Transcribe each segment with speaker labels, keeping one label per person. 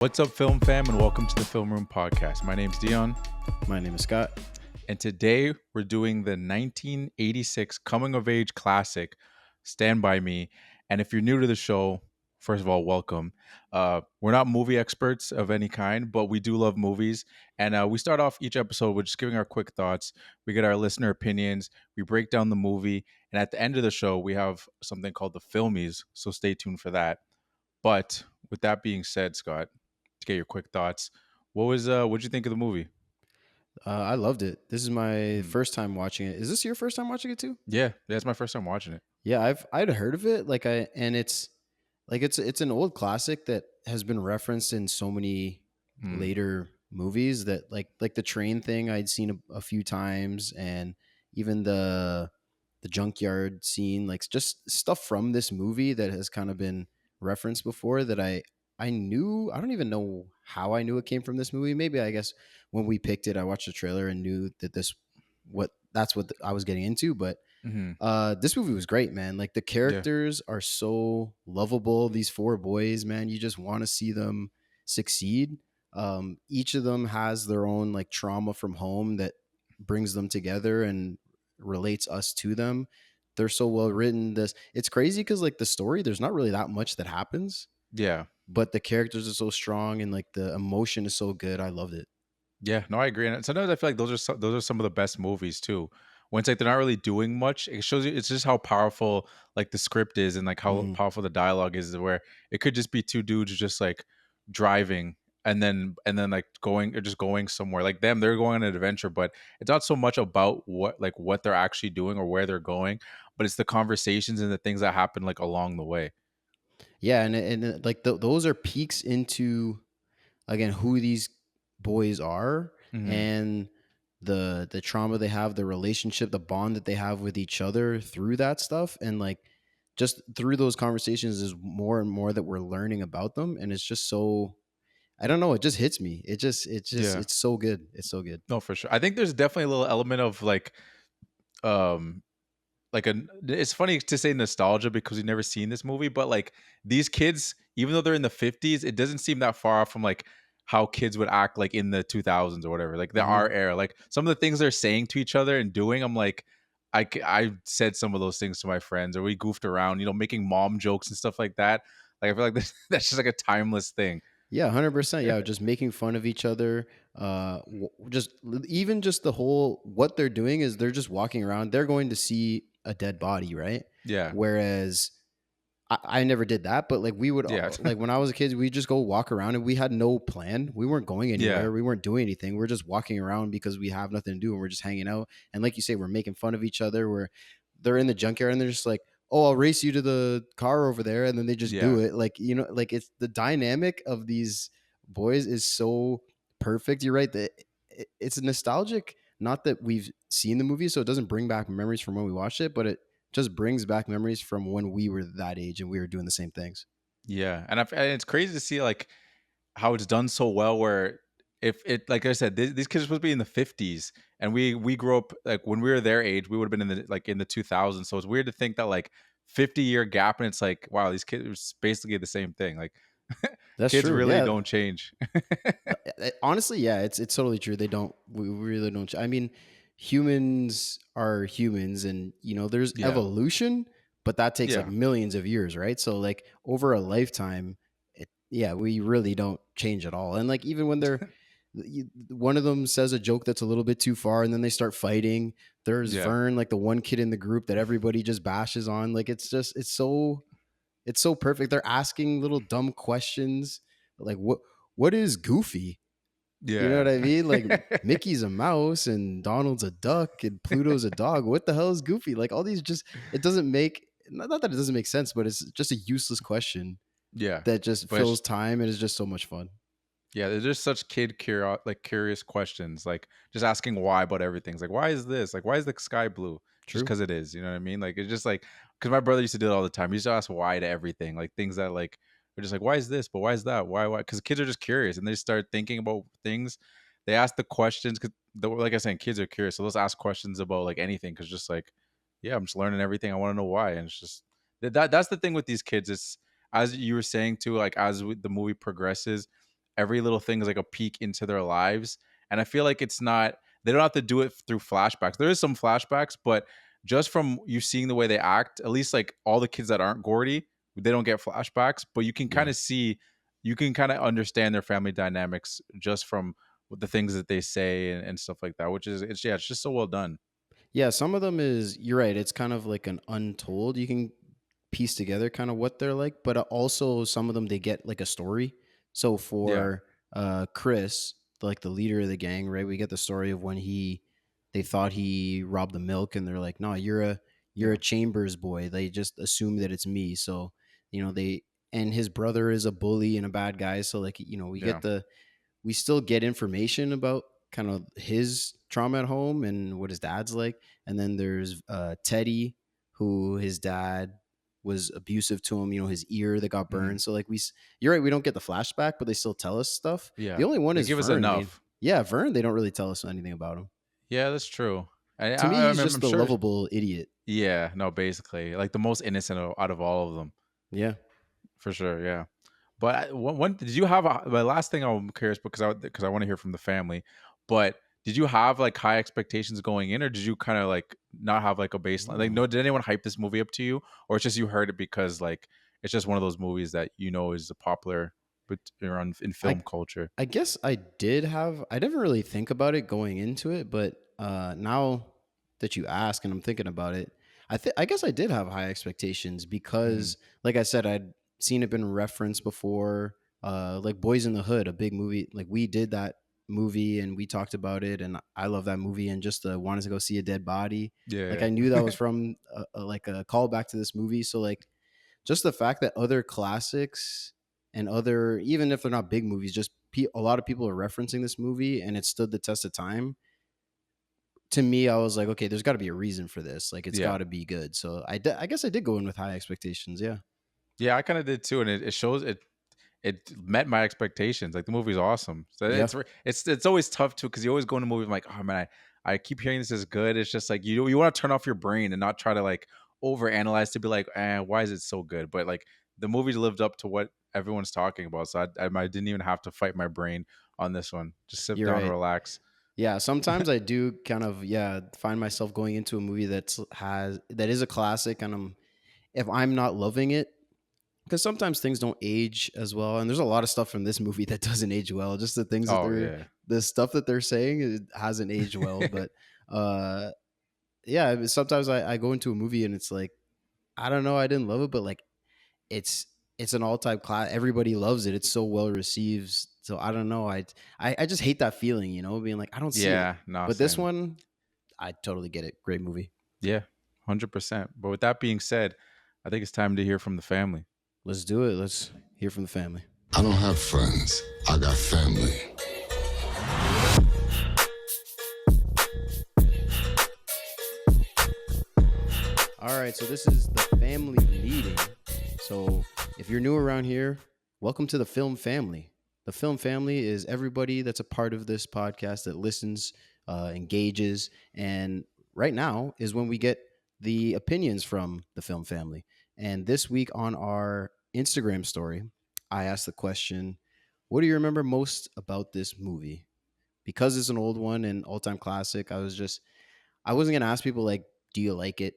Speaker 1: What's up, film fam, and welcome to the Film Room Podcast. My name's Dion,
Speaker 2: My name is Scott.
Speaker 1: and today we're doing the 1986 coming of age classic, Stand By Me. And if you're new to the show, first of all, welcome. We're not movie experts of any kind, but we do love movies. And we start off each episode with just giving our quick thoughts. We get our listener opinions, we break down the movie, and at the end of the show, we have something called the Filmies. So stay tuned for that. But with that being said, Scott, to get your quick thoughts, what'd you think of the movie?
Speaker 2: I loved it. This is my
Speaker 1: Mm.
Speaker 2: first time watching it. Is this your first time watching it too?
Speaker 1: Yeah, it's my first time watching it.
Speaker 2: Yeah, I'd heard of it. It's an old classic that has been referenced in so many
Speaker 1: Mm.
Speaker 2: later movies that like the train thing I'd seen a few times, and even the junkyard scene, like just stuff from this movie that has kind of been referenced before that I knew. I don't even know how I knew it came from this movie. Maybe I guess when we picked it, I watched the trailer and knew that that's what I was getting into. But
Speaker 1: Hmm.
Speaker 2: this movie was great, man. Like the
Speaker 1: Yeah,
Speaker 2: characters are so lovable. These four boys, man, you just want to see them succeed. Each of them has their own like trauma from home that brings them together and relates us to them. They're so well written. This it's crazy because like the story, there's not really that much that happens,
Speaker 1: yeah,
Speaker 2: but the characters are so strong and like the emotion is so good. I loved it.
Speaker 1: yeah. No, I agree. And sometimes I feel like those are some of the best movies too. When it's like they're not really doing much, it shows you it's just how powerful like the script is and like how
Speaker 2: Mhm.
Speaker 1: powerful the dialogue is. Where it could just be two dudes just like driving and then like going or just going somewhere. Like them, they're going on an adventure, but it's not so much about what they're actually doing or where they're going, but it's the conversations and the things that happen like along the way.
Speaker 2: Yeah, and like those are peeks into again who these boys are
Speaker 1: Hmm.
Speaker 2: and the trauma they have, the relationship, the bond that they have with each other through that stuff, and like just through those conversations is more and more that we're learning about them, and it's just so I don't know, it just hits me.
Speaker 1: Yeah.
Speaker 2: It's so good. It's so good.
Speaker 1: No, for sure. I think there's definitely a little element of um, it's funny to say nostalgia because we've never seen this movie, but like these kids, even though they're in the 50s, it doesn't seem that far off from like how kids would act like in the 2000s or whatever, like
Speaker 2: Hmm.
Speaker 1: our era. Like some of the things they're saying to each other and doing, I'm like, I said some of those things to my friends, or we goofed around, making mom jokes and stuff like that. Like I feel like that's just like a timeless thing.
Speaker 2: Yeah, 100%. Yeah, just making fun of each other. Even just the whole what they're doing is they're just walking around. They're going to see a dead body, right?
Speaker 1: Yeah,
Speaker 2: Whereas I never did that, but like we would
Speaker 1: yeah,
Speaker 2: like when I was a kid, we just go walk around and we had no plan. We weren't going
Speaker 1: yeah,
Speaker 2: anywhere. We weren't doing anything. We're just walking around because we have nothing to do and we're just hanging out. And like you say, we're making fun of each other. They're in the junkyard and they're just like, "Oh, I'll race you to the car over there," and then they just do
Speaker 1: yeah,
Speaker 2: it. Like like it's the dynamic of these boys is so perfect. You're right that it's nostalgic. Not that we've seen the movie, so it doesn't bring back memories from when we watched it, but it just brings back memories from when we were that age and we were doing the same things.
Speaker 1: yeah. And it's crazy to see like how it's done so well where if it like I said these kids are supposed to be in the 50s and we grew up like when we were their age we would have been in the 2000s, so it's weird to think that like 50-year gap and it's like wow, these kids are basically the same thing, like
Speaker 2: That's
Speaker 1: kids
Speaker 2: true.
Speaker 1: really
Speaker 2: Yeah.
Speaker 1: don't change.
Speaker 2: Honestly, yeah, it's totally true. They don't. We really don't. I mean, humans are humans, and there's
Speaker 1: Yeah,
Speaker 2: evolution, but that takes like
Speaker 1: yeah,
Speaker 2: millions of years, right? So like over a lifetime, yeah, we really don't change at all. And like even when one of them says a joke that's a little bit too far, and then they start fighting. There's
Speaker 1: yeah,
Speaker 2: Vern, like the one kid in the group that everybody just bashes on. Like it's so perfect. They're asking little dumb questions like what is Goofy? You know
Speaker 1: yeah.
Speaker 2: what I mean? Like Mickey's a mouse and Donald's a duck and Pluto's a dog. What the hell is Goofy? Like all these just it doesn't make not that it doesn't make sense, but it's just a useless question
Speaker 1: Yeah,
Speaker 2: that just
Speaker 1: but
Speaker 2: fills time and is just so much fun.
Speaker 1: yeah, they're just such curious questions, like just asking why about everything. It's like, why is this? Like, why is the sky blue? Just
Speaker 2: True.
Speaker 1: because it is. You know what I mean? Like, it's just like because my brother used to do it all the time. He used to ask why to everything, like things that like are just like, why is this? But why is that? Why? Because kids are just curious and they start thinking about things. They ask the questions because, like I said, kids are curious, so they'll just ask questions about like anything. Because just like, yeah, I'm just learning everything. I want to know why, and it's just that's the thing with these kids. It's as you were saying too, like as the movie progresses every little thing is like a peek into their lives. And I feel like it's not, they don't have to do it through flashbacks. There is some flashbacks, but just from you seeing the way they act, at least like all the kids that aren't Gordy, they don't get flashbacks, but you can kind
Speaker 2: Yeah.
Speaker 1: of see, you can kind of understand their family dynamics just from the things that they say and stuff like that, which is, it's, yeah, it's just so well done.
Speaker 2: Yeah, some of them is you're right. It's kind of like an untold. You can piece together kind of what they're like, but also some of them they get like a story. So
Speaker 1: Yeah.
Speaker 2: for Chris, like the leader of the gang, right? We get the story of when they thought he robbed the milk, and they're like, "No, you're a
Speaker 1: Yeah.
Speaker 2: Chambers boy." They just assume that it's me. So they and his brother is a bully and a bad guy. So like
Speaker 1: Yeah.
Speaker 2: we still get information about kind of his trauma at home and what his dad's like. And then there's Teddy, who his dad was abusive to him. His ear that got
Speaker 1: Hmm.
Speaker 2: burned. So like you're right. We don't get the flashback, but they still tell us stuff. The
Speaker 1: Yeah.
Speaker 2: only one
Speaker 1: They
Speaker 2: is
Speaker 1: give us
Speaker 2: Vern.
Speaker 1: enough.
Speaker 2: Yeah, Vern. They don't really tell us anything about him.
Speaker 1: Yeah, that's true.
Speaker 2: To me, he's
Speaker 1: I'm
Speaker 2: just the
Speaker 1: sure.
Speaker 2: lovable idiot.
Speaker 1: Yeah, no, basically, like the most innocent out of all of them,
Speaker 2: Yeah.
Speaker 1: for sure. Yeah, but did you have the last thing I'm curious because I want to hear from the family, but did you have like high expectations going in, or did you kind of like not have like a baseline? Like,
Speaker 2: Ooh.
Speaker 1: no, did anyone hype this movie up to you, or it's just you heard it because like it's just one of those movies that is a popular, but you're on in
Speaker 2: I
Speaker 1: film culture.
Speaker 2: I guess I didn't really think about it going into it, but now that you ask and I'm thinking about it, I guess I did have high expectations
Speaker 1: Hmm.
Speaker 2: because like I said, I'd seen it been referenced before, like Boys in the Hood, a big movie. Like we did that movie and we talked about it, and I love that movie, and just wanted to go see a dead body. Like
Speaker 1: Yeah,
Speaker 2: I knew that was from like a callback to this movie. So like just the fact that other classics and other, even if they're not big movies, just a lot of people are referencing this movie and it stood the test of time. To me, I was like, okay, there's got to be a reason for this. Like, it's
Speaker 1: yeah.
Speaker 2: got to be good. So I guess I did go in with high expectations. Yeah.
Speaker 1: Yeah, I kind of did too, and it shows it met my expectations. Like the movie's awesome. So
Speaker 2: Yeah.
Speaker 1: it's always tough too because you always go into movies like, oh man, I keep hearing this is good. It's just like you want to turn off your brain and not try to like overanalyze to be like, why is it so good? But like the movie lived up to what everyone's talking about, so I didn't even have to fight my brain on this one. Just sit
Speaker 2: You're
Speaker 1: down and
Speaker 2: right.
Speaker 1: relax.
Speaker 2: Yeah. Sometimes I do kind of, yeah, find myself going into a movie that is a classic, and if I'm not loving it, because sometimes things don't age as well, and there's a lot of stuff from this movie that doesn't age well. Just
Speaker 1: Oh yeah,
Speaker 2: the stuff that they're saying, it hasn't aged well. But uh, yeah, sometimes I go into a movie and it's like, I don't know, I didn't love it, but like it's it's an all time class. Everybody loves it. It's so well received. So I don't know. I just hate that feeling, being like I don't see it.
Speaker 1: yeah. No,
Speaker 2: But this
Speaker 1: same.
Speaker 2: one, I totally get it. Great movie.
Speaker 1: Yeah, 100%. But with that being said, I think it's time to hear from the family.
Speaker 2: Let's do it. Let's hear from the family.
Speaker 3: I don't have friends, I got family.
Speaker 2: All right, so this is the family meeting. So if you're new around here, welcome to the film family. The film family is everybody that's a part of this podcast that listens, engages, and right now is when we get the opinions from the film family. And this week on our Instagram story, I asked the question, what do you remember most about this movie? Because it's an old one and all-time classic, I wasn't gonna ask people like, "Do you like it?"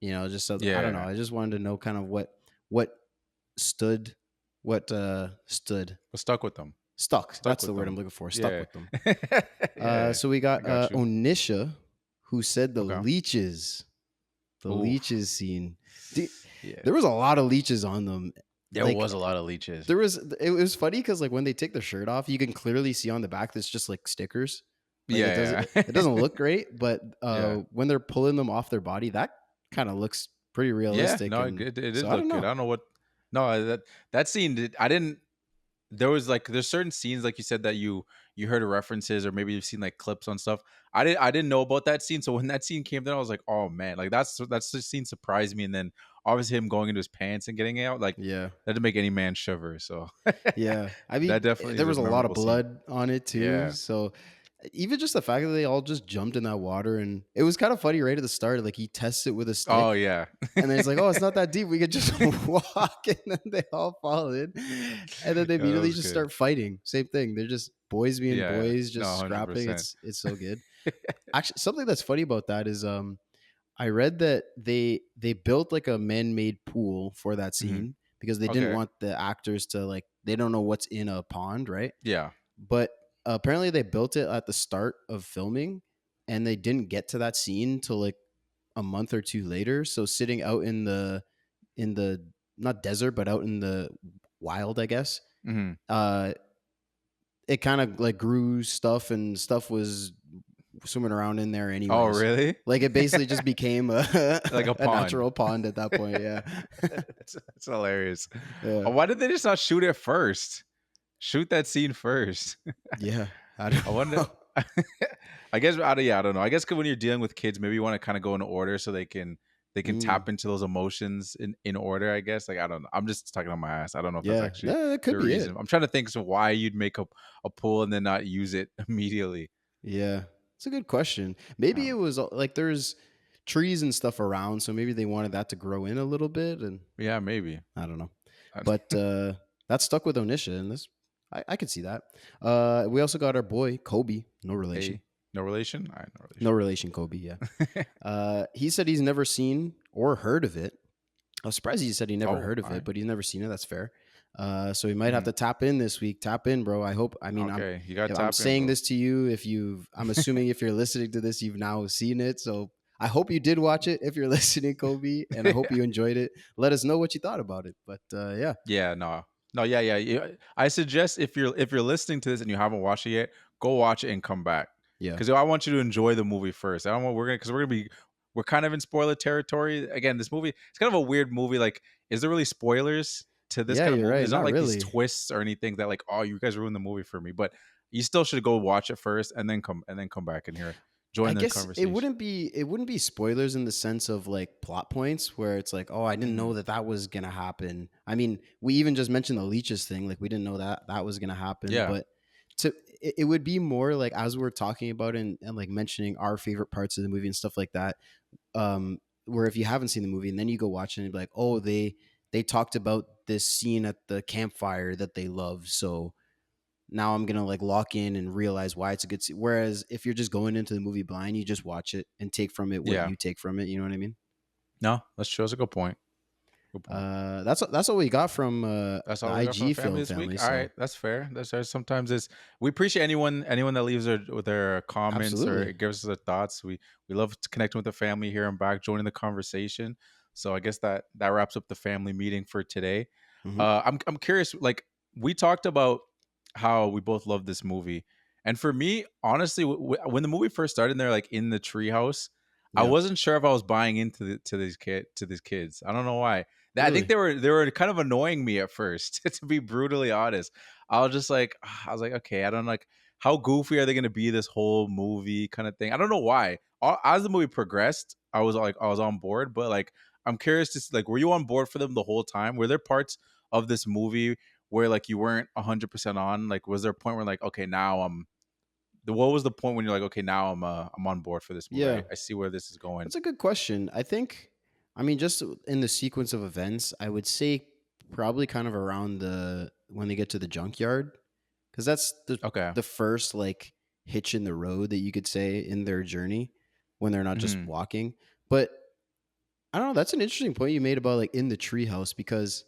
Speaker 2: Just so I don't know.
Speaker 1: Yeah,
Speaker 2: I just wanted to know kind of what stood, what stood
Speaker 1: but stuck with them.
Speaker 2: stuck.
Speaker 1: Stuck
Speaker 2: That's the
Speaker 1: with
Speaker 2: word I'm
Speaker 1: them.
Speaker 2: looking for. Stuck
Speaker 1: Yeah.
Speaker 2: with them.
Speaker 1: Yeah.
Speaker 2: So we got
Speaker 1: I got you.
Speaker 2: Onisha, who said
Speaker 1: Okay.
Speaker 2: the
Speaker 1: Ooh.
Speaker 2: leeches scene. Dude,
Speaker 1: Yeah.
Speaker 2: there was a lot of leeches on them.
Speaker 1: There
Speaker 2: Like
Speaker 1: was a lot of leeches.
Speaker 2: it was funny because like when they take their shirt off, you can clearly see on the back that's just like stickers. Like
Speaker 1: Yeah, yeah.
Speaker 2: it doesn't look great, but
Speaker 1: Yeah.
Speaker 2: when they're pulling them off their body, that kind of looks pretty
Speaker 1: Yeah.
Speaker 2: realistic.
Speaker 1: No,
Speaker 2: And
Speaker 1: it
Speaker 2: so
Speaker 1: did
Speaker 2: I don't
Speaker 1: look good.
Speaker 2: know.
Speaker 1: I don't know what. No, that scene did. I didn't. There was like there's certain scenes like you said that you heard of references or maybe you've seen like clips on stuff. I didn't know about that scene. So when that scene came down, I was like, oh man, like that's the scene surprised me. And then obviously him going into his pants and getting out, like
Speaker 2: Yeah.
Speaker 1: that didn't make any man shiver. So
Speaker 2: Yeah. I
Speaker 1: that
Speaker 2: mean,
Speaker 1: definitely
Speaker 2: there
Speaker 1: is a
Speaker 2: was a lot of
Speaker 1: memorable scene.
Speaker 2: blood on it too.
Speaker 1: Yeah.
Speaker 2: So Even just the fact that they all just jumped in that water, and it was kind of funny right at the start. Like he tests it with a
Speaker 1: Oh
Speaker 2: stick,
Speaker 1: yeah.
Speaker 2: and then it's like, oh, it's not that deep. We could just walk, and then they all fall in, and then they
Speaker 1: Yeah, that
Speaker 2: immediately
Speaker 1: was
Speaker 2: just
Speaker 1: good.
Speaker 2: start fighting. Same thing. They're just boys being
Speaker 1: Yeah.
Speaker 2: boys,
Speaker 1: No,
Speaker 2: just
Speaker 1: hundred
Speaker 2: scrapping.
Speaker 1: percent.
Speaker 2: It's so good. Actually, something that's funny about that is I read that they built like a man-made pool for that
Speaker 1: Hmm.
Speaker 2: scene because they didn't
Speaker 1: Okay.
Speaker 2: want the actors to like they don't know what's in a pond, right?
Speaker 1: Yeah.
Speaker 2: But apparently they built it at the start of filming and they didn't get to that scene till like a month or two later. So sitting out in the not desert but out in the wild, I guess.
Speaker 1: Hmm.
Speaker 2: Uh it kind of like grew stuff and stuff was swimming around in there
Speaker 1: Oh
Speaker 2: anyways.
Speaker 1: really?
Speaker 2: Like it basically just became a
Speaker 1: Like a
Speaker 2: a
Speaker 1: pond.
Speaker 2: natural pond at that point, yeah.
Speaker 1: It's hilarious.
Speaker 2: Yeah.
Speaker 1: Why did they just not shoot it first? Shoot that scene first.
Speaker 2: Yeah. I don't
Speaker 1: I wonder.
Speaker 2: know.
Speaker 1: I guess I don't know. I guess 'cause when you're dealing with kids, maybe you want to kind of go in order so they can
Speaker 2: Mm,
Speaker 1: tap into those emotions in order. I guess. Like I don't know. I'm just talking on my ass. I don't know if that's
Speaker 2: yeah.
Speaker 1: actually
Speaker 2: Yeah, that could
Speaker 1: the
Speaker 2: be it.
Speaker 1: reason. I'm trying to think of why you'd make a pool and then not use it immediately.
Speaker 2: Yeah. It's a good question.
Speaker 1: I
Speaker 2: Maybe
Speaker 1: don't
Speaker 2: it
Speaker 1: know.
Speaker 2: was like there's trees and stuff around, so maybe they wanted that to grow in a little bit and
Speaker 1: Yeah, maybe.
Speaker 2: I don't know.
Speaker 1: I-
Speaker 2: But that stuck with Onisha and this I could see that. We also got our boy Kobe, no relation.
Speaker 1: Hey, no relation. All right, no
Speaker 2: No
Speaker 1: relation.
Speaker 2: relation Kobe, yeah. He said he's never seen or heard of it. I was surprised he said he never
Speaker 1: Oh,
Speaker 2: heard of
Speaker 1: all
Speaker 2: it,
Speaker 1: right.
Speaker 2: but he's never seen it. That's fair. So he might have
Speaker 1: Mhm.
Speaker 2: to tap in this week. Tap in, bro. I hope. I mean,
Speaker 1: Okay, you got to
Speaker 2: if I'm
Speaker 1: tap in,
Speaker 2: saying
Speaker 1: bro.
Speaker 2: this to you. If you've, I'm assuming if you're listening to this, you've now seen it. So I hope you did watch it. If you're listening, Kobe, and I hope you enjoyed it. Let us know what you thought about it. But yeah,
Speaker 1: Yeah, no. No, yeah, yeah, yeah. I suggest if you're listening to this and you haven't watched it yet, go watch it and come back.
Speaker 2: yeah,
Speaker 1: Because I want you to enjoy the movie first. I don't want we're kind of in spoiler territory. Again, this movie, it's kind of a weird movie. Like, is there really spoilers to this
Speaker 2: yeah.
Speaker 1: kind of
Speaker 2: You're
Speaker 1: movie?
Speaker 2: right.
Speaker 1: There's not
Speaker 2: Not
Speaker 1: like these
Speaker 2: really.
Speaker 1: twists or anything that like, oh, you guys ruined the movie for me. But you still should go watch it first and then come back and here
Speaker 2: I
Speaker 1: join the
Speaker 2: guess
Speaker 1: conversation.
Speaker 2: it wouldn't be spoilers in the sense of like plot points where it's like, oh, I didn't know
Speaker 1: Mhm.
Speaker 2: that that was gonna happen. I mean, we even just mentioned the leeches thing, like we didn't know that that was gonna happen.
Speaker 1: Yeah.
Speaker 2: But it would be more like as we're talking about and like mentioning our favorite parts of the movie and stuff like that. Where if you haven't seen the movie and then you go watch it and be like, oh, they talked about this scene at the campfire that they love, so now I'm gonna like lock in and realize why it's a good scene. Whereas if you're just going into the movie blind, you just watch it and take from it what
Speaker 1: Yeah.
Speaker 2: you take from it. You know what I mean?
Speaker 1: No, that's true. That's a good point. Good point.
Speaker 2: That's what we got from
Speaker 1: That's
Speaker 2: the
Speaker 1: all we got from the
Speaker 2: IG
Speaker 1: family
Speaker 2: film
Speaker 1: this week.
Speaker 2: family.
Speaker 1: All right,
Speaker 2: So
Speaker 1: that's fair. That's fair. Sometimes it's we appreciate anyone that leaves their comments or
Speaker 2: absolutely.
Speaker 1: gives us their thoughts. We love connecting with the family here and back, joining the conversation. So I guess that wraps up the family meeting for today.
Speaker 2: Hmm.
Speaker 1: I'm curious. Like we talked about how we both love this movie, and for me, honestly, when the movie first started, and they're like in the treehouse. I
Speaker 2: Yeah.
Speaker 1: wasn't sure if I was buying into to these kids. I don't know why. I think
Speaker 2: Really.
Speaker 1: they were kind of annoying me at first, to be brutally honest. I was just like, I was like, okay, I don't like how goofy are they going to be this whole movie kind of thing. I don't know why. As the movie progressed, I was on board, but like I'm curious to see, like, were you on board for them the whole time? Were there parts of this movie where like you weren't 100% on? Like, was there a point where like, okay, now I'm what was the point when you're like, okay, now I'm on board for this movie.
Speaker 2: Yeah.
Speaker 1: I see where this is going.
Speaker 2: That's a good question. I think, I mean, just in the sequence of events, I would say probably kind of around the when they get to the junkyard, because that's
Speaker 1: Okay.
Speaker 2: the first like hitch in the road that you could say in their journey when they're not just
Speaker 1: Hmm.
Speaker 2: walking. But I don't know. That's an interesting point you made about like in the treehouse because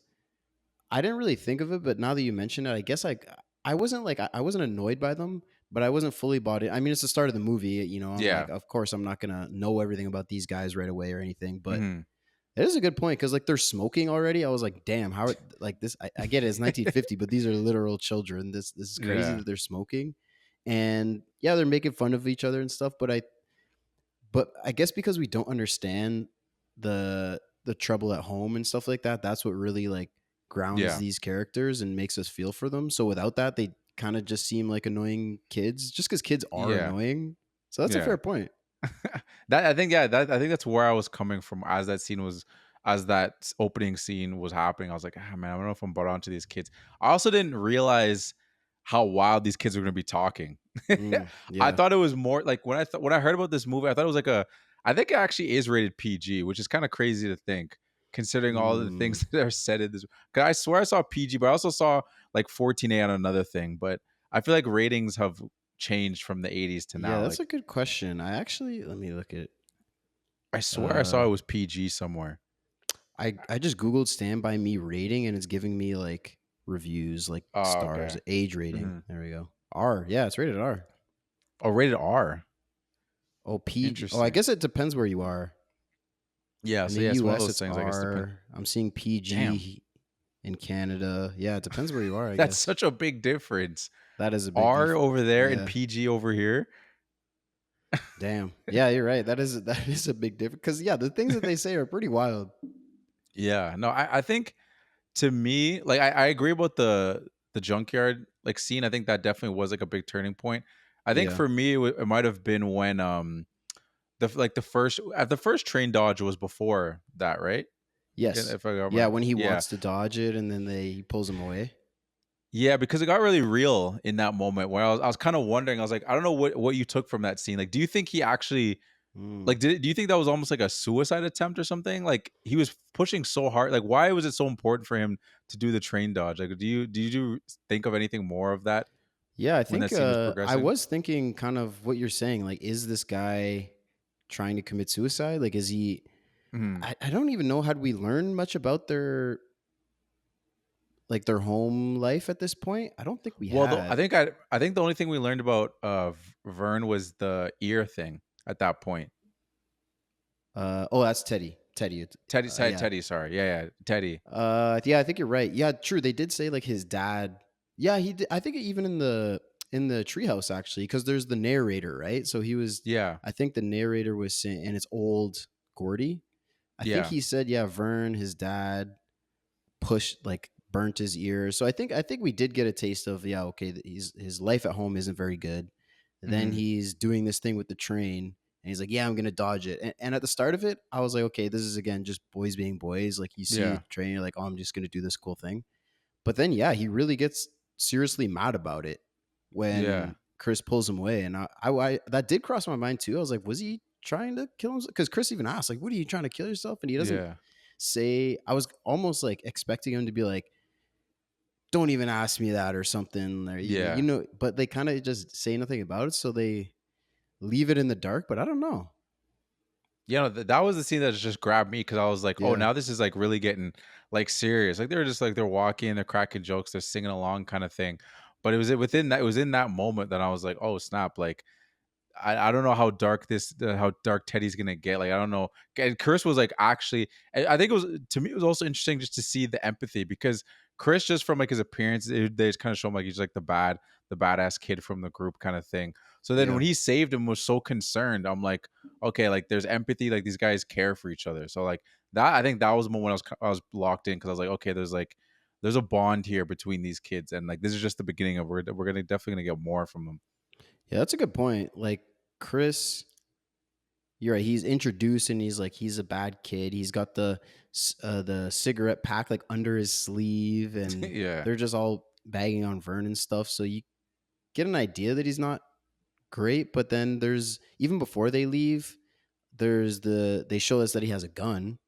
Speaker 2: I didn't really think of it, but now that you mention it, I guess I wasn't like I wasn't annoyed by them, but I wasn't fully bought in. I mean, it's the start of the movie, you know. I'm
Speaker 1: Yeah.
Speaker 2: like, of course, I'm not gonna know everything about these guys right away or anything, but
Speaker 1: Hmm.
Speaker 2: it is a good point because like they're smoking already. I was like, damn, how are like this? I get it, it's 1950, but these are literal children. This is crazy
Speaker 1: Yeah.
Speaker 2: that they're smoking, and yeah, they're making fun of each other and stuff. But I guess because we don't understand the trouble at home and stuff like that, that's what really like grounds
Speaker 1: Yeah.
Speaker 2: these characters and makes us feel for them. So without that, they kind of just seem like annoying kids, just because kids are
Speaker 1: Yeah.
Speaker 2: annoying. So that's a
Speaker 1: Yeah.
Speaker 2: fair point.
Speaker 1: That I think, yeah, that I think that's where I was coming from as that opening scene was happening. I was like, ah, man, I don't know if I'm brought onto these kids. I also didn't realize. how wild these kids are going to be talking. I
Speaker 2: Yeah.
Speaker 1: thought it was more like when I heard about this movie, I thought it was like a. I think it actually is rated PG, which is kind of crazy to think, considering all the
Speaker 2: Mm,
Speaker 1: things that are said in this. Cause I swear I saw PG, but I also saw like 14A on another thing. But I feel like ratings have changed from the 80s to
Speaker 2: yeah,
Speaker 1: now.
Speaker 2: that's
Speaker 1: Like
Speaker 2: a good question. I actually let me look at.
Speaker 1: I swear I saw
Speaker 2: Uh,
Speaker 1: it was PG somewhere.
Speaker 2: I just googled Stand by Me rating, and it's giving me like reviews, like
Speaker 1: Oh,
Speaker 2: stars,
Speaker 1: okay.
Speaker 2: age rating.
Speaker 1: Hmm.
Speaker 2: There we go. R. Yeah, it's rated R.
Speaker 1: Oh, rated R.
Speaker 2: Oh, PG. Oh, I
Speaker 1: Interesting.
Speaker 2: guess it depends where you are.
Speaker 1: Yeah.
Speaker 2: In
Speaker 1: So
Speaker 2: the
Speaker 1: yeah, it's one of
Speaker 2: U.S.,
Speaker 1: those
Speaker 2: it's
Speaker 1: things. I guess depend.
Speaker 2: R. I'm seeing
Speaker 1: Damn,
Speaker 2: PG in Canada. Yeah, it depends where you are, I
Speaker 1: that's
Speaker 2: guess.
Speaker 1: such a big difference.
Speaker 2: That is a big
Speaker 1: R over there and
Speaker 2: yeah.
Speaker 1: PG over here.
Speaker 2: Damn. Yeah, you're right. That is a big difference. Because yeah, the things that they say are pretty wild.
Speaker 1: Yeah. No, I think to me, like I agree about the junkyard like scene. I think that definitely was like a big turning point. I think
Speaker 2: Yeah.
Speaker 1: for me, it might have been when the first train dodge was before that, right?
Speaker 2: Yes.
Speaker 1: If I
Speaker 2: Yeah,
Speaker 1: remember,
Speaker 2: when he
Speaker 1: yeah,
Speaker 2: wants to dodge it and then he pulls him away.
Speaker 1: yeah, because it got really real in that moment where I was kind of wondering. I was like, I don't know what you took from that scene. Like, do you think he actually
Speaker 2: Mm.
Speaker 1: like do you think that was almost like a suicide attempt or something? Like he was pushing so hard. Like, why was it so important for him to do the train dodge? Like, do you think of anything more of that
Speaker 2: Yeah, I
Speaker 1: when that
Speaker 2: think
Speaker 1: scene was
Speaker 2: I
Speaker 1: progressing?
Speaker 2: was thinking kind of what you're saying. Like, is this guy trying to commit suicide? Like, is he?
Speaker 1: Mhm.
Speaker 2: I don't even know. Had we learned much about their home life at this point? I don't think we
Speaker 1: Well,
Speaker 2: had.
Speaker 1: I think the only thing we learned about Vern was the ear thing at that point.
Speaker 2: Oh, that's Teddy. Teddy. Yeah.
Speaker 1: Teddy, sorry, yeah, Teddy,
Speaker 2: Yeah, I think you're right. Yeah, true. They did say like his dad. Yeah, he did. I think even in the treehouse actually, because there's the narrator, right? So he was.
Speaker 1: yeah,
Speaker 2: I think the narrator was saying, and it's old Gordy. I think
Speaker 1: yeah,
Speaker 2: he said, yeah, Vern, his dad, pushed like burnt his ears. So I think we did get a taste of yeah, okay, his life at home isn't very good. Then
Speaker 1: hmm,
Speaker 2: he's doing this thing with the train, and he's like, yeah, I'm gonna dodge it. And at the start of it, I was like, okay, this is again just boys being boys. Like you see a
Speaker 1: yeah,
Speaker 2: train, you're like, oh, I'm just gonna do this cool thing. But then yeah, he really gets seriously mad about it
Speaker 1: yeah,
Speaker 2: when Chris pulls him away, and I that did cross my mind too. I was like, was he trying to kill himself? Because Chris even asked, like, what are you trying to kill yourself? And he doesn't
Speaker 1: yeah,
Speaker 2: say. I was almost like expecting him to be like, don't even ask me that or something, or
Speaker 1: yeah.
Speaker 2: but they kind of just say nothing about it, so they leave it in the dark. But I don't know.
Speaker 1: That was the scene that just grabbed me because I was like, oh,
Speaker 2: Yeah.
Speaker 1: now this is like really getting like serious. Like they're just like they're walking, they're cracking jokes, they're singing along, kind of thing. But it was in that moment that I was like, oh snap! Like I don't know how dark Teddy's gonna get. Like I don't know. And Chris was like actually, I think it was to me it was also interesting just to see the empathy because Chris just from like his appearance they just kind of show him like he's like the badass kid from the group kind of thing. So then when
Speaker 2: Yeah.
Speaker 1: he saved him was so concerned. I'm like okay, like there's empathy, like these guys care for each other. So like that I think that was the moment I was locked in because I was like okay, there's a bond here between these kids and like this is just the beginning of we're gonna definitely gonna get more from them.
Speaker 2: Yeah, that's a good point. Like Chris, you're right. He's introduced and he's a bad kid. He's got the cigarette pack like under his sleeve, and
Speaker 1: Yeah,
Speaker 2: they're just all bagging on Vern and stuff. So you get an idea that he's not great. But then there's even before they leave, they show us that he has a gun,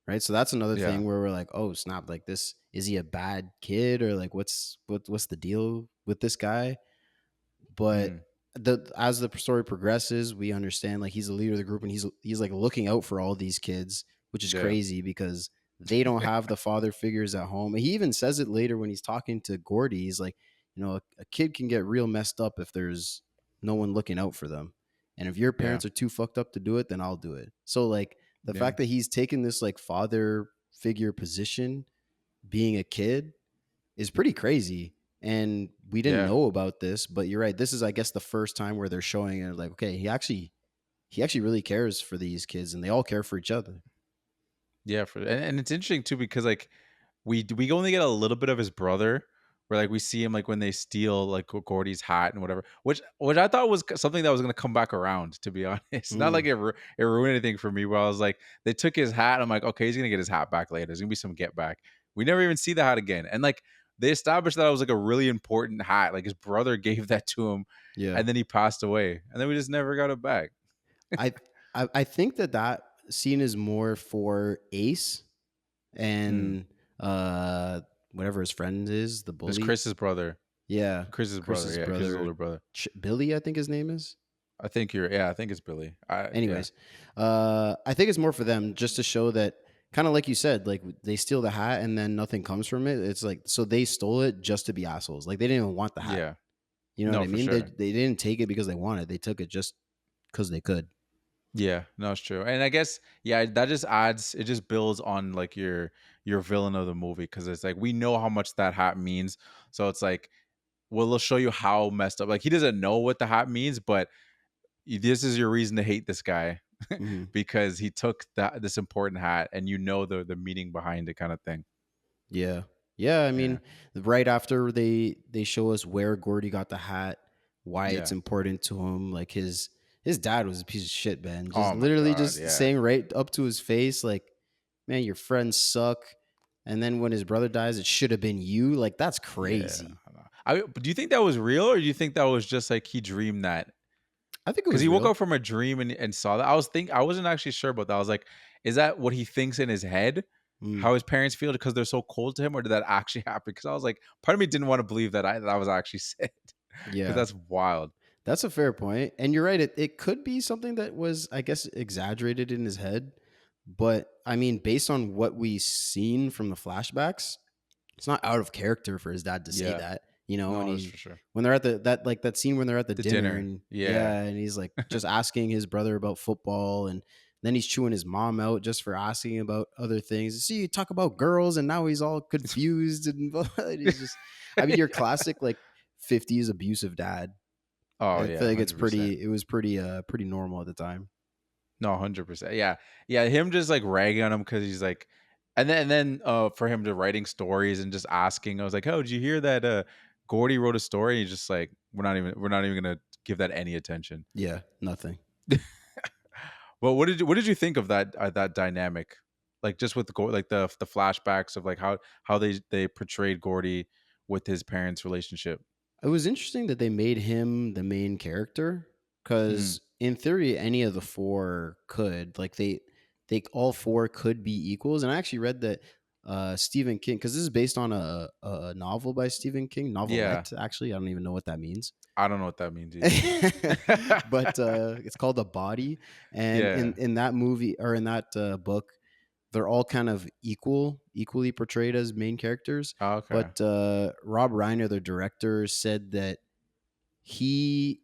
Speaker 2: right? So that's another
Speaker 1: yeah.
Speaker 2: thing where we're like, oh snap! Like this, is he a bad kid or like what's the deal with this guy? But
Speaker 1: Mm.
Speaker 2: as the story progresses, we understand like he's the leader of the group and he's like looking out for all these kids, which is
Speaker 1: Yeah.
Speaker 2: crazy because they don't have the father figures at home. And he even says it later when he's talking to Gordy. He's like, a kid can get real messed up if there's no one looking out for them. And if your
Speaker 1: Yeah.
Speaker 2: parents are too fucked up to do it, then I'll do it. So like the
Speaker 1: Yeah.
Speaker 2: fact that he's taken this like father figure position being a kid is pretty crazy. And we didn't
Speaker 1: Yeah.
Speaker 2: know about this, but you're right. This is, I guess, the first time where they're showing it like, okay, he actually really cares for these kids and they all care for each other.
Speaker 1: Yeah. And it's interesting too because like we only get a little bit of his brother where like we see him like when they steal like Gordy's hat and whatever, which I thought was something that was gonna come back around. To be honest, not like
Speaker 2: Mm.
Speaker 1: it ruined anything for me. Where I was like, they took his hat. I'm like, okay, he's gonna get his hat back later. There's gonna be some get back. We never even see the hat again. And like they established that it was like a really important hat. Like his brother gave that to him,
Speaker 2: Yeah.
Speaker 1: and then he passed away, and then we just never got it back.
Speaker 2: I I think that that scene is more for Ace
Speaker 1: Mm.
Speaker 2: and whatever his friend is, the
Speaker 1: It's
Speaker 2: bully.
Speaker 1: Chris's brother.
Speaker 2: Yeah,
Speaker 1: Chris's brother.
Speaker 2: Chris's
Speaker 1: Yeah, Chris's
Speaker 2: brother,
Speaker 1: older brother.
Speaker 2: Billy, I think his name is.
Speaker 1: I think you're. Yeah, I think it's Billy. Yeah,
Speaker 2: Anyways, I think it's more for them just to show that, kind of like you said, like they steal the hat and then nothing comes from it. It's like, so they stole it just to be assholes. Like they didn't even want the hat.
Speaker 1: yeah.
Speaker 2: You know what
Speaker 1: No,
Speaker 2: I
Speaker 1: for
Speaker 2: mean? They
Speaker 1: sure.
Speaker 2: they didn't take it because they wanted. They took it just because they could.
Speaker 1: Yeah, no, it's true. And I guess yeah, that just adds. It just builds on like your villain of the movie because it's like we know how much that hat means. So it's like well, they'll show you how messed up. Like he doesn't know what the hat means, but this is your reason to hate this guy
Speaker 2: Hmm.
Speaker 1: because he took that this important hat, and you know the meaning behind it, kind of thing.
Speaker 2: Yeah. Yeah, I
Speaker 1: Yeah,
Speaker 2: mean, right after they show us where Gordy got the hat, why it's
Speaker 1: yeah.
Speaker 2: important to him, like his dad was a piece of shit, man. Just
Speaker 1: Oh my
Speaker 2: literally
Speaker 1: god,
Speaker 2: just
Speaker 1: yeah,
Speaker 2: saying right up to his face like, "Man, your friends suck." And then when his brother dies, it should have been you. Like that's
Speaker 1: yeah.
Speaker 2: crazy.
Speaker 1: I know. But do you think that was real, or do you think that was just like he dreamed that?
Speaker 2: I think it
Speaker 1: Because
Speaker 2: was
Speaker 1: he woke
Speaker 2: real.
Speaker 1: up from a dream and saw that. I wasn't actually sure about that. I was like, is that what he thinks in his head?
Speaker 2: Mm,
Speaker 1: How his parents feel because they're so cold to him, or did that actually happen? Because I was like, part of me didn't want to believe that was actually said, because
Speaker 2: yeah.
Speaker 1: that's wild.
Speaker 2: That's a fair point. And you're right. It could be something that was, I guess, exaggerated in his head. But I mean, based on what we've seen from the flashbacks, it's not out of character for his dad to say
Speaker 1: Yeah,
Speaker 2: that, you know, and
Speaker 1: no, that's
Speaker 2: he
Speaker 1: for sure.
Speaker 2: when they're at that scene when they're at the
Speaker 1: The
Speaker 2: dinner
Speaker 1: dinner,
Speaker 2: and
Speaker 1: yeah.
Speaker 2: yeah, and he's like just asking his brother about football and then he's chewing his mom out just for asking about other things. See, you talk about girls and now he's all confused and he's just I mean your classic like 50s abusive dad.
Speaker 1: Oh
Speaker 2: I feel
Speaker 1: yeah,
Speaker 2: like it's
Speaker 1: 100%.
Speaker 2: pretty it was pretty normal at the time.
Speaker 1: No, 100%. Yeah, yeah. Him just like ragging on him because he's like, and then for him to writing stories and just asking, I was like, oh, did you hear that? Gordy wrote a story. He's just like, we're not even gonna give that any attention.
Speaker 2: Yeah, nothing.
Speaker 1: Well, what did you think of that dynamic? Like just with like the flashbacks of like how they portrayed Gordy with his parents' relationship.
Speaker 2: It was interesting that they made him the main character
Speaker 1: Mm,
Speaker 2: because in theory any of the four could like they all four could be equals. And I actually read that Stephen King, because this is based on a novel by Stephen King,
Speaker 1: yeah,
Speaker 2: novelette. Actually, I don't even know what that means.
Speaker 1: I don't know what that means either.
Speaker 2: But it's called The Body, and
Speaker 1: Yeah.
Speaker 2: in that movie or in that book, they're all kind of equally portrayed as main characters.
Speaker 1: Okay.
Speaker 2: But Rob Reiner, the director, said that he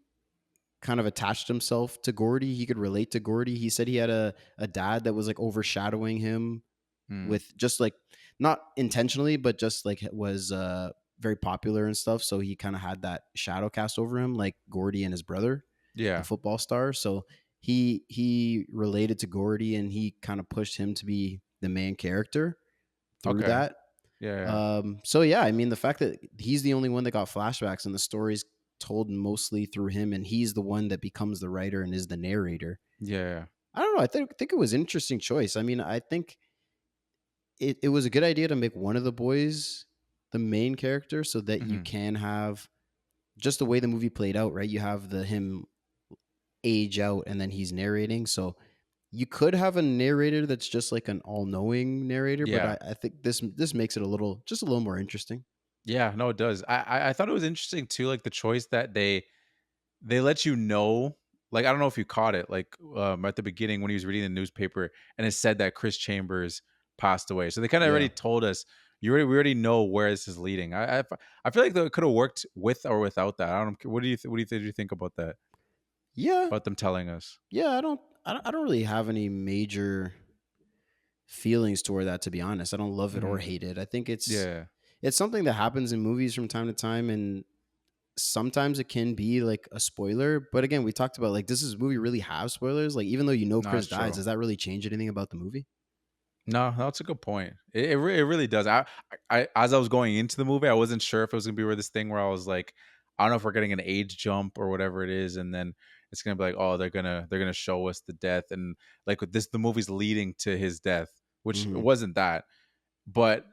Speaker 2: kind of attached himself to Gordy. He could relate to Gordy. He said he had a dad that was like overshadowing him
Speaker 1: Mm,
Speaker 2: with just like not intentionally, but just like was very popular and stuff. So he kind of had that shadow cast over him, like Gordy and his brother, the
Speaker 1: yeah.
Speaker 2: football star. So he related to Gordy and he kind of pushed him to be the main character through
Speaker 1: Okay.
Speaker 2: that.
Speaker 1: Yeah. Yeah.
Speaker 2: So yeah, I mean the fact that he's the only one that got flashbacks and the story's told mostly through him and he's the one that becomes the writer and is the narrator.
Speaker 1: Yeah.
Speaker 2: I don't know. I think it was an interesting choice. I mean, I think it was a good idea to make one of the boys the main character so that you
Speaker 1: Hmm.
Speaker 2: can have just the way the movie played out, right? You have the him age out and then he's narrating. So you could have a narrator that's just like an all-knowing narrator, but
Speaker 1: Yeah.
Speaker 2: I think this makes it a little more interesting.
Speaker 1: Yeah. No, it does. I thought it was interesting too, like the choice that they let you know. Like I don't know if you caught it, like at the beginning when he was reading the newspaper and it said that Chris Chambers passed away. So they kind of already
Speaker 2: Yeah.
Speaker 1: told us. We already know where this is leading. I feel like it could have worked with or without that. I don't. Did you think about that?
Speaker 2: Yeah.
Speaker 1: About them telling us?
Speaker 2: Yeah, I don't really have any major feelings toward that, to be honest. I don't love it or
Speaker 1: Hmm.
Speaker 2: hate it. I think
Speaker 1: Yeah.
Speaker 2: it's something that happens in movies from time to time and sometimes it can be like a spoiler, but again, we talked about like does this movie really have spoilers? Like even though you know
Speaker 1: No,
Speaker 2: Chris
Speaker 1: it's
Speaker 2: dies,
Speaker 1: true.
Speaker 2: does that really change anything about the movie?
Speaker 1: No, that's a good point. It really does. As I was going into the movie, I wasn't sure if it was gonna be where this thing where I was like, I don't know if we're getting an age jump or whatever it is, and then it's gonna be like, oh, they're gonna show us the death, and like with this, the movie's leading to his death, which it
Speaker 2: Mhm.
Speaker 1: wasn't that, but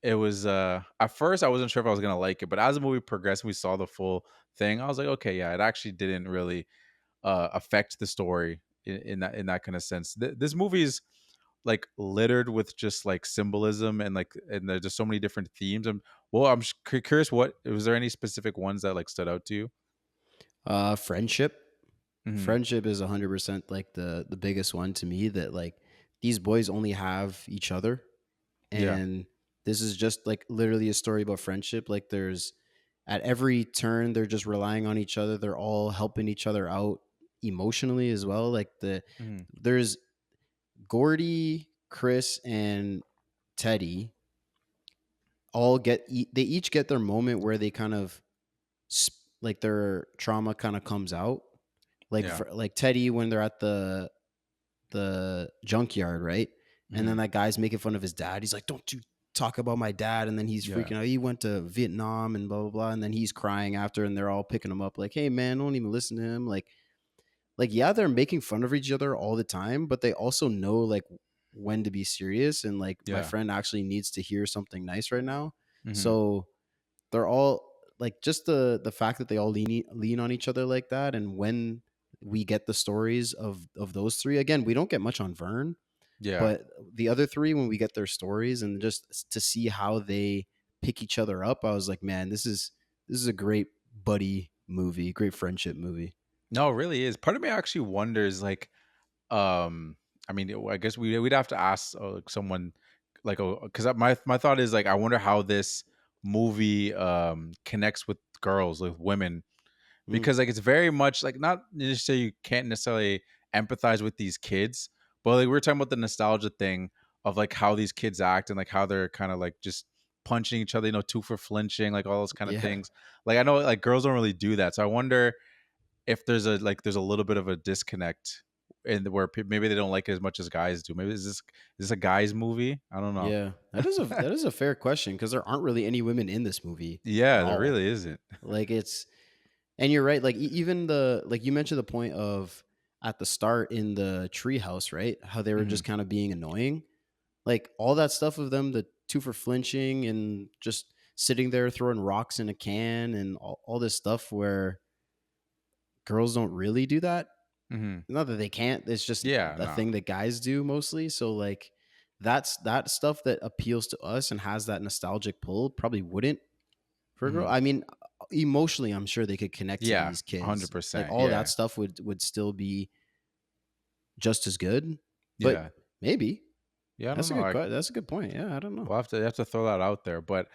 Speaker 1: it was at first I wasn't sure if I was gonna like it, but as the movie progressed, we saw the full thing. I was like, okay, yeah, it actually didn't really affect the story in that kind of sense. This movie is like littered with just like symbolism and like and there's just so many different themes. And well, I'm curious, what was there any specific ones that like stood out to you?
Speaker 2: Friendship.
Speaker 1: Hmm.
Speaker 2: Friendship is 100% like the biggest one to me, that like these boys only have each other,
Speaker 1: Yeah.
Speaker 2: and this is just like literally a story about friendship. Like there's at every turn they're just relying on each other. They're all helping each other out emotionally as well. Like
Speaker 1: Hmm.
Speaker 2: there's Gordy, Chris, and Teddy all they each get their moment where they kind of like their trauma kind of comes out. Like
Speaker 1: Yeah.
Speaker 2: like Teddy when they're at the junkyard, right? And then
Speaker 1: Hmm.
Speaker 2: that guy's making fun of his dad. He's like, "Don't you talk about my dad?" And then he's
Speaker 1: Yeah.
Speaker 2: freaking out. He went to Vietnam and blah blah blah. And then he's crying after, and they're all picking him up, like, "Hey man, don't even listen to him." Like yeah, they're making fun of each other all the time, but they also know like when to be serious. And like my
Speaker 1: Yeah.
Speaker 2: friend actually needs to hear something nice right now.
Speaker 1: Hmm.
Speaker 2: So they're all like just the fact that they all lean on each other like that. And when we get the stories of those three again, we don't get much on Vern,
Speaker 1: Yeah.
Speaker 2: but the other three, when we get their stories and just to see how they pick each other up, I was like, man, this is a great buddy movie, great friendship movie.
Speaker 1: No, it really is. Part of me actually wonders, like, um, I mean, I guess we'd have to ask like, someone, like, because my thought is like, I wonder how this movie connects with girls, with women,
Speaker 2: Mm,
Speaker 1: because like it's very much like not necessarily you can't necessarily empathize with these kids, but like we were talking about the nostalgia thing of like how these kids act and like how they're kind of like just punching each other, two for flinching, like all those kind of
Speaker 2: yeah,
Speaker 1: things. Like I know like girls don't really do that, so I wonder if there's a little bit of a disconnect in where maybe they don't like it as much as guys do. Maybe is this a guys movie? I don't know.
Speaker 2: yeah. That is a fair question, because there aren't really any women in this movie at
Speaker 1: Yeah, there
Speaker 2: all.
Speaker 1: really isn't.
Speaker 2: Like it's And you're right. Like even the like you mentioned the point of at the start in the treehouse, right? How they were
Speaker 1: Hmm.
Speaker 2: just kind of being annoying. Like all that stuff of them, the two for flinching and just sitting there throwing rocks in a can and all this stuff where girls don't really do that.
Speaker 1: Hmm.
Speaker 2: Not that they can't. It's just
Speaker 1: Yeah,
Speaker 2: a
Speaker 1: no.
Speaker 2: thing that guys do mostly. So like that stuff that appeals to us and has that nostalgic pull probably wouldn't for a girl.
Speaker 1: Hmm.
Speaker 2: I mean, emotionally, I'm sure they could connect to
Speaker 1: Yeah,
Speaker 2: these kids. Like
Speaker 1: 100%.
Speaker 2: all that
Speaker 1: Yeah,
Speaker 2: stuff would still be just as good. But
Speaker 1: yeah,
Speaker 2: maybe
Speaker 1: yeah. I don't know.
Speaker 2: that's a good point. Yeah, I don't know.
Speaker 1: We'll have to throw that out there. But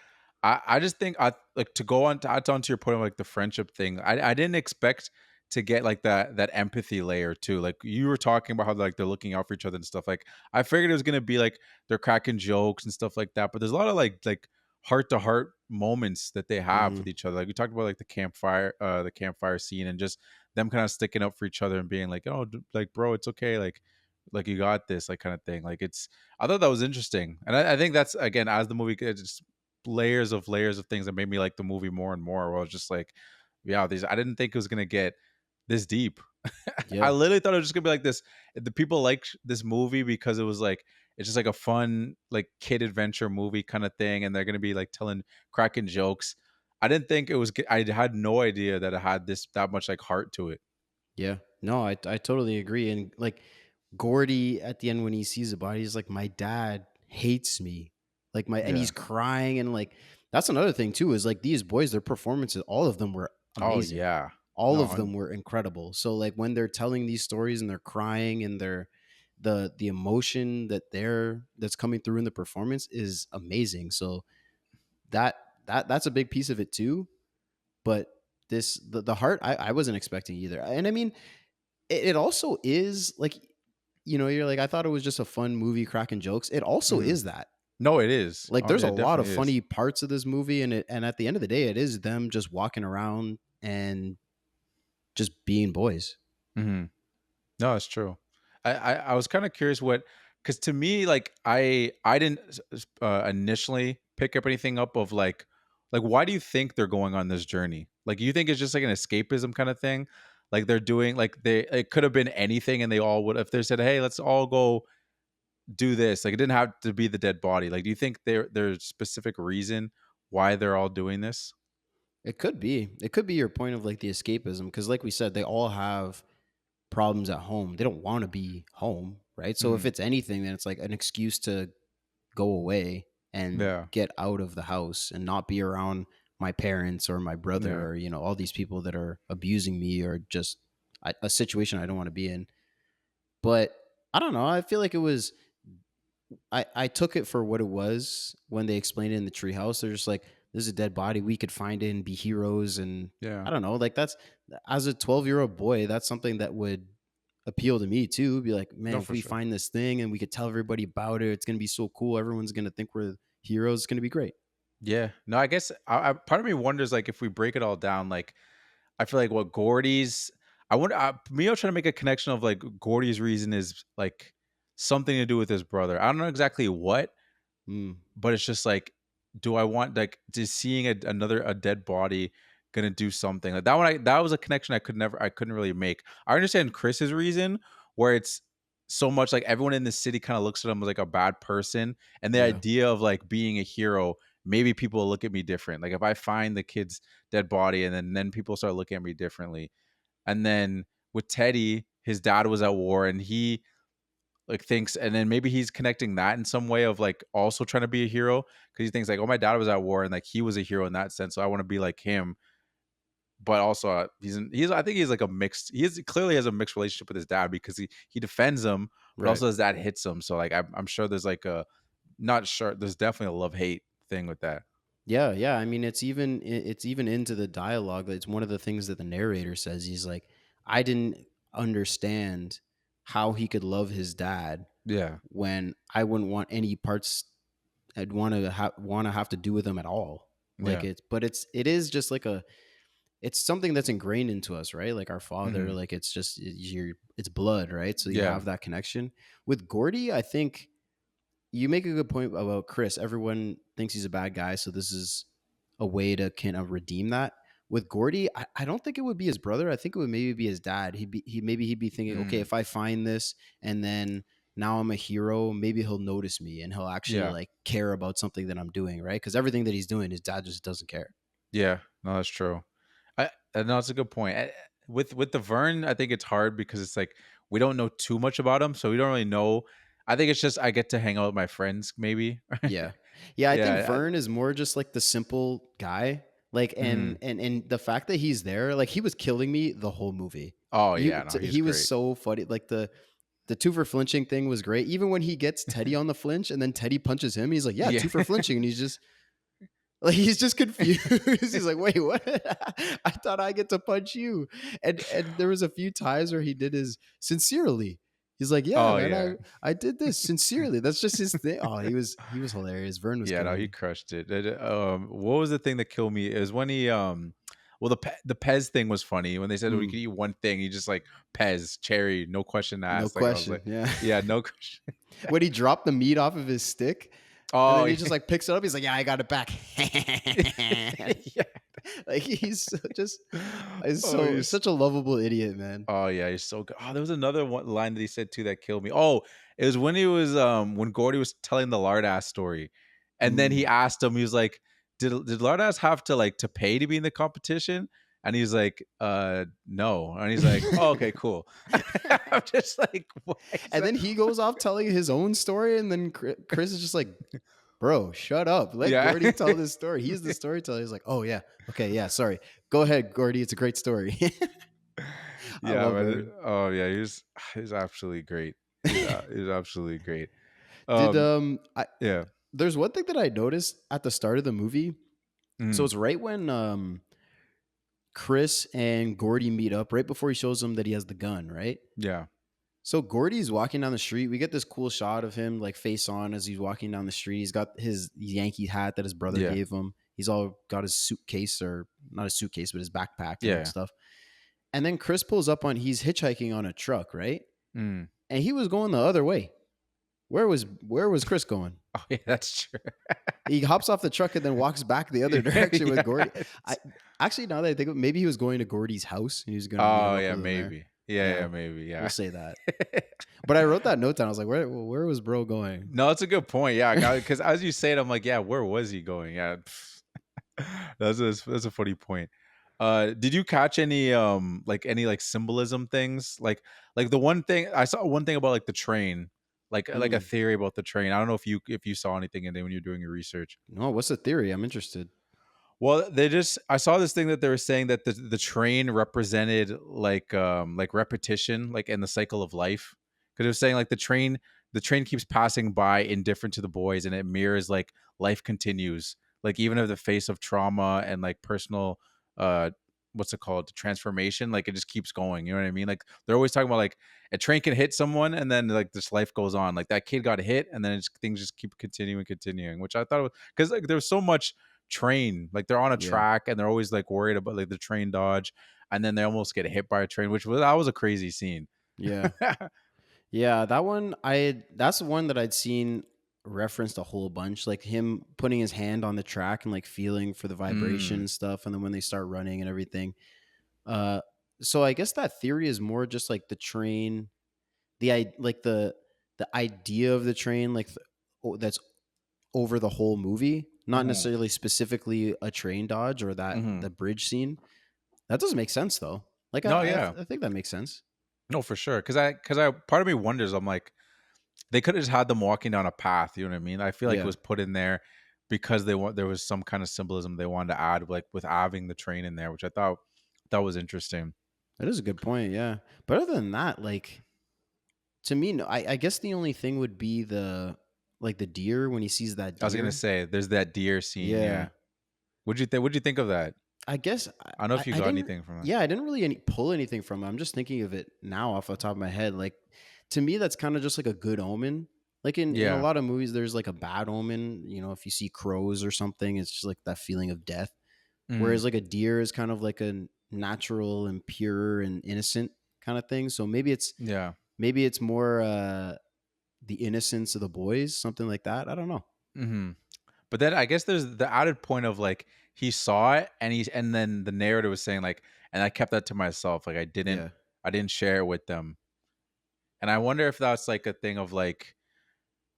Speaker 1: I just think I like to go on to add on to your point of like the friendship thing. I didn't expect to get like that empathy layer too. Like you were talking about how like they're looking out for each other and stuff. Like I figured it was gonna be like they're cracking jokes and stuff like that. But there's a lot of like heart to heart moments that they have
Speaker 2: Mm,
Speaker 1: with each other. Like we talked about like the campfire scene and just them kind of sticking up for each other and being like, oh, like bro, it's okay, like you got this, like kind of thing. Like it's I thought that was interesting, and I think that's again as the movie gets just layers of things that made me like the movie more and more. Where I was just like, yeah, these I didn't think it was gonna get this deep. I
Speaker 2: yeah,
Speaker 1: literally thought it was just gonna be like this. The people like this movie because it was like it's just like a fun like kid adventure movie kind of thing, and they're gonna be like telling cracking jokes. I didn't think it was. I had no idea that it had this that much like heart to it.
Speaker 2: yeah. No, I totally agree. And like Gordy at the end when he sees the body, he's like, my dad hates me. Like and he's
Speaker 1: Yeah.
Speaker 2: crying. And like that's another thing too, is like these boys, their performances, all of them were
Speaker 1: Oh
Speaker 2: amazing.
Speaker 1: yeah.
Speaker 2: All
Speaker 1: No.
Speaker 2: of them were incredible. So like when they're telling these stories and they're crying and they're the emotion that's coming through in the performance is amazing. So that that's a big piece of it too. But the heart, I wasn't expecting either. And I mean, it also is like, you're like, I thought it was just a fun movie cracking jokes. It also
Speaker 1: Mhm.
Speaker 2: is that.
Speaker 1: No, it is.
Speaker 2: Like
Speaker 1: Oh,
Speaker 2: there's
Speaker 1: yeah,
Speaker 2: a
Speaker 1: it
Speaker 2: lot of
Speaker 1: definitely is.
Speaker 2: funny parts of this movie, and at the end of the day, it is them just walking around and just being boys.
Speaker 1: Mhm. No, it's true. I was kind of curious because to me, like I didn't initially pick up anything up of like why do you think they're going on this journey? Like you think it's just like an escapism kind of thing? Like they're doing like they it could have been anything and they all would if they said, hey, let's all go do this. Like it didn't have to be the dead body. Like, do you think there's specific reason why they're all doing this?
Speaker 2: It could be. It could be your point of like the escapism, because like we said, they all have problems at home. They don't want to be home, right? So if
Speaker 1: Mm,
Speaker 2: it's anything, then it's like an excuse to go away and
Speaker 1: yeah,
Speaker 2: get out of the house and not be around my parents or my brother
Speaker 1: yeah,
Speaker 2: or all these people that are abusing me, or just a situation I don't want to be in. But I don't know. I feel like it was. I took it for what it was when they explained it in the treehouse. They're just like, "This is a dead body. We could find it and be heroes." And
Speaker 1: yeah.
Speaker 2: I don't know. Like that's, as a 12-year-old boy, that's something that would appeal to me too. Be like, man,
Speaker 1: No,
Speaker 2: if
Speaker 1: for
Speaker 2: we
Speaker 1: sure.
Speaker 2: find this thing and we could tell everybody about it, it's gonna be so cool. Everyone's gonna think we're heroes. It's gonna be great.
Speaker 1: Yeah. No, I guess part of me wonders like if we break it all down, like I feel like what Gordy's. I wonder. Me, I'm trying to make a connection of like Gordy's reason is like something to do with his brother. I don't know exactly what,
Speaker 2: Mm,
Speaker 1: but it's just like, do I want like just seeing a dead body gonna do something like that one? That was a connection I couldn't really make. I understand Chris's reason where it's so much like everyone in the city kind of looks at him as like a bad person, and the
Speaker 2: yeah.
Speaker 1: idea of like being a hero. Maybe people will look at me different. Like if I find the kid's dead body, and then people start looking at me differently. And then with Teddy, his dad was at war, and he like thinks, and then maybe he's connecting that in some way of like also trying to be a hero because he thinks like, oh, my dad was at war and like he was a hero in that sense, so I want to be like him. But also, he's I think he's like a mixed. He is clearly has a mixed relationship with his dad because he defends him, but
Speaker 2: Right.
Speaker 1: also his dad hits him. So like I'm sure there's like a not sure there's definitely a love hate thing with that.
Speaker 2: Yeah, yeah. I mean, it's even into the dialogue. It's one of the things that the narrator says. He's like, I didn't understand how he could love his dad
Speaker 1: Yeah,
Speaker 2: when I wouldn't want any parts. I'd want to have to do with him at all. Like
Speaker 1: yeah,
Speaker 2: it is just like it's something that's ingrained into us, right? Like our father,
Speaker 1: hmm,
Speaker 2: like it's blood, right? So you
Speaker 1: yeah,
Speaker 2: have that connection with Gordy. I think you make a good point about Chris. Everyone thinks he's a bad guy, so this is a way to kind of redeem that. With Gordy, I don't think it would be his brother. I think it would maybe be his dad. He'd be thinking, okay,
Speaker 1: mm,
Speaker 2: if I find this and then now I'm a hero, maybe he'll notice me and he'll actually
Speaker 1: yeah,
Speaker 2: like care about something that I'm doing, right? Because everything that he's doing, his dad just doesn't care.
Speaker 1: yeah. No, that's true. No, that's a good point. With the Vern, I think it's hard because it's like we don't know too much about him, so we don't really know. I think it's just I get to hang out with my friends, maybe.
Speaker 2: Yeah. Yeah, I think
Speaker 1: Yeah.
Speaker 2: Vern is more just like the simple guy. Like
Speaker 1: Mhm.
Speaker 2: and the fact that he's there, like he was killing me the whole movie.
Speaker 1: Oh yeah, no, he's
Speaker 2: He was
Speaker 1: great.
Speaker 2: so funny. Like the two for flinching thing was great. Even when he gets Teddy on the flinch and then Teddy punches him, he's like, "Yeah,
Speaker 1: Yeah.
Speaker 2: two for flinching." And he's just like he's just confused. He's like, "Wait, what? I thought I get to punch you." And there was a few times where he did his sincerely. He's like, "Yeah,
Speaker 1: Oh
Speaker 2: man,
Speaker 1: yeah.
Speaker 2: I did this sincerely." That's just his thing. Oh, he was hilarious. Vern was
Speaker 1: Yeah, no,
Speaker 2: killing
Speaker 1: he
Speaker 2: me.
Speaker 1: crushed it. What was the thing that killed me? It was when he well the Pez thing was funny when they said we
Speaker 2: Mm,
Speaker 1: could eat one thing. He just like Pez cherry, no question
Speaker 2: no
Speaker 1: asked. Like I was
Speaker 2: question.
Speaker 1: like,
Speaker 2: Yeah.
Speaker 1: yeah, no question.
Speaker 2: When he dropped the meat off of his stick and
Speaker 1: Oh
Speaker 2: then he
Speaker 1: yeah.
Speaker 2: just like picks it up, he's like, "Yeah, I got it back."
Speaker 1: Yeah.
Speaker 2: Like he's
Speaker 1: Oh,
Speaker 2: so such a lovable idiot, man.
Speaker 1: oh yeah, he's so good. Oh, there was another one line that he said too that killed me. Oh, it was when he was when Gordy was telling the Lardass story, and then he
Speaker 2: Mm.
Speaker 1: asked him, he was like, "Did Lardass have to like to pay to be in the competition?" And he's like, no. And he's like, oh, okay, cool. I'm just like, what?
Speaker 2: And then he goes off telling his own story, and then Chris is just like, "Bro, shut up. Let
Speaker 1: Yeah.
Speaker 2: Gordy tell this story. He's the storyteller." He's like, "Oh yeah, okay, yeah, sorry. Go ahead, Gordy. It's a great story." I
Speaker 1: Yeah,
Speaker 2: love
Speaker 1: man.
Speaker 2: Vern.
Speaker 1: Oh yeah, he's absolutely great. He's absolutely great.
Speaker 2: Did
Speaker 1: Um,
Speaker 2: I
Speaker 1: yeah.
Speaker 2: There's one thing that I noticed at the start of the movie. So
Speaker 1: Mm,
Speaker 2: it's right when Chris and Gordy meet up, right before he shows him that he has the gun, right?
Speaker 1: yeah.
Speaker 2: So Gordy's walking down the street. We get this cool shot of him like face on as he's walking down the street. He's got his Yankee hat that his brother
Speaker 1: Yeah.
Speaker 2: gave him. He's all got his suitcase, or not a suitcase, but his backpack and
Speaker 1: Yeah.
Speaker 2: stuff. And then Chris pulls up on he's hitchhiking on a truck, right?
Speaker 1: Mm.
Speaker 2: And he was going the other way. Where was Chris going?
Speaker 1: Oh yeah, that's true.
Speaker 2: He hops off the truck and then walks back the other
Speaker 1: Yeah,
Speaker 2: direction with Gordy. I
Speaker 1: yes.
Speaker 2: actually, now that I think of it, maybe he was going to Gordy's house and he was going to meet him
Speaker 1: Oh
Speaker 2: up
Speaker 1: yeah,
Speaker 2: with him there.
Speaker 1: maybe. Yeah,
Speaker 2: Yeah,
Speaker 1: yeah, maybe.
Speaker 2: we'll
Speaker 1: Yeah.
Speaker 2: say that. But I wrote that note down. I was like, where was bro going?
Speaker 1: No, it's a good point. Yeah, because as you say it, I'm like, yeah, where was he going? Yeah, that's a funny point. Did you catch any any like symbolism things? Like the one thing I saw one thing about like the train, like a
Speaker 2: Mm.
Speaker 1: theory about the train. I don't know if you saw anything in there when you're doing your research.
Speaker 2: No, what's the theory? I'm interested.
Speaker 1: Well, I saw this thing that they were saying that the train represented like repetition, like in the cycle of life. Because it was saying like the train keeps passing by indifferent to the boys, and it mirrors like life continues. Like even in the face of trauma and like personal uh what's it called? Transformation, like it just keeps going. You know what I mean? Like they're always talking about like a train can hit someone and then like this life goes on. Like that kid got hit and then things just keep continuing, which I thought was because like there's so much train. Like they're on a
Speaker 2: Yeah.
Speaker 1: track and they're always like worried about like the train dodge, and then they almost get hit by a train, which was that was a crazy scene.
Speaker 2: Yeah. Yeah, that one that's the one that I'd seen referenced a whole bunch, like him putting his hand on the track and like feeling for the vibration
Speaker 1: Mm.
Speaker 2: and stuff, and then when they start running and everything. Uh, so I guess that theory is more just like the train, like the idea of the train, like that's over the whole movie, not
Speaker 1: Hmm.
Speaker 2: necessarily specifically a train dodge or that
Speaker 1: Hmm.
Speaker 2: the bridge scene. That doesn't make sense though. Like
Speaker 1: No, yeah,
Speaker 2: I think that makes sense.
Speaker 1: no, for sure. Because I part of me wonders. I'm like, they could have just had them walking down a path. You know what I mean? I feel like it
Speaker 2: Yeah,
Speaker 1: was put in there because they want there was some kind of symbolism they wanted to add, like with having the train in there, which I thought that was interesting.
Speaker 2: that is a good point. Yeah, but other than that, like to me, no, I guess the only thing would be the like the deer when he sees that
Speaker 1: I was gonna
Speaker 2: deer.
Speaker 1: say there's that deer scene.
Speaker 2: Yeah,
Speaker 1: Yeah, what'd you think of that?
Speaker 2: I guess
Speaker 1: I don't know if you
Speaker 2: I
Speaker 1: got
Speaker 2: didn't.
Speaker 1: anything from it.
Speaker 2: Yeah, I didn't really pull anything from it. I'm just thinking of it now off the top of my head. Like to me, that's kind of just like a good omen. Like in a
Speaker 1: Yeah.
Speaker 2: lot of movies, there's like a bad omen. You know, if you see crows or something, it's just like that feeling of death.
Speaker 1: Mm.
Speaker 2: Whereas like a deer is kind of like a natural and pure and innocent kind of thing. So
Speaker 1: Yeah.
Speaker 2: maybe it's more the innocence of the boys, something like that. I don't know.
Speaker 1: Hmm. But then I guess there's the added point of like he saw it and then the narrative was saying like and I kept that to myself. Like
Speaker 2: Yeah.
Speaker 1: I didn't share it with them. And I wonder if that's like a thing of like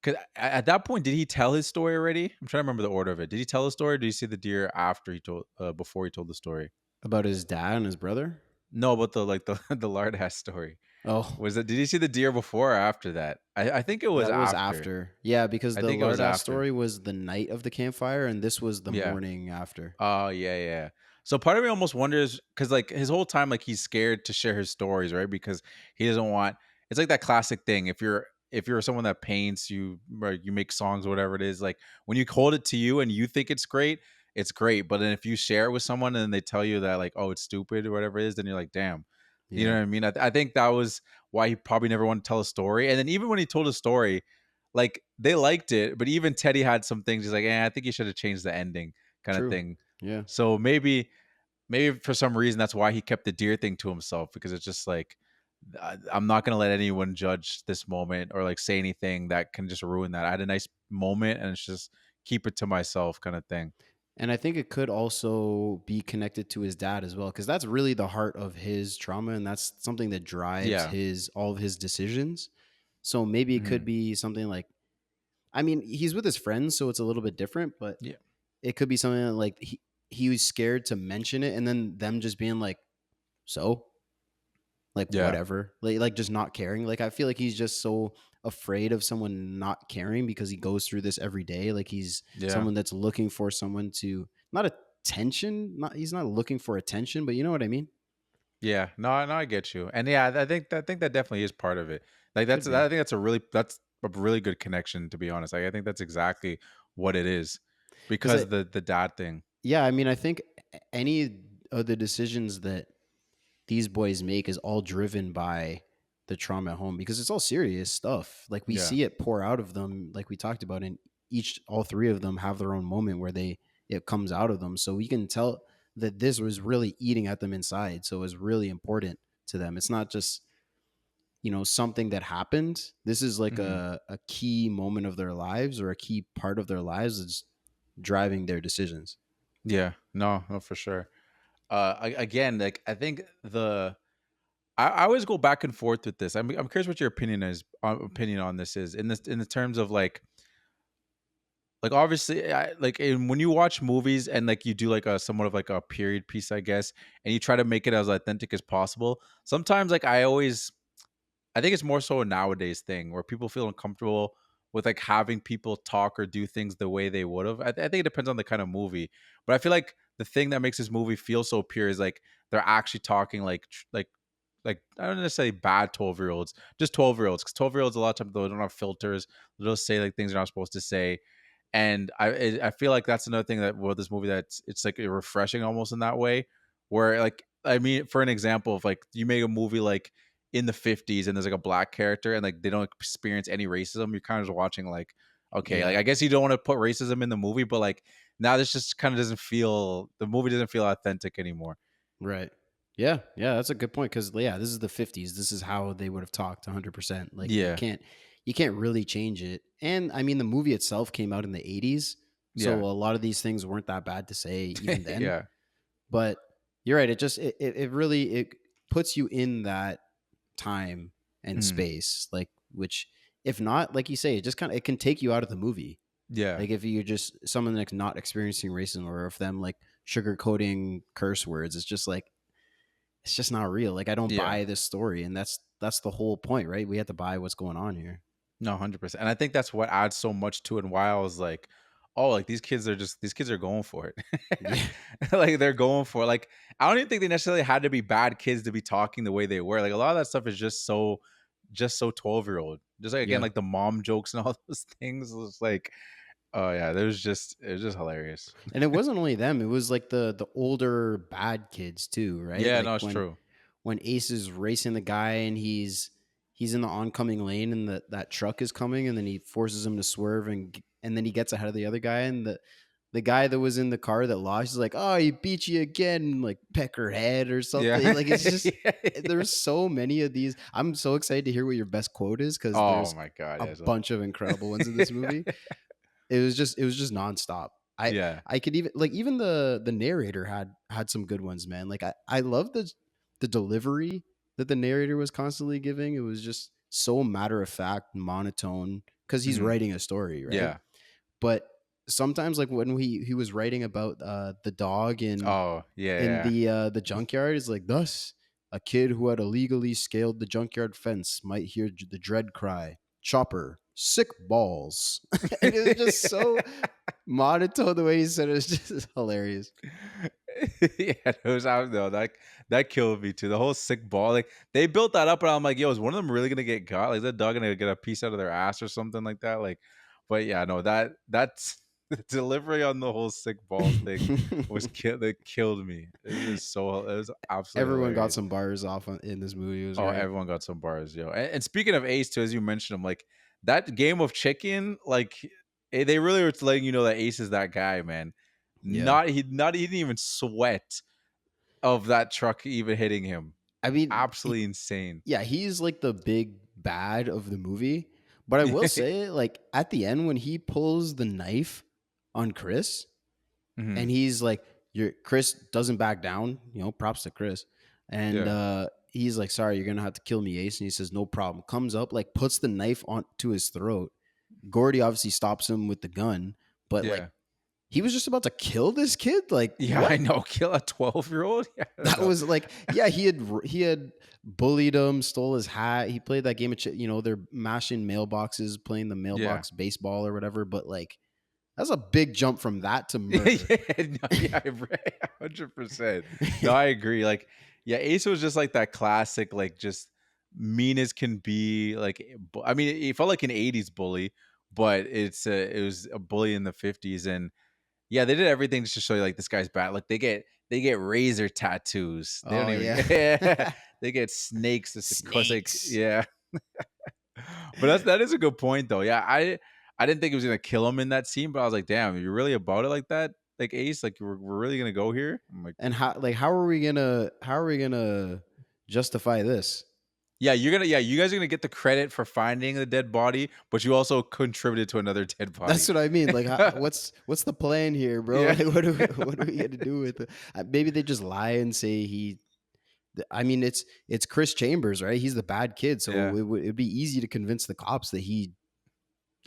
Speaker 1: because at that point did he tell his story already? I'm trying to remember the order of it. Did he tell the story? Or did you see the deer after he told before he told the story?
Speaker 2: About his dad and his brother.
Speaker 1: No, but the like the the lard ass story.
Speaker 2: Oh,
Speaker 1: Was it did you see the deer before or after that? I think it was
Speaker 2: that was
Speaker 1: after.
Speaker 2: after. Yeah, because
Speaker 1: I
Speaker 2: the
Speaker 1: think it was
Speaker 2: Lardass
Speaker 1: after.
Speaker 2: story was the night of the campfire, and this was the
Speaker 1: Yeah.
Speaker 2: morning after.
Speaker 1: Oh, yeah, yeah. So part of me almost wonders because like his whole time, like he's scared to share his stories, right? Because he doesn't want. It's like that classic thing. If you're someone that paints, or you make songs, or whatever it is, like when you hold it to you and you think it's great. But then if you share it with someone and they tell you that like, oh, it's stupid or whatever it is, then you're like, damn. You know
Speaker 2: Yeah,
Speaker 1: what I mean? I think that was why he probably never wanted to tell a story. And then even when he told a story, like they liked it, but even Teddy had some things. He's like, I think you should have changed the ending, kind of
Speaker 2: true.
Speaker 1: thing.
Speaker 2: Yeah,
Speaker 1: So maybe for some reason that's why he kept the deer thing to himself because it's just like I'm not gonna let anyone judge this moment or like say anything that can just ruin that. I had a nice moment and it's just keep it to myself kind of thing.
Speaker 2: and I think it could also be connected to his dad as well, because that's really the heart of his trauma, and that's something that drives
Speaker 1: Yeah.
Speaker 2: his all of his decisions. So maybe it could
Speaker 1: Hmm.
Speaker 2: be something like, I mean, he's with his friends, so it's a little bit different, but
Speaker 1: Yeah.
Speaker 2: it could be something like he was scared to mention it, and then them just being like, so like
Speaker 1: Yeah.
Speaker 2: whatever, like just not caring. Like I feel like he's just so afraid of someone not caring because he goes through this every day. Like he's
Speaker 1: Yeah.
Speaker 2: someone that's looking for someone to not attention. Not he's not looking for attention, but you know what I mean.
Speaker 1: Yeah. No, I get you. And yeah, I think that definitely is part of it. Like
Speaker 2: Could
Speaker 1: I
Speaker 2: be
Speaker 1: think that's a really good connection to be honest. Like I think that's exactly what it is
Speaker 2: because
Speaker 1: because the dad thing.
Speaker 2: yeah, I mean I think any of the decisions that these boys make is all driven by the trauma at home, because it's all serious stuff. Like we
Speaker 1: Yeah.
Speaker 2: see it pour out of them, like we talked about, and all three of them have their own moment where it comes out of them. So we can tell that this was really eating at them inside. So it was really important to them. It's not just, something that happened. This is like
Speaker 1: Hmm.
Speaker 2: a key moment of their lives, or a key part of their lives is driving their decisions.
Speaker 1: Yeah. No, for sure. Again, like I think I always go back and forth with this. I'm curious what your opinion on this is in the terms of like obviously when you watch movies and like you do like a somewhat of like a period piece, I guess, and you try to make it as authentic as possible. Sometimes like I think it's more so a nowadays thing where people feel uncomfortable with like having people talk or do things the way they would have. I think it depends on the kind of movie, but I feel like the thing that makes this movie feel so pure is like they're actually talking like I don't necessarily bad 12-year-olds, just 12-year-olds. Because 12-year-olds a lot of times they don't have filters. They'll just say like things they're not supposed to say. And I feel like that's another thing that with this movie that's it's like refreshing almost in that way. Where like I mean, for an example, of like you make a movie like in the 50s and there's like a black character and like they don't experience any racism, you're kind of just watching like, okay, like
Speaker 2: Yeah.
Speaker 1: I guess you don't want to put racism in the movie, but like now this just kind of doesn't feel the movie doesn't feel authentic anymore.
Speaker 2: Right. Yeah, yeah, that's a good point because yeah, this is the '50s. This is how they would have talked 100%. Like
Speaker 1: Yeah.
Speaker 2: you can't really change it. And I mean, the movie itself came out in the '80s, so
Speaker 1: Yeah.
Speaker 2: a lot of these things weren't that bad to say even then.
Speaker 1: Yeah.
Speaker 2: But you're right. It really it puts you in that time and
Speaker 1: Mhm.
Speaker 2: space, like which if not, like you say, it just kind of it can take you out of the movie.
Speaker 1: Yeah.
Speaker 2: Like if you're just someone that's not experiencing racism, or if them like sugarcoating curse words, it's just like it's just not real. Like I don't
Speaker 1: Yeah.
Speaker 2: buy this story, and that's the whole point, right? We have to buy what's going on here.
Speaker 1: No, 100%. And I think that's what adds so much to it and why I was like, oh, like these kids are going for it.
Speaker 2: Yeah,
Speaker 1: Like they're going for it. Like I don't even think they necessarily had to be bad kids to be talking the way they were. Like a lot of that stuff is just so 12-year-old. Just like again,
Speaker 2: yeah.
Speaker 1: like the mom jokes and all those things. It was like, oh yeah, it was just hilarious.
Speaker 2: And it wasn't only them; it was like the older bad kids too, right?
Speaker 1: Yeah,
Speaker 2: Like
Speaker 1: no, it's true.
Speaker 2: when Ace is racing the guy and he's in the oncoming lane and that truck is coming and then he forces him to swerve and then he gets ahead of the other guy and the guy that was in the car that lost is like, oh, he beat you again, and like peck her head or something.
Speaker 1: Yeah.
Speaker 2: Like it's just
Speaker 1: Yeah,
Speaker 2: there's
Speaker 1: yeah.
Speaker 2: so many of these. I'm so excited to hear what your best quote is because
Speaker 1: Oh
Speaker 2: there's
Speaker 1: my god,
Speaker 2: a
Speaker 1: yeah. So,
Speaker 2: bunch of incredible ones in this movie. It was just nonstop. I
Speaker 1: yeah.
Speaker 2: I could even like even the narrator had some good ones, man. Like I love the delivery that the narrator was constantly giving. It was just so matter of fact, monotone because he's
Speaker 1: Mhm.
Speaker 2: writing a story, right?
Speaker 1: Yeah.
Speaker 2: But sometimes like when he was writing about the dog
Speaker 1: Oh, yeah,
Speaker 2: in
Speaker 1: yeah.
Speaker 2: the junkyard is like thus a kid who had illegally scaled the junkyard fence might hear the dread cry chopper sick balls and it was just so monotone the way he said it was just hilarious.
Speaker 1: Yeah, those out though. That killed me too. The whole sick ball, like they built that up, and I'm like, yo, is one of them really gonna get got? Like, is that dog gonna get a piece out of their ass or something like that? Like, but yeah, no, that's the delivery on the whole sick balls thing was that killed me. It was absolutely
Speaker 2: Everyone got
Speaker 1: hilarious.
Speaker 2: some bars off in this movie. It was
Speaker 1: Oh,
Speaker 2: great.
Speaker 1: everyone got some bars, yo. And speaking of Ace, too, as you mentioned him, like that game of chicken, like they really were letting you know that Ace is that guy, man.
Speaker 2: Yeah,
Speaker 1: He didn't even sweat of that truck even hitting him.
Speaker 2: I mean
Speaker 1: Absolutely insane.
Speaker 2: yeah, he's like the big bad of the movie. But I will say, like at the end when he pulls the knife on Chris, and
Speaker 1: Mhm.
Speaker 2: he's like, "Your Chris doesn't back down." You know, props to Chris. And
Speaker 1: Yeah,
Speaker 2: he's like, "Sorry, you're gonna have to kill me, Ace." And he says, "No problem." Comes up, like puts the knife on to his throat. Gordy obviously stops him with the gun, but like
Speaker 1: yeah.
Speaker 2: he was just about to kill this kid. Like
Speaker 1: Yeah,
Speaker 2: what?
Speaker 1: I know. Kill a 12-year-old? Yeah, I don't
Speaker 2: That
Speaker 1: know.
Speaker 2: was like, yeah, he had bullied him, stole his hat. He played that game of, they're mashing mailboxes, playing the
Speaker 1: Yeah.
Speaker 2: mailbox baseball or whatever. But like, that's a big jump from that to murder.
Speaker 1: Yeah, no, yeah, 100%. No, I agree. Like, yeah, Ace was just like that classic, like just mean as can be. Like, I mean, it felt like an '80s bully, but it was a bully in the '50s, and yeah, they did everything just to show you like this guy's bad. Like, they get razor tattoos. They don't
Speaker 2: Oh
Speaker 1: even.
Speaker 2: yeah,
Speaker 1: Yeah, they get snakes just because like
Speaker 2: snakes.
Speaker 1: yeah. But that is a good point though. Yeah, I didn't think he was gonna kill him in that scene, but I was like, damn, you're really about it like that, like Ace, like we're really gonna go here. I'm like,
Speaker 2: And how are we gonna justify this?
Speaker 1: yeah, you guys are gonna get the credit for finding the dead body, but you also contributed to another dead
Speaker 2: That's
Speaker 1: body.
Speaker 2: what I mean. Like, what's the plan here, bro?
Speaker 1: Yeah,
Speaker 2: Like, what do we get to do with it? Maybe they just lie and say I mean, it's Chris Chambers, right? He's the bad kid, so
Speaker 1: Yeah.
Speaker 2: it'd be easy to convince the cops that he,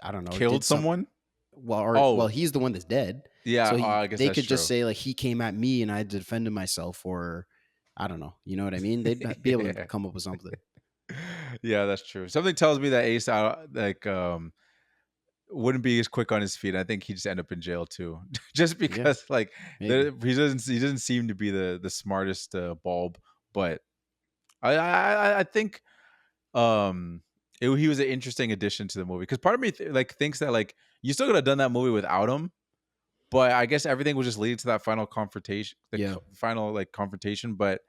Speaker 2: I don't know,
Speaker 1: Killed
Speaker 2: did some.
Speaker 1: someone?
Speaker 2: Well,
Speaker 1: Oh,
Speaker 2: he's the one that's dead,
Speaker 1: yeah,
Speaker 2: so
Speaker 1: I guess
Speaker 2: they
Speaker 1: that's
Speaker 2: could just
Speaker 1: true.
Speaker 2: say like he came at me and I defended myself, or I don't know, you know what I mean? They'd be able to
Speaker 1: Yeah.
Speaker 2: come up with something.
Speaker 1: Yeah, that's true. Something tells me that Ace wouldn't be as quick on his feet. I think he'd just end up in jail too, just
Speaker 2: Yeah,
Speaker 1: because like
Speaker 2: maybe.
Speaker 1: he doesn't seem to be the smartest bulb. But I think he was an interesting addition to the movie because part of me like thinks that like you still could have done that movie without him. But I guess everything was just leading to that final confrontation,
Speaker 2: Yeah.
Speaker 1: final like confrontation. But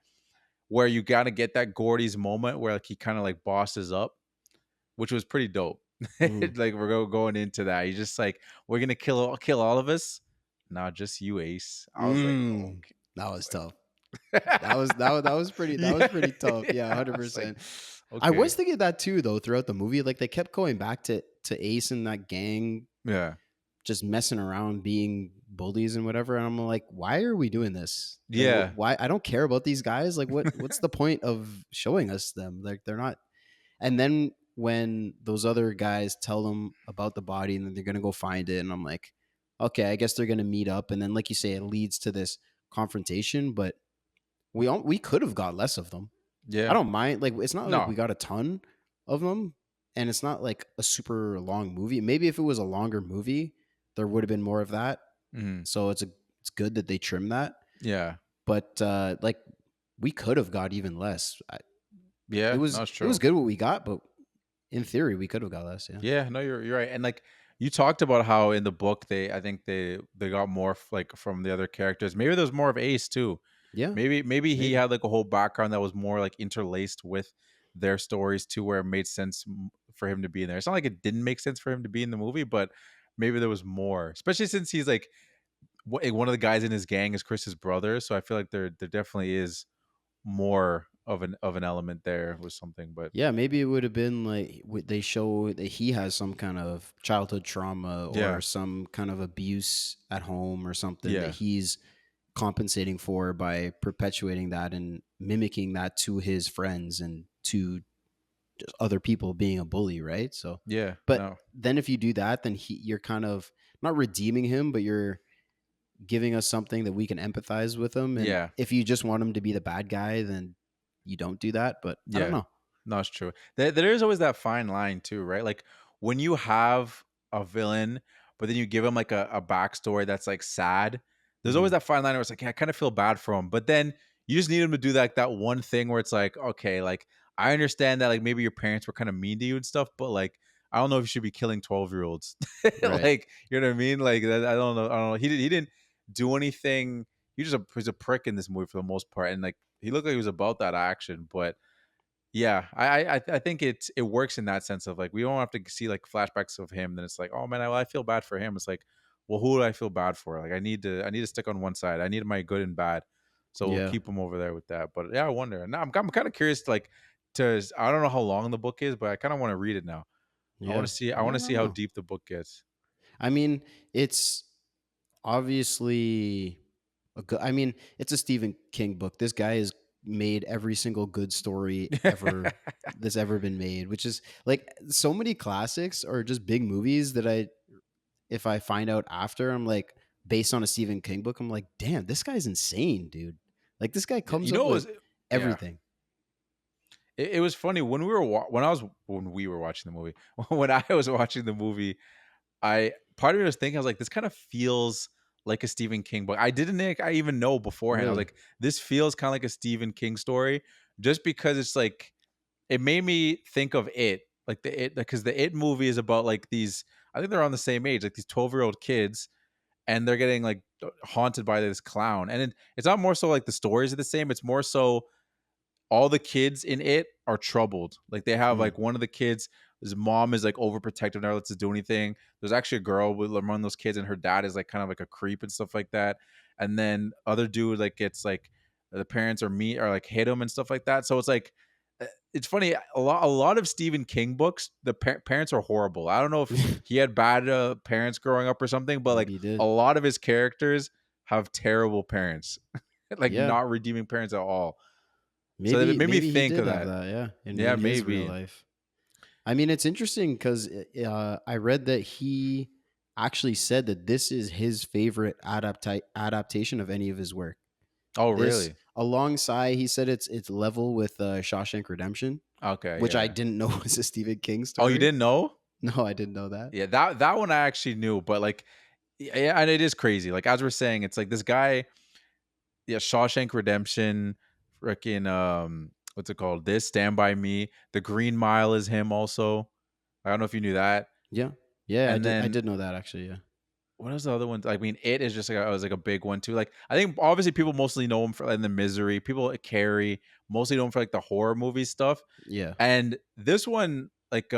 Speaker 1: where you gotta get that Gordy's moment where like he kind of like bosses up, which was pretty dope.
Speaker 2: Mm.
Speaker 1: Like we're going into that. He's just like, we're gonna kill all of us. Not just you, Ace. I was like,
Speaker 2: Mm. That was tough.
Speaker 1: okay.
Speaker 2: That was
Speaker 1: Yeah.
Speaker 2: pretty tough. Yeah,
Speaker 1: I was like,
Speaker 2: 100%. I
Speaker 1: okay.
Speaker 2: was thinking that too, though, throughout the movie. Like they kept going back to Ace and that gang
Speaker 1: Yeah.
Speaker 2: just messing around, being bullies and whatever. And I'm like, why are we doing this? Like,
Speaker 1: Yeah.
Speaker 2: why? I don't care about these guys. Like, what's the point of showing us them? Like, they're not. And then when those other guys tell them about the body and then they're gonna go find it, and I'm like, okay, I guess they're gonna meet up. And then, like you say, it leads to this confrontation. But we could have got less of them. I
Speaker 1: Yeah.
Speaker 2: don't mind. Like, it's not like we
Speaker 1: No.
Speaker 2: got a ton of them, and it's not like a super long movie. Maybe if it was a longer movie, there would have been more of that.
Speaker 1: Mhm.
Speaker 2: So it's good that they trim that.
Speaker 1: Yeah.
Speaker 2: But like we could have got even less.
Speaker 1: Yeah. No, it's
Speaker 2: It was
Speaker 1: true.
Speaker 2: good what we got, but in theory we could have got less. Yeah.
Speaker 1: Yeah, no, you're right. And like you talked about how in the book I think they got more like from the other characters. Maybe there's more of Ace too.
Speaker 2: Yeah.
Speaker 1: Maybe he
Speaker 2: Maybe.
Speaker 1: had like a whole background that was more like interlaced with their stories too, where it made sense for him to be in there. It's not like it didn't make sense for him to be in the movie, but maybe there was more, especially since he's like one of the guys in his gang is Chris's brother. So I feel like there definitely is more of an element there with something. But
Speaker 2: Yeah, maybe it would have been like they show that he has some kind of childhood trauma or
Speaker 1: yeah,
Speaker 2: some kind of abuse at home or something that
Speaker 1: yeah,
Speaker 2: he's compensating for by perpetuating that and mimicking that to his friends and to just other people being a bully, right? So,
Speaker 1: yeah,
Speaker 2: but
Speaker 1: no,
Speaker 2: then if you do that, then you're kind of not redeeming him, but you're giving us something that we can empathize with him. And
Speaker 1: yeah.
Speaker 2: if you just want him to be the bad guy, then you don't do that. But I don't
Speaker 1: Yeah.
Speaker 2: know.
Speaker 1: No, it's true. There is always that fine line too, right? Like when you have a villain, but then you give him like a backstory that's like sad, there's
Speaker 2: Hmm.
Speaker 1: always that fine line where it's like, yeah, I kind of feel bad for him. But then you just need him to do like that one thing where it's like, okay, like I understand that like maybe your parents were kind of mean to you and stuff, but like I don't know if you should be killing 12-year-olds.
Speaker 2: Right.
Speaker 1: Like, you know what I mean? Like I don't know. I don't know. He didn't do anything. He's a prick in this movie for the most part. And like he looked like he was about that action, but yeah, I think it works in that sense of like we don't have to see like flashbacks of him. Then it's like, oh man, I feel bad for him. It's like, well, who do I feel bad for? Like I need to stick on one side. I need my good and bad. So we'll
Speaker 2: Yeah.
Speaker 1: keep him over there with that. But yeah, I wonder. Now I'm kind of curious, like to I don't know how long the book is, but I kind of want to read it now.
Speaker 2: Yeah.
Speaker 1: I want
Speaker 2: I
Speaker 1: to see
Speaker 2: don't
Speaker 1: how
Speaker 2: know.
Speaker 1: deep the book gets.
Speaker 2: I mean, it's obviously a good, I mean, it's a Stephen King book. This guy has made every single good story ever that's ever been made, which is like so many classics or just big movies that if I find out after, I'm like, based on a Stephen King book, I'm like, damn, this guy's insane, dude. Like this guy
Speaker 1: Yeah,
Speaker 2: comes
Speaker 1: you
Speaker 2: up
Speaker 1: know,
Speaker 2: with
Speaker 1: yeah.
Speaker 2: everything.
Speaker 1: It was funny when when we were watching the movie. When I was watching the movie, I part of me was thinking, I was like, this kind of feels like a Stephen King book. I didn't think I even know beforehand. I was
Speaker 2: Really?
Speaker 1: like, this feels kind of like a Stephen King story, just because it's like it made me think of it, like the it because the It movie is about like these. I think they're on the same age, like these 12-year-old kids, and they're getting like haunted by this clown. And it's not more so like the stories are the same. It's more so all the kids in it are troubled. Like they have
Speaker 2: Mm,
Speaker 1: like one of the kids, his mom is like overprotective, never lets us do anything. There's actually a girl with among those kids, and her dad is like kind of like a creep and stuff like that. And then other dude like gets like the parents are mean or like hit him and stuff like that. So it's like it's funny. A lot of Stephen King books, the parents are horrible. I don't know if he had bad parents growing up or something, but like
Speaker 2: maybe he
Speaker 1: a
Speaker 2: did.
Speaker 1: lot of his characters have terrible parents, like
Speaker 2: Yeah.
Speaker 1: not redeeming parents at all. So it
Speaker 2: Maybe
Speaker 1: made me
Speaker 2: maybe he
Speaker 1: think
Speaker 2: did
Speaker 1: of
Speaker 2: have
Speaker 1: that.
Speaker 2: that, yeah,
Speaker 1: Yeah,
Speaker 2: in his real
Speaker 1: maybe.
Speaker 2: life. I mean, it's interesting because I read that he actually said that this is his favorite adaptation of any of his work.
Speaker 1: Oh,
Speaker 2: This
Speaker 1: really?
Speaker 2: alongside, he said it's level with Shawshank Redemption,
Speaker 1: Okay,
Speaker 2: which I
Speaker 1: yeah.
Speaker 2: didn't know was a Stephen King
Speaker 1: Oh, you
Speaker 2: story.
Speaker 1: didn't know?
Speaker 2: No, I didn't know that.
Speaker 1: Yeah, that one I actually knew, but like, yeah, and it is crazy. Like as we're saying, it's like this guy, yeah, Shawshank Redemption, freaking what's it called? This Stand by Me, The Green Mile is him also. I don't know if you knew that.
Speaker 2: Yeah, yeah,
Speaker 1: And
Speaker 2: I
Speaker 1: then
Speaker 2: did know that actually. Yeah,
Speaker 1: what was the other one? I mean, it is just like was like a big one too. Like I think obviously people mostly know him for like, the Misery. People like Carrie mostly know him for like the horror movie stuff.
Speaker 2: yeah,
Speaker 1: And this one, like,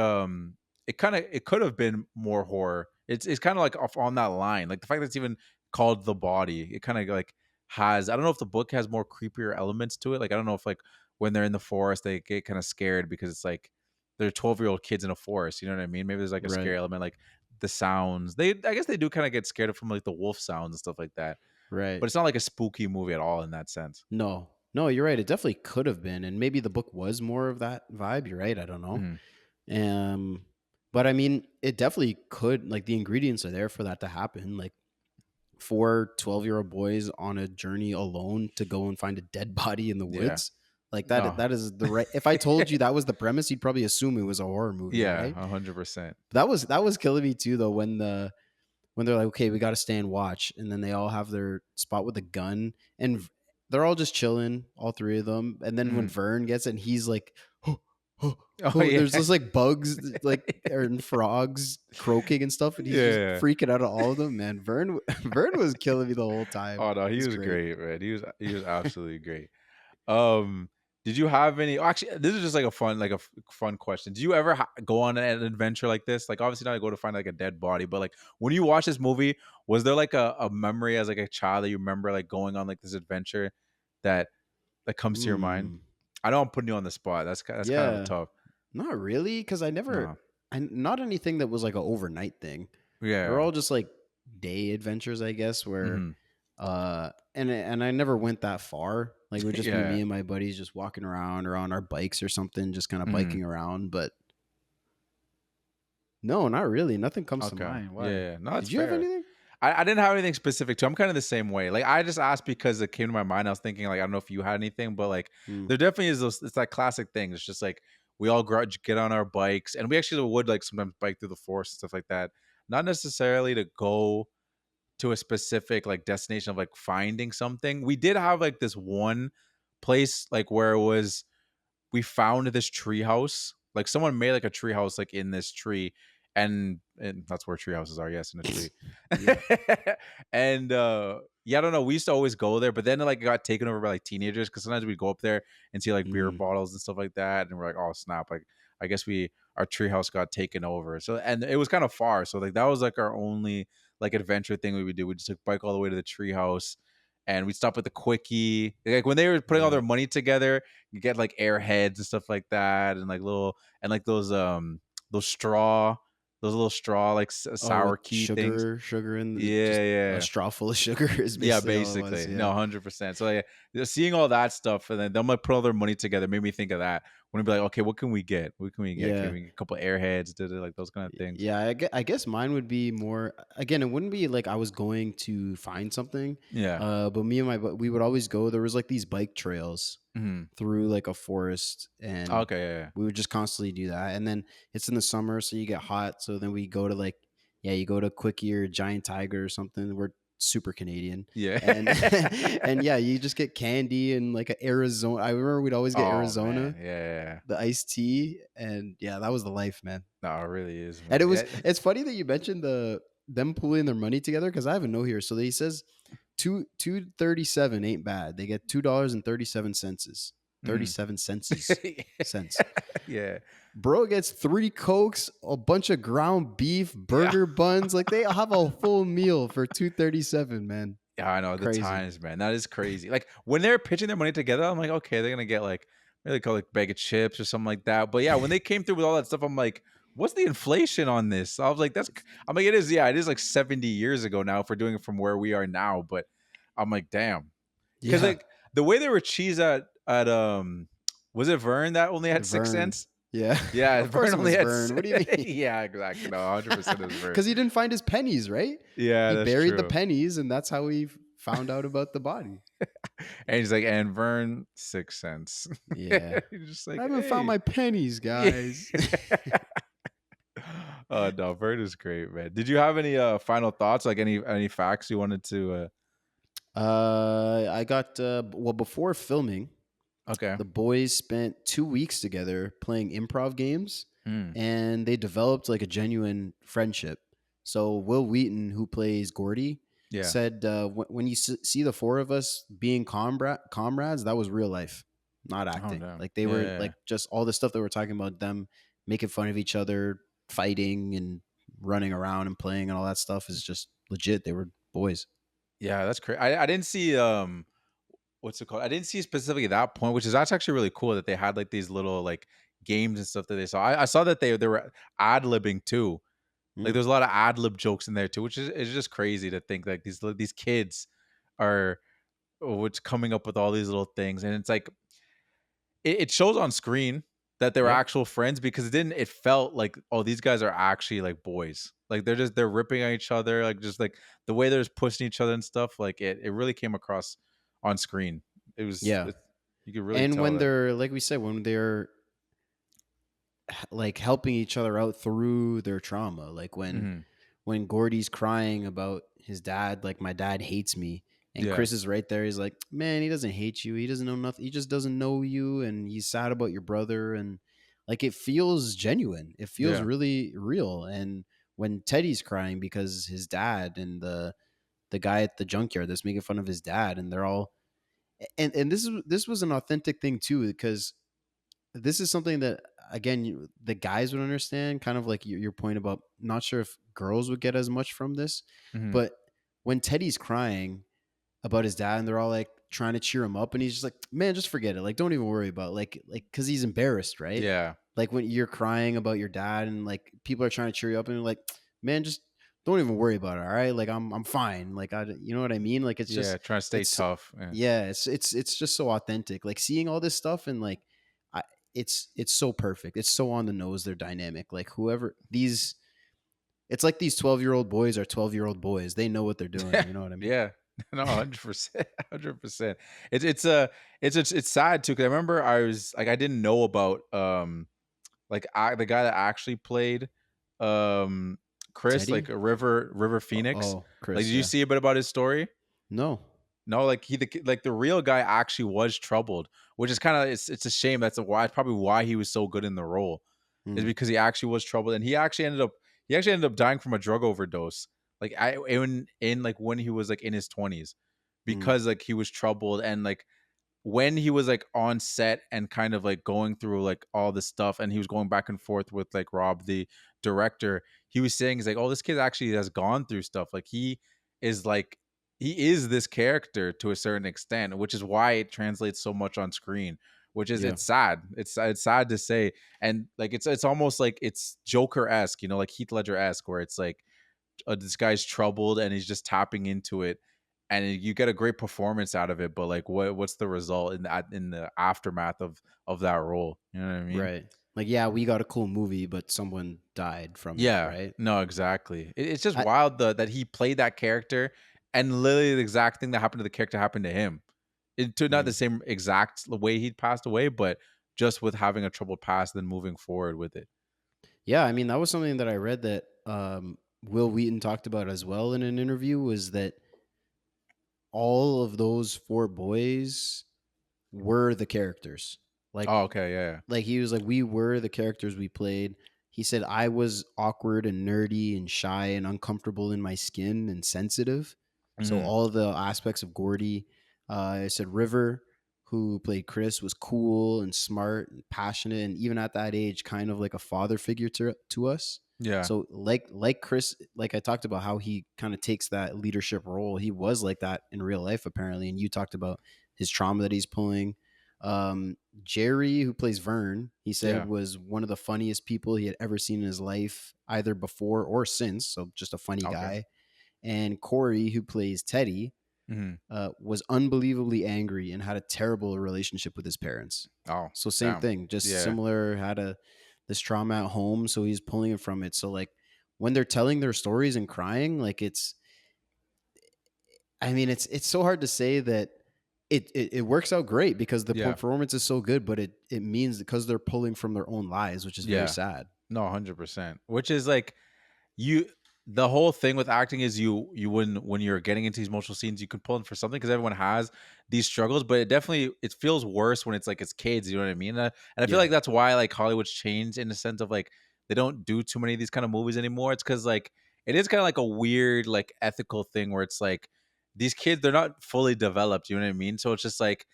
Speaker 1: it could have been more horror. It's kind of like off on that line. Like the fact that it's even called The Body, it kind of like has. I don't know if the book has more creepier elements to it. Like I don't know if like when they're in the forest they get kind of scared because it's like they're 12-year-old kids in a forest. You know what I mean? Maybe there's like a
Speaker 2: right,
Speaker 1: scary element, like the sounds. I guess they do kind of get scared from like the wolf sounds and stuff like that.
Speaker 2: right.
Speaker 1: But it's not like a spooky movie at all in that sense.
Speaker 2: No, no, you're right. It definitely could have been, and maybe the book was more of that vibe. You're right. I don't know.
Speaker 1: Mhm.
Speaker 2: Um, but I mean, it definitely could. Like the ingredients are there for that to happen. Like 4 12-year-old boys on a journey alone to go and find a dead body in the
Speaker 1: Yeah.
Speaker 2: woods. Like that.
Speaker 1: No.
Speaker 2: That is the right. If I told you that was the premise, you'd probably assume it was a horror movie,
Speaker 1: Yeah,
Speaker 2: right?
Speaker 1: 100%.
Speaker 2: That was killing me too, though. When they're like, okay, we got to stand watch, and then they all have their spot with a gun, and they're all just chilling, all three of them. And then when
Speaker 1: Mhm.
Speaker 2: Vern gets it, and he's like, oh, oh,
Speaker 1: Oh,
Speaker 2: oh,
Speaker 1: yeah.
Speaker 2: there's just like bugs, like and frogs croaking and stuff, and he's just
Speaker 1: Yeah.
Speaker 2: freaking out at all of them. Man, Vern, Vern was killing me the whole time.
Speaker 1: Oh, no,
Speaker 2: It
Speaker 1: he
Speaker 2: was
Speaker 1: was
Speaker 2: great.
Speaker 1: great, man. He was absolutely great. Um, did you have any actually, this is just like a fun fun question. Do you ever go on an adventure like this? Like, obviously not go to find like a dead body, but like when you watch this movie, was there like a memory as like a child that you remember like going on like this adventure that comes to your mind?
Speaker 2: Mm,
Speaker 1: I know I'm putting you on the spot. That's kind of a
Speaker 2: yeah,
Speaker 1: tough.
Speaker 2: not really, because
Speaker 1: No.
Speaker 2: not anything that was like an overnight thing. They're
Speaker 1: Yeah.
Speaker 2: all just like day adventures, I guess, where
Speaker 1: Mhm.
Speaker 2: and I never went that far. Like it would just be
Speaker 1: Yeah.
Speaker 2: me and my buddies just walking around or on our bikes or something, just kind of
Speaker 1: Mhm.
Speaker 2: biking around. But no, not really. Nothing comes to
Speaker 1: Okay.
Speaker 2: mind.
Speaker 1: Yeah,
Speaker 2: Why?
Speaker 1: yeah. No, that's
Speaker 2: Did you have
Speaker 1: fair.
Speaker 2: anything?
Speaker 1: I didn't have anything specific too. I'm kind of the same way. Like I just asked because it came to my mind. I was thinking like I don't know if you had anything, but like
Speaker 2: Mm,
Speaker 1: there definitely is those. It's that classic thing. It's just like we all get on our bikes, and we actually would like sometimes bike through the forest and stuff like that. Not necessarily to go to a specific like destination of like finding something. We did have like this one place like where it was we found this tree house. Like someone made like a tree house like in this tree, and that's where tree houses are. Yes, in a tree.
Speaker 2: yeah.
Speaker 1: And yeah, I don't know. We used to always go there, but then like it got taken over by like teenagers because sometimes we go up there and see like beer
Speaker 2: Mm,
Speaker 1: bottles and stuff like that, and we're like, oh snap! Like I guess our tree house got taken over. So and it was kind of far, so like that was like our only like adventure thing we would do. We just like bike all the way to the tree house. And we'd stop at the quickie. Like when they were putting all their
Speaker 2: right.
Speaker 1: money together, you get like airheads and stuff like that, and like little and like those straw, those little straw like
Speaker 2: Oh, with
Speaker 1: sour key things.
Speaker 2: sugar in
Speaker 1: Yeah,
Speaker 2: just a
Speaker 1: yeah,
Speaker 2: straw full of sugar is
Speaker 1: yeah.
Speaker 2: basically all it was.
Speaker 1: Basically, no,
Speaker 2: Yeah.
Speaker 1: 100%. So yeah, just seeing all that stuff, and then them like put all their money together made me think of that. When we be like, okay, what can we get? What can we get? Can
Speaker 2: Yeah.
Speaker 1: we get a couple airheads? Like those kind of things.
Speaker 2: Yeah, I guess mine would be more again, it wouldn't be like I was going to find something.
Speaker 1: Yeah.
Speaker 2: But me and we would always go. There was like these bike trails
Speaker 1: Hmm.
Speaker 2: through like a forest, and
Speaker 1: Okay. Yeah.
Speaker 2: we would just constantly do that. And then it's in the summer, so you get hot. So then we go to like, yeah, you go to Quickie or Giant Tiger or something. We're super Canadian.
Speaker 1: Yeah.
Speaker 2: And
Speaker 1: Yeah.
Speaker 2: and yeah, you just get candy and like a Arizona. I remember we'd always get
Speaker 1: Oh
Speaker 2: Arizona,
Speaker 1: man. Yeah. Yeah. Yeah.
Speaker 2: the iced tea, and yeah, that was the life, man.
Speaker 1: No, it really is,
Speaker 2: And
Speaker 1: man. Yeah.
Speaker 2: it's funny that you mentioned them pooling their money together because I have a note here. So he says 237 ain't bad. They get $2.37.
Speaker 1: Mhm.
Speaker 2: 37 cents.
Speaker 1: Yeah.
Speaker 2: Bro gets 3 Cokes, a bunch of ground beef,
Speaker 1: Yeah.
Speaker 2: burger buns. Like they have a full meal for 237, man.
Speaker 1: Yeah, I know the
Speaker 2: Crazy.
Speaker 1: times, man. That is crazy. Like when they're pitching their money together, I'm like, okay, they're gonna get like maybe call like bag of chips or something like that. But yeah, when they came through with all that stuff, I'm like, what's the inflation on this? I was like, I'm like, it is, yeah, it is like 70 years ago now if we're doing it from where we are now. But I'm like, damn. Because
Speaker 2: Yeah.
Speaker 1: like the way they were cheese at at was it Vern that only had six
Speaker 2: Vern.
Speaker 1: cents?
Speaker 2: Yeah.
Speaker 1: Yeah,
Speaker 2: Of course
Speaker 1: Vern
Speaker 2: it
Speaker 1: only
Speaker 2: was
Speaker 1: had
Speaker 2: Vern. What do you mean?
Speaker 1: yeah, exactly. No, 100% is Vern.
Speaker 2: Because he didn't find his pennies, right?
Speaker 1: Yeah,
Speaker 2: He
Speaker 1: that's
Speaker 2: buried the
Speaker 1: true.
Speaker 2: pennies, and that's how he found out about the body.
Speaker 1: And he's like, and Vern, 6 cents.
Speaker 2: Yeah.
Speaker 1: He's just
Speaker 2: I
Speaker 1: like,
Speaker 2: haven't found
Speaker 1: hey.
Speaker 2: my pennies,
Speaker 1: Yeah.
Speaker 2: guys.
Speaker 1: Oh no, Vern is great, man. Did you have any final thoughts? Like any facts you wanted to
Speaker 2: I got well before filming.
Speaker 1: okay.
Speaker 2: The boys spent 2 weeks together playing improv games,
Speaker 1: Mm,
Speaker 2: and they developed like a genuine friendship. So Will Wheaton, who plays Gordy,
Speaker 1: yeah.
Speaker 2: said, when you see the four of us being comrades, that was real life, not
Speaker 1: Oh
Speaker 2: acting.
Speaker 1: no.
Speaker 2: Like they
Speaker 1: Yeah,
Speaker 2: were
Speaker 1: yeah, yeah.
Speaker 2: like just all the stuff that we're talking about, them making fun of each other, fighting and running around and playing and all that stuff is just legit. They were boys.
Speaker 1: Yeah, that's crazy. I didn't see what's it called? I didn't see specifically that point, which is that's actually really cool that they had like these little like games and stuff that they saw. I saw that they were ad libbing too. Like
Speaker 2: Mm,
Speaker 1: there's a lot of ad lib jokes in there too, which is just crazy to think like these kids are which coming up with all these little things, and it's like it shows on screen that they were
Speaker 2: yeah.
Speaker 1: actual friends because it felt like, oh, these guys are actually like boys. Like they're ripping at each other, like just like the way they're just pushing each other and stuff. Like it really came across on screen.
Speaker 2: Yeah.
Speaker 1: You could really
Speaker 2: And
Speaker 1: tell
Speaker 2: when
Speaker 1: that.
Speaker 2: they're, like we said, when they're like helping each other out through their trauma, like
Speaker 1: Mhm.
Speaker 2: when Gordy's crying about his dad, like my dad hates me, and
Speaker 1: Yeah.
Speaker 2: Chris is right there, he's like, man, he doesn't hate you, he doesn't know nothing, he just doesn't know you, and he's sad about your brother. And like it feels genuine, it feels
Speaker 1: Yeah.
Speaker 2: really real. And when Teddy's crying because his dad and the guy at the junkyard that's making fun of his dad, and they're all, and this was an authentic thing too, because this is something that, again, the guys would understand, kind of like your point about not sure if girls would get as much from this.
Speaker 1: Mhm.
Speaker 2: But when Teddy's crying about his dad and they're all like trying to cheer him up, and he's just like, man, just forget it, like don't even worry about it. Like because he's embarrassed, right?
Speaker 1: Yeah.
Speaker 2: Like when you're crying about your dad and like people are trying to cheer you up, and you're like, man, just don't even worry about it, all right? Like I'm fine, like I, you know what I mean? Like it's
Speaker 1: Yeah.
Speaker 2: just,
Speaker 1: Trying to stay
Speaker 2: it's,
Speaker 1: tough. Yeah.
Speaker 2: yeah, it's just so authentic, like seeing all this stuff. And like I, it's so perfect, it's so on the nose, their dynamic, like whoever these, it's like these 12-year-old boys are 12-year-old boys, they know what they're doing,
Speaker 1: Yeah,
Speaker 2: you know what I mean?
Speaker 1: yeah. No, 100%, 100%. It's sad too because I remember I was like I didn't know about like the guy that actually played um Chris, like
Speaker 2: Teddy.
Speaker 1: a River Phoenix.
Speaker 2: Oh,
Speaker 1: Like, did
Speaker 2: Chris,
Speaker 1: you
Speaker 2: yeah.
Speaker 1: see a bit about his story?
Speaker 2: No.
Speaker 1: No, like like the real guy actually was troubled, which is kind of it's a shame. That's why probably why he was so good in the role is
Speaker 2: Mm,
Speaker 1: because he actually was troubled, and he actually ended up dying from a drug overdose. Like in like when he was like in his 20s,
Speaker 2: mm,
Speaker 1: because like he was troubled and like when he was like on set and kind of like going through like all this stuff and he was going back and forth with like Rob the director, he was saying he's like, oh, this kid actually has gone through stuff, like is like he is this character to a certain extent, which is why it translates so much on screen, which is
Speaker 2: yeah.
Speaker 1: it's sad, it's sad to say. And like it's almost like it's Joker-esque, like Heath Ledger-esque, where it's like this guy's troubled and he's just tapping into it, and you get a great performance out of it, but like what's the result in the aftermath of that role, you know what I mean?
Speaker 2: Right. Like, yeah, we got a cool movie, but someone died from it,
Speaker 1: Yeah,
Speaker 2: right?
Speaker 1: no, exactly. It's just
Speaker 2: I
Speaker 1: wild that he played that character and literally the exact thing that happened to the character happened to him, to not the
Speaker 2: mm.
Speaker 1: same exact way he'd passed away, but just with having a troubled past then moving forward with it.
Speaker 2: Yeah, I mean, that was something that I read that Will Wheaton talked about as well in an interview, was that all of those four boys were the characters. Like
Speaker 1: Oh, okay, yeah,
Speaker 2: like he was like, we were the characters we played. He said I was awkward and nerdy and shy and uncomfortable in my skin and sensitive.
Speaker 1: yeah.
Speaker 2: So all the aspects of Gordy. I said River, who played Chris, was cool and smart and passionate, and even at that age, kind of like a father figure to us.
Speaker 1: Yeah,
Speaker 2: So like Chris, like I talked about how he kind of takes that leadership role. He was like that in real life, apparently. And you talked about his trauma that he's pulling. Jerry, who plays Vern, he said
Speaker 1: yeah,
Speaker 2: was one of the funniest people he had ever seen in his life, either before or since. So just a funny
Speaker 1: okay.
Speaker 2: guy. And Corey, who plays Teddy,
Speaker 1: Hmm.
Speaker 2: was unbelievably angry and had a terrible relationship with his parents.
Speaker 1: Oh,
Speaker 2: So same
Speaker 1: damn.
Speaker 2: thing, just
Speaker 1: Yeah.
Speaker 2: similar, had a this trauma at home, so he's pulling it from it. So like when they're telling their stories and crying, like it's I mean, it's so hard to say that it works out great because the
Speaker 1: Yeah.
Speaker 2: performance is so good, but it means because they're pulling from their own lives, which is very
Speaker 1: Yeah.
Speaker 2: sad.
Speaker 1: No, 100%. Which is like you the whole thing with acting is you when you're getting into these emotional scenes, you can pull in for something because everyone has these struggles, but it feels worse when it's like it's kids, you know what I mean? And I feel
Speaker 2: Yeah,
Speaker 1: like that's why like Hollywood's changed in the sense of like they don't do too many of these kind of movies anymore. It's because like it is kind of like a weird like ethical thing where it's like these kids they're not fully developed, you know what I mean? So it's just like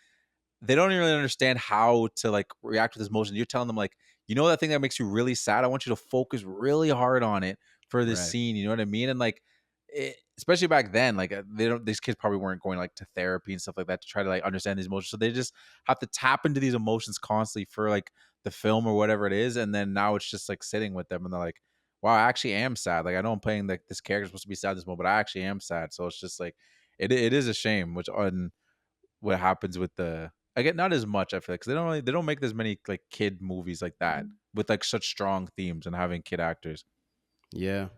Speaker 1: they don't even really understand how to like react with this emotion. You're telling them like, you know that thing that makes you really sad. I want you to focus really hard on it for this
Speaker 2: right.
Speaker 1: scene. You know what I mean? And like, especially back then, like they don't. These kids probably weren't going like to therapy and stuff like that to try to like understand these emotions. So they just have to tap into these emotions constantly for like the film or whatever it is. And then now it's just like sitting with them, and they're like, "Wow, I actually am sad. Like I know I'm playing like this character supposed to be sad this moment, but I actually am sad." So it's just like it is a shame. Which on what happens with the I get not as much I feel like 'cause they don't make as many like kid movies like that with like such strong themes and having kid actors.
Speaker 2: Yeah.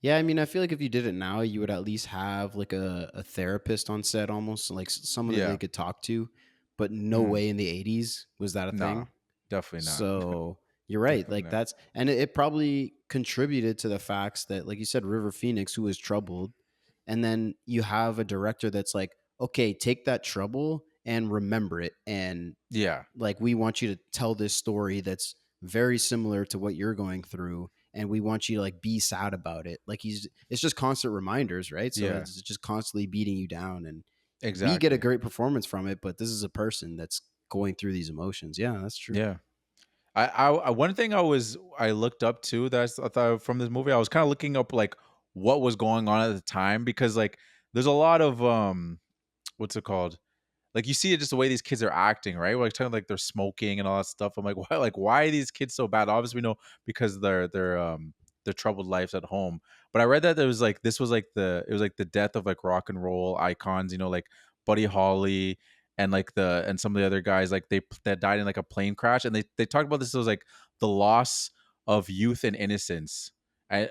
Speaker 2: Yeah, I mean, I feel like if you did it now, you would at least have like a therapist on set almost, like someone that they
Speaker 1: Yeah.
Speaker 2: could talk to, but no
Speaker 1: Mhm.
Speaker 2: way in the 80s was that a
Speaker 1: Nah,
Speaker 2: thing.
Speaker 1: definitely not.
Speaker 2: So you're right.
Speaker 1: Definitely
Speaker 2: Like
Speaker 1: not.
Speaker 2: that's and it probably contributed to the facts that, like you said, River Phoenix, who was troubled, and then you have a director that's like, okay, take that trouble and remember it, and
Speaker 1: Yeah.
Speaker 2: like we want you to tell this story that's very similar to what you're going through, and we want you to like be sad about it. Like he's it's just constant reminders, right? So
Speaker 1: Yeah.
Speaker 2: it's just constantly beating you down, and we get a
Speaker 1: Exactly.
Speaker 2: great performance from it, but this is a person that's going through these emotions. Yeah, that's true.
Speaker 1: Yeah. One thing I looked up too that I thought from this movie, I was kind of looking up like what was going on at the time because like there's a lot of what's it called? Like you see it just the way these kids are acting, right? Like kind of like they're smoking and all that stuff. I'm why are these kids so bad? Obviously we know because their troubled lives at home. But I read that there was like this was like it was like the death of like rock and roll icons, you know, like Buddy Holly and like and some of the other guys like that died in like a plane crash and they talked about this as like the loss of youth and innocence.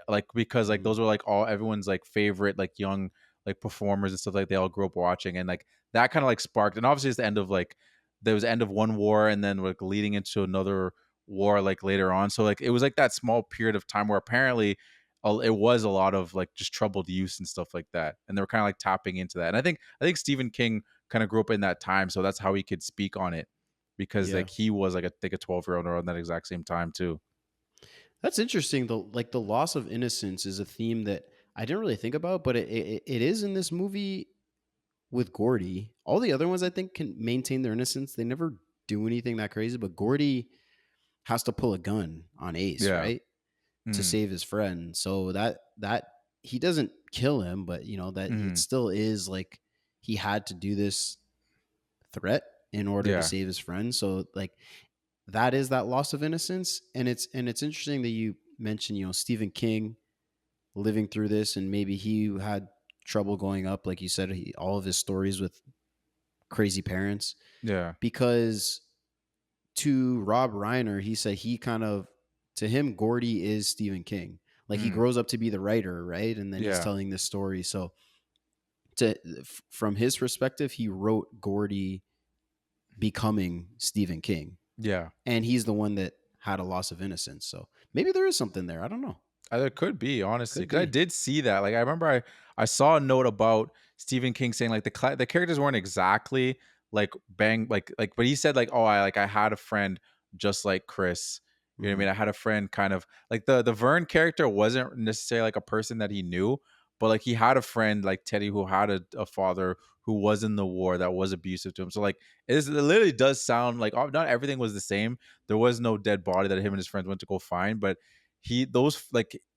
Speaker 1: Like because like
Speaker 2: Mm.
Speaker 1: those were like all everyone's like favorite like young like performers and stuff like they all grew up watching and like that kind of like sparked and obviously it's the end of like there was end of one war and then like leading into another war like later on so like it was like that small period of time where apparently it was a lot of like just troubled youth and stuff like that and they were kind of like tapping into that and I think Stephen King kind of grew up in that time so that's how he could speak on it because
Speaker 2: Yeah.
Speaker 1: like he was like I think a 12-year-old around that exact same time too.
Speaker 2: That's interesting. The loss of innocence is a theme that I didn't really think about, but it is in this movie with Gordy. All the other ones I think can maintain their innocence. They never do anything that crazy, but Gordy has to pull a gun on Ace,
Speaker 1: Yeah.
Speaker 2: right? To
Speaker 1: Mm-hmm.
Speaker 2: save his friend. So that he doesn't kill him, but you know that it
Speaker 1: Mm-hmm.
Speaker 2: still is like he had to do this threat in order to
Speaker 1: Yeah.
Speaker 2: save his friend. So like that is that loss of innocence, and it's interesting that you mentioned, you know, Stephen King living through this, and maybe he had trouble going up, like you said, all of his stories with crazy parents,
Speaker 1: Yeah.
Speaker 2: because to Rob Reiner, he said he kind of, to him, Gordy is Stephen King. Like he
Speaker 1: Mm.
Speaker 2: grows up to be the writer, right? And then he's
Speaker 1: Yeah.
Speaker 2: telling this story. So to from his perspective, he wrote Gordy becoming Stephen King,
Speaker 1: Yeah.
Speaker 2: and he's the one that had a loss of innocence. So maybe there is something there. I don't know.
Speaker 1: It could be honestly
Speaker 2: Could
Speaker 1: because I
Speaker 2: be.
Speaker 1: did see that. Like I remember I saw a note about Stephen King saying like the characters weren't exactly like bang but he said like oh I had a friend just like Chris. You know what I
Speaker 2: Hmm.
Speaker 1: mean? I had a friend kind of like the Vern character wasn't necessarily like a person that he knew, but like he had a friend like Teddy who had a father who was in the war that was abusive to him. So like it literally does sound like not everything was the same. There was no dead body that him and his friends went to go find, but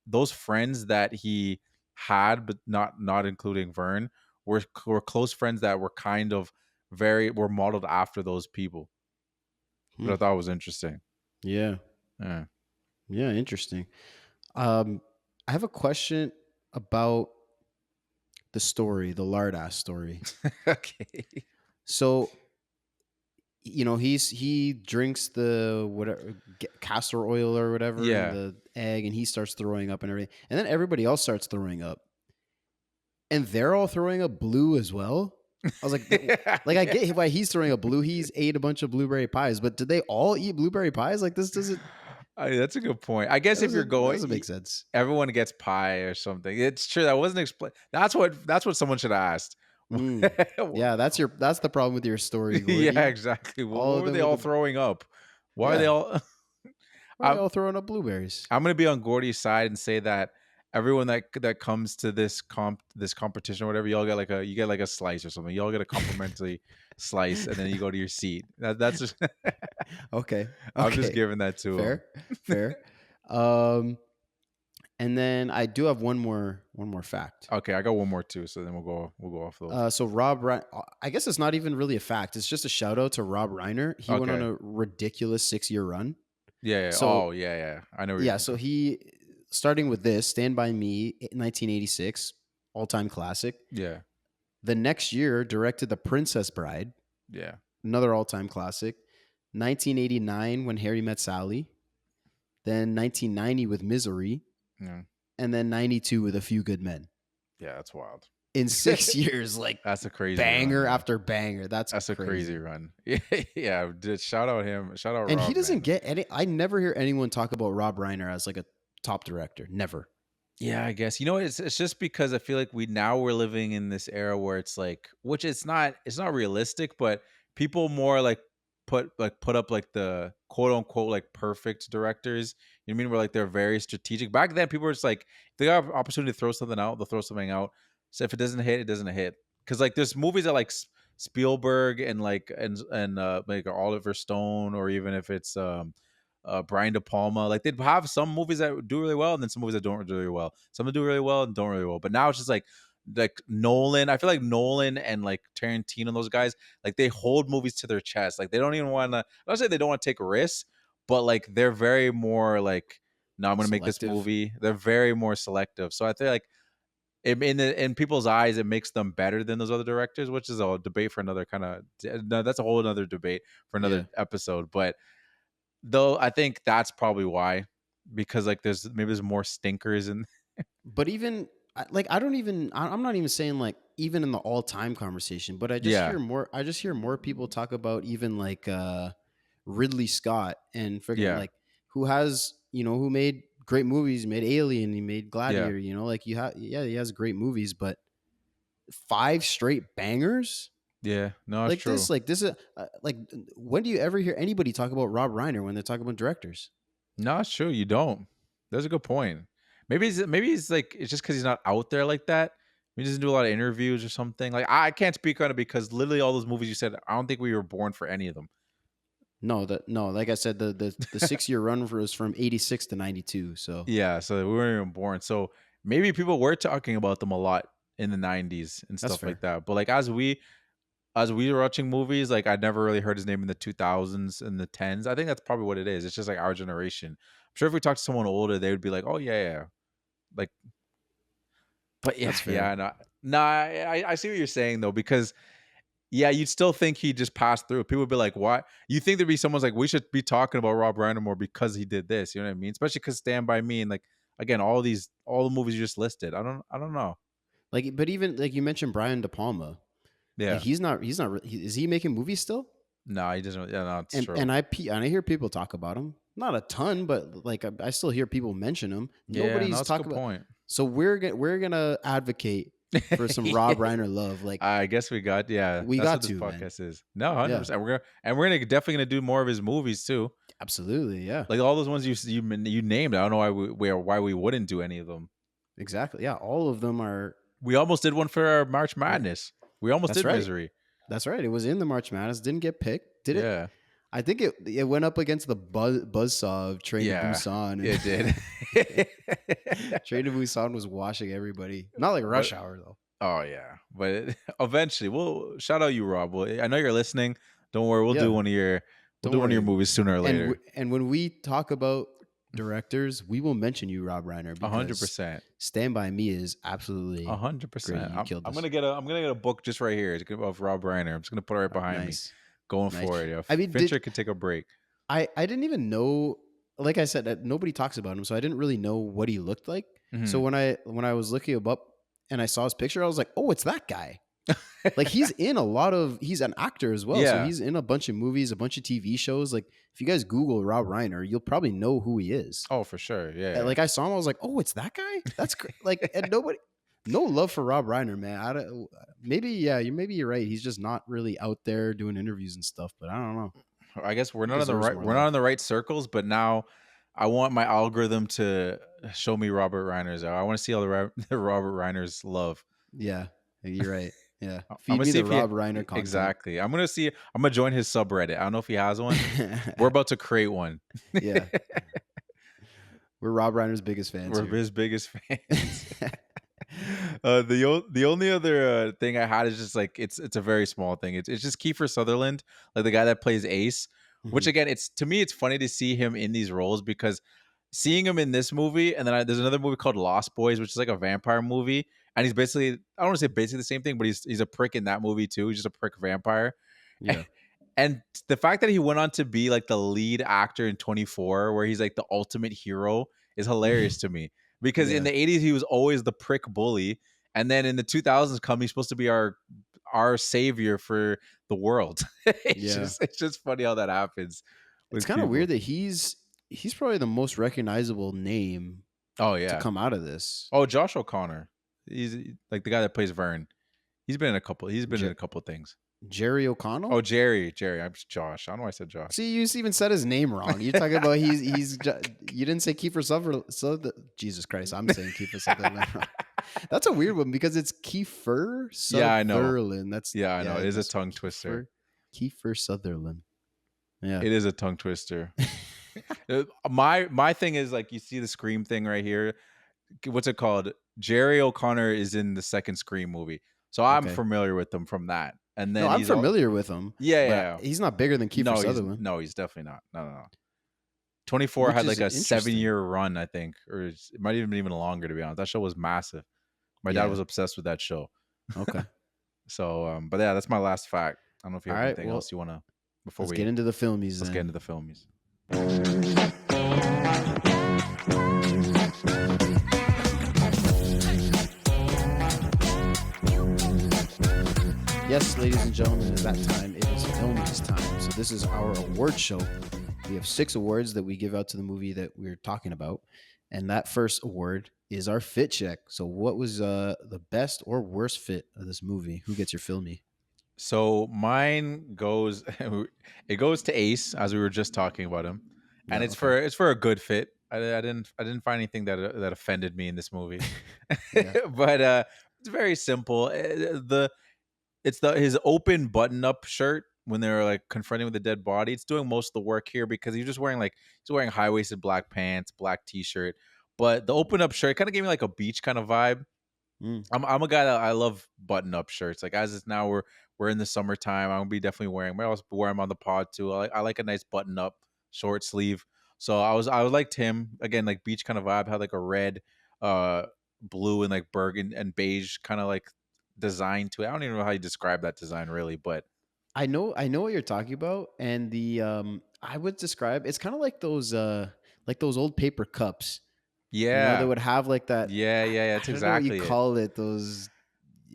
Speaker 1: those friends that he had, but not including Vern, were close friends that were kind of were modeled after those people, which
Speaker 2: Hmm.
Speaker 1: I thought was interesting.
Speaker 2: Yeah.
Speaker 1: Yeah.
Speaker 2: Yeah. Interesting. Um, I have a question about the story, the lard ass story.
Speaker 1: Okay.
Speaker 2: So he drinks the whatever castor oil or whatever in
Speaker 1: Yeah.
Speaker 2: the egg, and he starts throwing up and everything, and then everybody else starts throwing up, and they're all throwing up blue as well. I was like, like I
Speaker 1: Yeah.
Speaker 2: get why he's throwing up blue. He's ate a bunch of blueberry pies, but did they all eat blueberry pies? Like this doesn't
Speaker 1: That's a good point. I guess if you're
Speaker 2: that
Speaker 1: going,
Speaker 2: doesn't make sense.
Speaker 1: everyone gets pie or something. It's true. That wasn't explained. That's what someone should have asked.
Speaker 2: Mm. Yeah, that's the problem with your story,
Speaker 1: Yeah,
Speaker 2: Gordy.
Speaker 1: exactly. Well,
Speaker 2: All
Speaker 1: what
Speaker 2: of
Speaker 1: were
Speaker 2: them
Speaker 1: they
Speaker 2: with
Speaker 1: all
Speaker 2: the
Speaker 1: throwing up? Why are they
Speaker 2: yeah.
Speaker 1: all?
Speaker 2: Why are they
Speaker 1: I'm
Speaker 2: all throwing up blueberries?
Speaker 1: I'm gonna be on Gordy's side and say that everyone that comes to this competition or whatever, you get like a slice or something. You all get a complimentary slice, and then you go to your seat. That's just
Speaker 2: Okay.
Speaker 1: I'm just
Speaker 2: Okay.
Speaker 1: giving that to him.
Speaker 2: Fair. Fair. Um, and then I do have one more fact.
Speaker 1: Okay, I got one more too, so then we'll go off those.
Speaker 2: So I guess it's not even really a fact. It's just a shout out to Rob Reiner. He went on
Speaker 1: Okay.
Speaker 2: a ridiculous 6-year run.
Speaker 1: Yeah, yeah.
Speaker 2: So
Speaker 1: Oh, yeah, yeah. I know where you're
Speaker 2: yeah,
Speaker 1: coming
Speaker 2: so
Speaker 1: from.
Speaker 2: he starting with this Stand by Me, 1986, all time classic.
Speaker 1: Yeah,
Speaker 2: The next year, directed The Princess Bride,
Speaker 1: yeah,
Speaker 2: another all time classic. 1989, When Harry Met Sally. Then 1990 with Misery,
Speaker 1: yeah,
Speaker 2: and then 92 with A Few Good Men.
Speaker 1: yeah. That's wild.
Speaker 2: In 6 years, like
Speaker 1: That's a crazy run,
Speaker 2: banger
Speaker 1: man.
Speaker 2: after banger. That's
Speaker 1: That's a crazy
Speaker 2: crazy.
Speaker 1: run. Yeah, yeah. Shout out him. Shout out
Speaker 2: And he
Speaker 1: Rob,
Speaker 2: doesn't
Speaker 1: man.
Speaker 2: get any. I never hear anyone talk about Rob Reiner as like a top director. Never.
Speaker 1: Yeah, I guess. You know what? It's just because I feel like we're living in this era where it's like, which it's not realistic, but people more like put up like the quote unquote like perfect directors. You know what I mean? Where like they're very strategic. Back then, people were just like, if they got an opportunity to throw something out, they'll throw something out. So if it doesn't hit, it doesn't hit. Because like there's movies that like Spielberg and like Oliver Stone, or even if it's Brian De Palma. Like they'd have some movies that do really well, and then some movies that don't do really well. Some that do really well and don't really well. But now it's just like Nolan. I feel like Nolan and like Tarantino and those guys, like they hold movies to their chest. Like they don't even want to. I don't say they don't want to take risks, but like they're very more like, no, I'm going to make this
Speaker 2: Selective.
Speaker 1: movie. They're very more selective. So I feel like in people's eyes, it makes them better than those other directors, which is a debate for another kind of. No, that's a whole another debate for
Speaker 2: Yeah.
Speaker 1: another episode. But though I think that's probably why, because like there's more stinkers and
Speaker 2: But even like I don't even I'm not even saying like even in the all time conversation, but
Speaker 1: yeah,
Speaker 2: I just hear more people talk about even like Ridley Scott and freaking
Speaker 1: yeah,
Speaker 2: like who has who made great movies, he made Alien, he made
Speaker 1: yeah,
Speaker 2: Gladiator, like yeah, he has great movies, but five straight bangers
Speaker 1: yeah. No, it's true.
Speaker 2: like this is like when do you ever hear anybody talk about Rob Reiner when they're talking about directors?
Speaker 1: No, it's true. You don't. That's a good point. Maybe it's like it's just because he's not out there like that. He doesn't do a lot of interviews or something. Like I can't speak on it because literally all those movies you said, I don't think we were born for any of them.
Speaker 2: No, like I said, the 6-year run was from 86 to 92. So
Speaker 1: Yeah, so we weren't even born. So maybe people were talking about them a lot in the '90s and
Speaker 2: that's
Speaker 1: stuff like
Speaker 2: fair.
Speaker 1: that. But like as we were watching movies, like I'd never really heard his name in the 2000s and the 10s. I think that's probably what it is. It's just like our generation. I'm sure if we talked to someone older, they would be like, "Oh yeah, yeah." Like, but yeah,
Speaker 2: That's fair.
Speaker 1: yeah, no, I see what you're saying though, because yeah, you'd still think he just passed through. People would be like, "Why?" You think there'd be someone's like, "We should be talking about Rob Reiner more because he did this." You know what I mean? Especially because Stand by Me and like again, all the movies you just listed. I don't know.
Speaker 2: Like, but even like you mentioned Brian De Palma, like
Speaker 1: Yeah,
Speaker 2: is he making movies still?
Speaker 1: no, he doesn't. Yeah, no, it's
Speaker 2: And
Speaker 1: true.
Speaker 2: and I hear people talk about him, not a ton, but like I still hear people mention him.
Speaker 1: Yeah, no,
Speaker 2: Nobody's
Speaker 1: that's a
Speaker 2: talking
Speaker 1: good
Speaker 2: about.
Speaker 1: point.
Speaker 2: So we're gonna advocate for some Rob Reiner love. Like
Speaker 1: I guess we got yeah.
Speaker 2: we
Speaker 1: That's
Speaker 2: got
Speaker 1: what this
Speaker 2: to, man.
Speaker 1: podcast is. No, 100.
Speaker 2: Yeah,
Speaker 1: percent we're gonna definitely gonna do more of his movies too.
Speaker 2: absolutely. Yeah,
Speaker 1: Like all those ones you named. I don't know why we wouldn't do any of them.
Speaker 2: exactly. Yeah, all of them are.
Speaker 1: We almost did one for our March
Speaker 2: Yeah,
Speaker 1: Madness. We almost
Speaker 2: that's
Speaker 1: did
Speaker 2: right.
Speaker 1: Misery.
Speaker 2: That's right. It was in the March Madness. Didn't get picked. Did it?
Speaker 1: Yeah,
Speaker 2: I think it went up against the buzzsaw of Train to
Speaker 1: yeah,
Speaker 2: Busan,
Speaker 1: it did.
Speaker 2: and Train to Busan was washing everybody. Not like
Speaker 1: but
Speaker 2: Rush Hour though.
Speaker 1: oh yeah, but eventually we'll shout out you, Rob. I know you're listening. Don't worry,
Speaker 2: Yeah,
Speaker 1: we'll
Speaker 2: don't
Speaker 1: do one of your
Speaker 2: worry.
Speaker 1: movies sooner or later.
Speaker 2: And when we talk about directors, we will mention you, Rob Reiner,
Speaker 1: A hundred
Speaker 2: because
Speaker 1: percent.
Speaker 2: Stand By Me is
Speaker 1: A
Speaker 2: absolutely
Speaker 1: hundred
Speaker 2: great.
Speaker 1: percent.
Speaker 2: You killed
Speaker 1: I'm
Speaker 2: this.
Speaker 1: gonna get a book just right here. It's of Rob Reiner. I'm just gonna put it right behind me.
Speaker 2: Nice.
Speaker 1: Going
Speaker 2: Nice.
Speaker 1: for it. Yeah.
Speaker 2: I mean,
Speaker 1: Fincher could take a break.
Speaker 2: I didn't even know, like I said, that nobody talks about him, so I didn't really know what he looked like. So
Speaker 1: Mhm.
Speaker 2: when I was looking him up and I saw his picture, I was like, oh, it's that guy. Like he's an actor as well. So
Speaker 1: Yeah.
Speaker 2: he's in a bunch of movies, a bunch of TV shows. Like if you guys Google Rob Reiner, you'll probably know who he is.
Speaker 1: Oh, for sure. Yeah.
Speaker 2: And like I saw him, I was like, oh, it's that guy. That's like, and nobody, no love for Rob Reiner, man. I don't, maybe you're right. He's just not really out there doing interviews and stuff. But I don't know.
Speaker 1: I guess we're
Speaker 2: He
Speaker 1: not on the
Speaker 2: deserves
Speaker 1: right
Speaker 2: more
Speaker 1: we're not
Speaker 2: love.
Speaker 1: in the right circles, but now I want my algorithm to show me Robert Reiner's. I want to see all the Robert Reiner's love.
Speaker 2: Yeah, you're right. Yeah,
Speaker 1: I'm
Speaker 2: feed
Speaker 1: gonna
Speaker 2: me
Speaker 1: see
Speaker 2: the
Speaker 1: if he
Speaker 2: Rob Reiner content.
Speaker 1: exactly. I'm gonna join his subreddit. I don't know if he has one. We're about to create one.
Speaker 2: Yeah, we're Rob Reiner's biggest fans
Speaker 1: We're
Speaker 2: here.
Speaker 1: his biggest fans. The only other thing I had is just like it's a very small thing. It's just Kiefer Sutherland, like the guy that plays Ace. Which
Speaker 2: Mhm.
Speaker 1: again, it's to me, it's funny to see him in these roles because seeing him in this movie, and then there's another movie called Lost Boys, which is like a vampire movie, and he's basically I don't want to say basically the same thing, but he's a prick in that movie too. He's just a prick vampire.
Speaker 2: Yeah,
Speaker 1: And the fact that he went on to be like the lead actor in 24, where he's like the ultimate hero, is hilarious to me. Because in
Speaker 2: yeah,
Speaker 1: the 80s, he was always the prick bully. And then in the 2000s come, he's supposed to be our savior for the world.
Speaker 2: yeah.
Speaker 1: It's just funny how that happens
Speaker 2: It's
Speaker 1: with
Speaker 2: kind of
Speaker 1: people.
Speaker 2: weird that he's probably the most recognizable name
Speaker 1: Oh
Speaker 2: to
Speaker 1: yeah.
Speaker 2: come out of this.
Speaker 1: Oh, Josh O'Connor. He's like the guy that plays Vern. He's been in a
Speaker 2: Jer-
Speaker 1: couple things.
Speaker 2: Jerry
Speaker 1: Oh,
Speaker 2: O'Connell.
Speaker 1: Jerry. I'm Josh. I don't know why I said Josh.
Speaker 2: See, you even said his name wrong. You're talking about you didn't say Kiefer Sutherland. Jesus Christ, I'm saying Kiefer Sutherland wrong. That's a weird one because it's Kiefer
Speaker 1: Yeah, I know.
Speaker 2: Sutherland. That's
Speaker 1: Yeah, I know.
Speaker 2: yeah,
Speaker 1: It is a
Speaker 2: that's
Speaker 1: tongue twister.
Speaker 2: Kiefer Sutherland. Yeah.
Speaker 1: It is a tongue twister. My thing is like you see the Scream thing right here. What's it called? Jerry O'Connor is in the second Scream movie, so I'm
Speaker 2: Okay.
Speaker 1: familiar with him from that. And
Speaker 2: No,
Speaker 1: then
Speaker 2: I'm
Speaker 1: he's all
Speaker 2: familiar with him,
Speaker 1: yeah,
Speaker 2: but
Speaker 1: yeah.
Speaker 2: he's not bigger than Kiefer Sutherland,
Speaker 1: No, he's definitely not. No. 24
Speaker 2: which
Speaker 1: had like
Speaker 2: is
Speaker 1: a
Speaker 2: interesting.
Speaker 1: 7-year run, I think, or it might even longer to be honest. That show was massive. My dad
Speaker 2: Yeah.
Speaker 1: was obsessed with that show.
Speaker 2: Okay.
Speaker 1: So, but yeah, that's my last fact. I don't know if you
Speaker 2: All
Speaker 1: have
Speaker 2: right.
Speaker 1: anything
Speaker 2: Well,
Speaker 1: else you want to before
Speaker 2: let's get into the filmies
Speaker 1: let's get
Speaker 2: then.
Speaker 1: into the filmies.
Speaker 2: Yes, ladies and gentlemen, it is that time. It is Filmies time. So this is our award show. We have 6 awards that we give out to the movie that we're talking about. And that first award is our fit check. So what was the best or worst fit of this movie? Who gets your Filmy?
Speaker 1: So mine goes it goes to Ace, as we were just talking about him.
Speaker 2: Yeah,
Speaker 1: And it's
Speaker 2: okay.
Speaker 1: for a good fit. I didn't find anything that offended me in this movie.
Speaker 2: Yeah.
Speaker 1: But it's very simple. It's his open button up shirt when they're like confronting with the dead body. It's doing most of the work here because he's wearing high waisted black pants, black t shirt. But the open up shirt kind of gave me like a beach kind of vibe.
Speaker 2: Mm.
Speaker 1: I'm a guy that I love button up shirts. Like as it's now we're in the summertime. I'm gonna be definitely wearing. I also wear them on the pod too. I like a nice button up short sleeve. So I liked him again, like beach kind of vibe. Had like a red, uh, blue and like burgundy and beige kind of like design to it. I don't even know how you describe that design really, but
Speaker 2: I know what you're talking about, and the I would describe it's kind of like those old paper cups. You know, they
Speaker 1: yeah,
Speaker 2: would have like that.
Speaker 1: yeah. That's
Speaker 2: I don't know what you
Speaker 1: exactly it.
Speaker 2: call it. Those,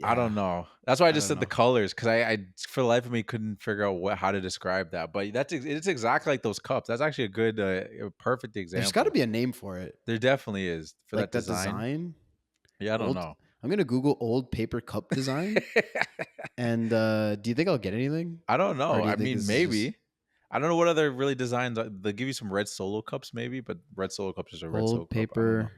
Speaker 1: I
Speaker 2: yeah,
Speaker 1: don't know. That's why I
Speaker 2: I
Speaker 1: just
Speaker 2: don't
Speaker 1: said the
Speaker 2: know.
Speaker 1: colors because I for the life of me couldn't figure out how to describe that. But it's exactly like those cups. That's actually a good, a perfect
Speaker 2: There's got to
Speaker 1: example.
Speaker 2: be a name for it,
Speaker 1: There definitely is for
Speaker 2: like
Speaker 1: that
Speaker 2: that
Speaker 1: design.
Speaker 2: design.
Speaker 1: Yeah, I don't
Speaker 2: Old.
Speaker 1: know.
Speaker 2: I'm gonna Google old paper cup design. And do you think I'll get anything,
Speaker 1: I don't
Speaker 2: or
Speaker 1: know.
Speaker 2: do you
Speaker 1: I
Speaker 2: think
Speaker 1: mean,
Speaker 2: this is just
Speaker 1: maybe. I don't know what other really designs. They give you some red solo cups, maybe, but red solo cups is a red solo
Speaker 2: old
Speaker 1: cup. I don't know.
Speaker 2: paper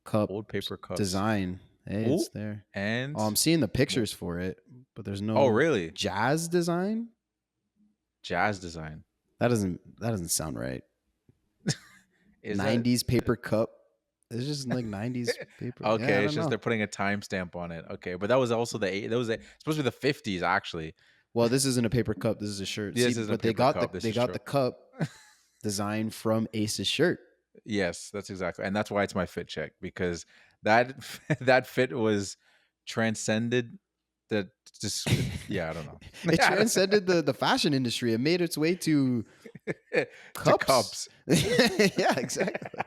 Speaker 2: cup
Speaker 1: Old paper cups.
Speaker 2: design? Hey,
Speaker 1: Oh,
Speaker 2: it's there.
Speaker 1: and
Speaker 2: Oh, I'm seeing the pictures for it, but there's
Speaker 1: oh,
Speaker 2: no
Speaker 1: really?
Speaker 2: jazz design.
Speaker 1: Jazz design.
Speaker 2: That doesn't sound right.
Speaker 1: Is that
Speaker 2: 90s paper cup. It's just like 90s paper. Yeah, I
Speaker 1: okay? It's
Speaker 2: don't
Speaker 1: just
Speaker 2: know.
Speaker 1: they're putting a timestamp on it. Okay, but that was also that was supposed to be the 50s actually.
Speaker 2: Well, this isn't a paper cup. This is a shirt. See,
Speaker 1: This isn't a
Speaker 2: but
Speaker 1: paper cup. This
Speaker 2: they
Speaker 1: is
Speaker 2: got
Speaker 1: true.
Speaker 2: the cup design from Ace's shirt.
Speaker 1: Yes, that's exactly, and that's why it's my fit check, because that that fit was transcended. That just yeah, I don't know.
Speaker 2: It transcended the fashion industry. It made its way to
Speaker 1: To
Speaker 2: cups.
Speaker 1: cups.
Speaker 2: Yeah, exactly.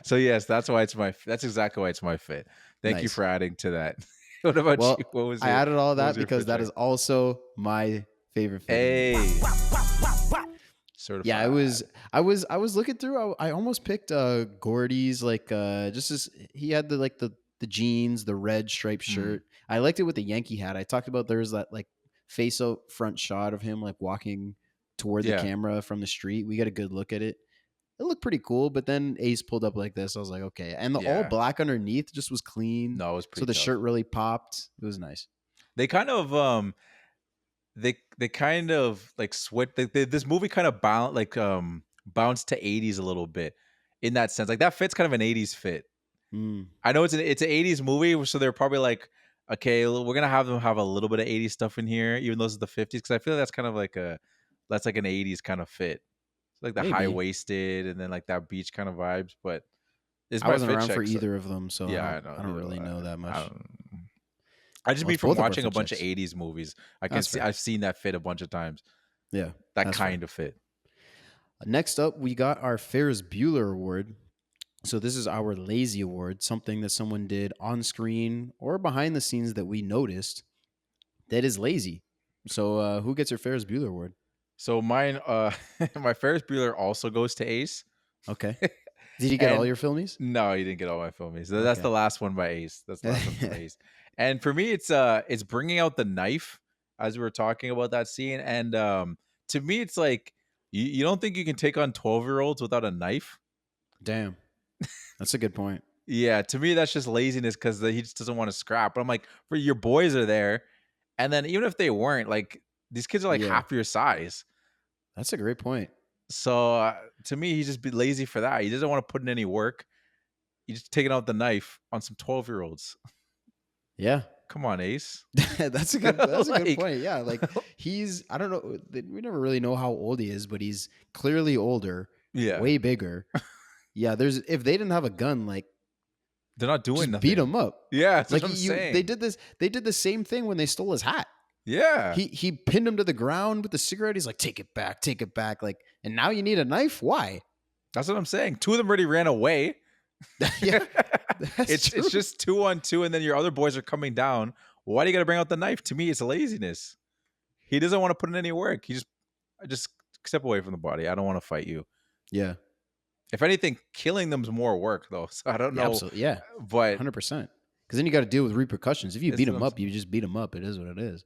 Speaker 1: So yes, that's exactly why it's my fit. Thank you
Speaker 2: Nice.
Speaker 1: for adding to that. What about you?
Speaker 2: Well, I added all
Speaker 1: What was
Speaker 2: that
Speaker 1: your
Speaker 2: because
Speaker 1: fit
Speaker 2: that
Speaker 1: check?
Speaker 2: is also my favorite fit in the movie.
Speaker 1: Hey,
Speaker 2: Yeah, I
Speaker 1: certified.
Speaker 2: was I was looking through. I almost picked Gordy's like just as he had the like the jeans, the red striped
Speaker 1: Hmm.
Speaker 2: shirt. I liked it with the Yankee hat. I talked about there was that like face out front shot of him like walking toward the
Speaker 1: Yeah,
Speaker 2: camera from the street. We got a good look at it. It looked pretty cool, but then Ace pulled up like this. I was like, okay. And the all
Speaker 1: yeah.
Speaker 2: black underneath just was clean.
Speaker 1: No, it was
Speaker 2: So
Speaker 1: pretty
Speaker 2: the shirt
Speaker 1: tough.
Speaker 2: really popped. It was nice.
Speaker 1: They kind of they kind of like this movie kind of bounced to 80s a little bit in that sense. Like that fits kind of an 80s fit.
Speaker 2: Mm,
Speaker 1: I know it's an 80s movie, so they're probably like, okay, we're gonna have them have a little bit of 80s stuff in here, even though it's the 50s, because I feel that's kind of like that's like an 80s kind of fit. It's like the high
Speaker 2: maybe.
Speaker 1: waisted and then like that beach kind of vibes, but it's
Speaker 2: I
Speaker 1: my
Speaker 2: wasn't
Speaker 1: fit
Speaker 2: around for
Speaker 1: check. So
Speaker 2: either of them, so
Speaker 1: yeah, I know.
Speaker 2: I don't
Speaker 1: Neither do
Speaker 2: really know that
Speaker 1: I
Speaker 2: much.
Speaker 1: don't. I just
Speaker 2: Well,
Speaker 1: mean
Speaker 2: it's
Speaker 1: from
Speaker 2: both of our
Speaker 1: watching a
Speaker 2: fit
Speaker 1: bunch of
Speaker 2: checks.
Speaker 1: 80s movies,
Speaker 2: That's fair.
Speaker 1: I've seen that fit a bunch of times.
Speaker 2: Yeah,
Speaker 1: That
Speaker 2: that's fair.
Speaker 1: kind of fit.
Speaker 2: Next up, we got our Ferris Bueller Award. So this is our lazy award, something that someone did on screen or behind the scenes that we noticed that is lazy. So who gets your Ferris Bueller Award?
Speaker 1: So mine, my Ferris Bueller also goes to Ace,
Speaker 2: Okay. Did you get all
Speaker 1: and
Speaker 2: your filmies?
Speaker 1: no, he didn't get all my filmies. That's the
Speaker 2: Okay.
Speaker 1: last one by Ace. That's the last one from Ace. And for me, it's bringing out the knife as we were talking about that scene. And to me, it's like you don't think you can take on 12-year-olds without a knife?
Speaker 2: Damn. That's a good point.
Speaker 1: Yeah, to me, that's just laziness because he just doesn't want to scrap. But I'm like, for your boys are there, and then even if they weren't, like these kids are like
Speaker 2: Yeah.
Speaker 1: half your size.
Speaker 2: That's a great point.
Speaker 1: So to me, he's just be lazy for that. He doesn't want to put in any work. He's just taking out the knife on some 12-year-olds.
Speaker 2: Yeah.
Speaker 1: Come on, Ace.
Speaker 2: That's a good
Speaker 1: Like,
Speaker 2: point. Yeah, like he's I don't know, we never really know how old he is, but he's clearly older,
Speaker 1: yeah,
Speaker 2: way bigger. Yeah, there's if they didn't have a gun, like
Speaker 1: they're not doing
Speaker 2: just beat
Speaker 1: nothing.
Speaker 2: him up.
Speaker 1: Yeah, that's what
Speaker 2: Like
Speaker 1: I'm
Speaker 2: they
Speaker 1: saying.
Speaker 2: did this. They did the same thing when they stole his hat.
Speaker 1: Yeah,
Speaker 2: He pinned him to the ground with the cigarette. He's like, take it back, take it back. Like, and now you need a knife. Why?
Speaker 1: that's what I'm saying. Two of them already ran away.
Speaker 2: Yeah, that's true.
Speaker 1: It's just 2-on-2, and then your other boys are coming down. Why do you got to bring out the knife? To me, it's laziness. He doesn't want to put in any work. I just step away from the body. I don't want to fight you.
Speaker 2: Yeah,
Speaker 1: If anything, killing them's more work though. So I don't
Speaker 2: yeah,
Speaker 1: know,
Speaker 2: absolutely. Yeah,
Speaker 1: but
Speaker 2: 100%. Because then you got to deal with repercussions. If you
Speaker 1: it's
Speaker 2: beat
Speaker 1: what
Speaker 2: him up, you just beat him up. It is what it is.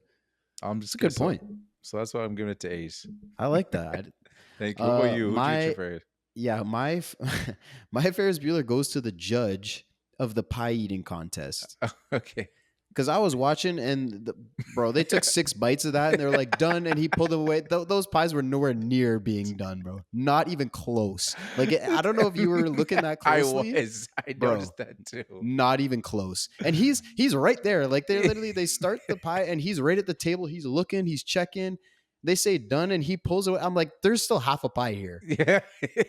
Speaker 1: I'm
Speaker 2: It's
Speaker 1: just
Speaker 2: a good
Speaker 1: so
Speaker 2: point.
Speaker 1: so that's why I'm giving it to Ace.
Speaker 2: I like that.
Speaker 1: Thank you. What about you? Who'd you get your
Speaker 2: My
Speaker 1: favorite?
Speaker 2: yeah, my my Ferris Bueller goes to the judge of the pie eating contest.
Speaker 1: Okay.
Speaker 2: Because I was watching and bro, they took 6 bites of that and they're like done, and he pulled them away. Those pies were nowhere near being done, bro. Not even close. Like I don't know if you were looking that
Speaker 1: I
Speaker 2: closely,
Speaker 1: was. I
Speaker 2: bro.
Speaker 1: noticed that too.
Speaker 2: Not even close. And he's right there. Like they start the pie and he's right at the table. He's looking, he's checking. They say done and he pulls away. I'm like, there's still half a pie here.
Speaker 1: Yeah.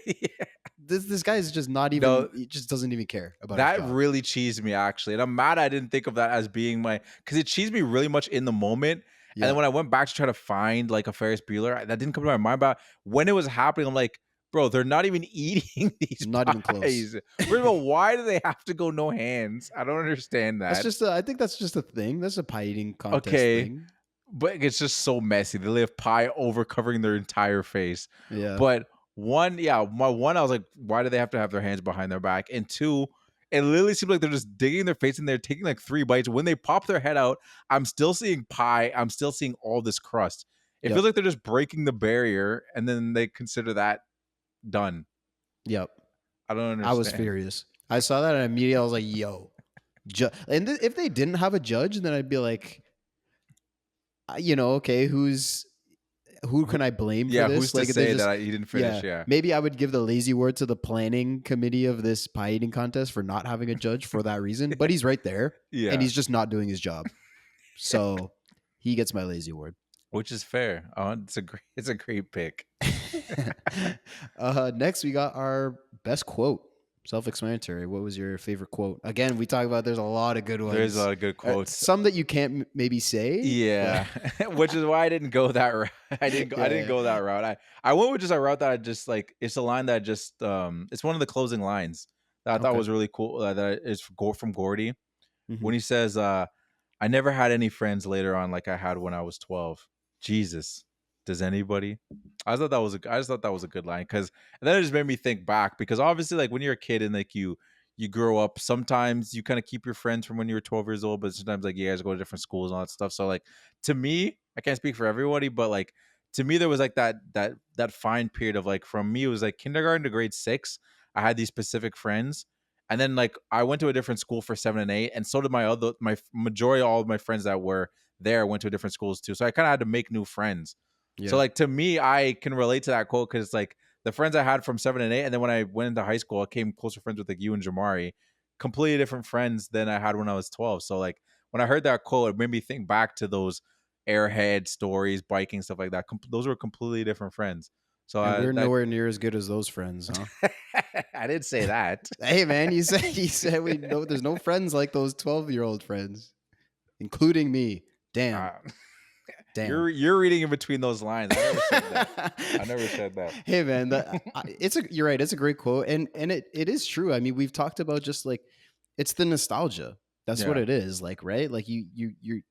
Speaker 1: Yeah.
Speaker 2: This guy is just not even.
Speaker 1: No,
Speaker 2: He just doesn't even care about his
Speaker 1: that
Speaker 2: job.
Speaker 1: really cheesed me actually. And I'm mad I didn't think of that as being because it cheesed me really much in the moment. And then
Speaker 2: Yeah,
Speaker 1: when I went back to try to find like a Ferris Bueller, that didn't come to my mind. But when it was happening, I'm like, bro, they're not even eating these
Speaker 2: not even close.
Speaker 1: pies. First of all, why do they have to go no hands? I don't understand
Speaker 2: That's
Speaker 1: that.
Speaker 2: just. I think that's just a thing. That's a pie eating contest
Speaker 1: Okay,
Speaker 2: thing.
Speaker 1: but it's just so messy. They have pie over covering their entire face.
Speaker 2: Yeah.
Speaker 1: But one, yeah, my one, I was like, why do they have to have their hands behind their back? And two, it literally seems like they're just digging their face and they're taking like 3 bites. When they pop their head out, I'm still seeing pie. I'm still seeing all this crust. It
Speaker 2: Yep.
Speaker 1: feels like they're just breaking the barrier and then they consider that done.
Speaker 2: Yep.
Speaker 1: I don't
Speaker 2: I was
Speaker 1: understand.
Speaker 2: furious. I saw that and immediately I was like, "Yo." And if they didn't have a judge, then I'd be like, okay, who can I blame for
Speaker 1: Yeah, who's
Speaker 2: this?
Speaker 1: to
Speaker 2: Like, they
Speaker 1: say
Speaker 2: just,
Speaker 1: that he didn't finish?
Speaker 2: yeah,
Speaker 1: Yeah.
Speaker 2: maybe I would give the lazy word to the planning committee of this pie eating contest for not having a judge for that reason. But he's right there, and
Speaker 1: Yeah.
Speaker 2: he's just not doing his job. So he gets my lazy word.
Speaker 1: which is fair. It's a great pick.
Speaker 2: Next, we got our best quote. Self-explanatory. What was your favorite quote? Again, we talk about there's a lot of good
Speaker 1: There's a
Speaker 2: ones.
Speaker 1: lot of good quotes.
Speaker 2: Some that you can't maybe say, but
Speaker 1: Yeah, which is why I didn't go that route. I didn't
Speaker 2: yeah,
Speaker 1: go that route. I went with just a route that I just like. It's a line that just it's one of the closing lines that I thought
Speaker 2: okay.
Speaker 1: was really cool. That is from Gordy
Speaker 2: Hmm.
Speaker 1: when he says, "I never had any friends later on like I had when I was 12." Jesus, does anybody? I just thought that was a good line because then it just made me think back because obviously like when you're a kid and like you grow up, sometimes you kind of keep your friends from when you were 12 years old, but sometimes like you guys go to different schools and all that stuff. So like to me, I can't speak for everybody, but like to me there was like that fine period of like from me it was like kindergarten to grade 6. I had these specific friends, and then like I went to a different school for 7 and 8, and so did my majority all of my friends that were there went to different schools too. So I kind of had to make new friends. So
Speaker 2: Yeah.
Speaker 1: like to me, I can relate to that quote because it's like the friends I had from 7 and 8, and then when I went into high school, I came closer friends with like you and Jamari, completely different friends than I had when I was 12. So like when I heard that quote, it made me think back to those airhead stories, biking stuff like that. Those were completely different friends. So
Speaker 2: And we're
Speaker 1: that
Speaker 2: nowhere near as good as those friends, huh?
Speaker 1: I didn't say that.
Speaker 2: Hey, man, you said we know there's no friends like those 12-year-old friends, including me. Damn,
Speaker 1: Uh,
Speaker 2: damn.
Speaker 1: you're reading in between those lines. I never said that. I never said that.
Speaker 2: Hey, man, you're right. It's a great quote, and it is true. I mean, we've talked about just like it's the nostalgia. That's what
Speaker 1: Yeah.
Speaker 2: it is. Like, right? Like you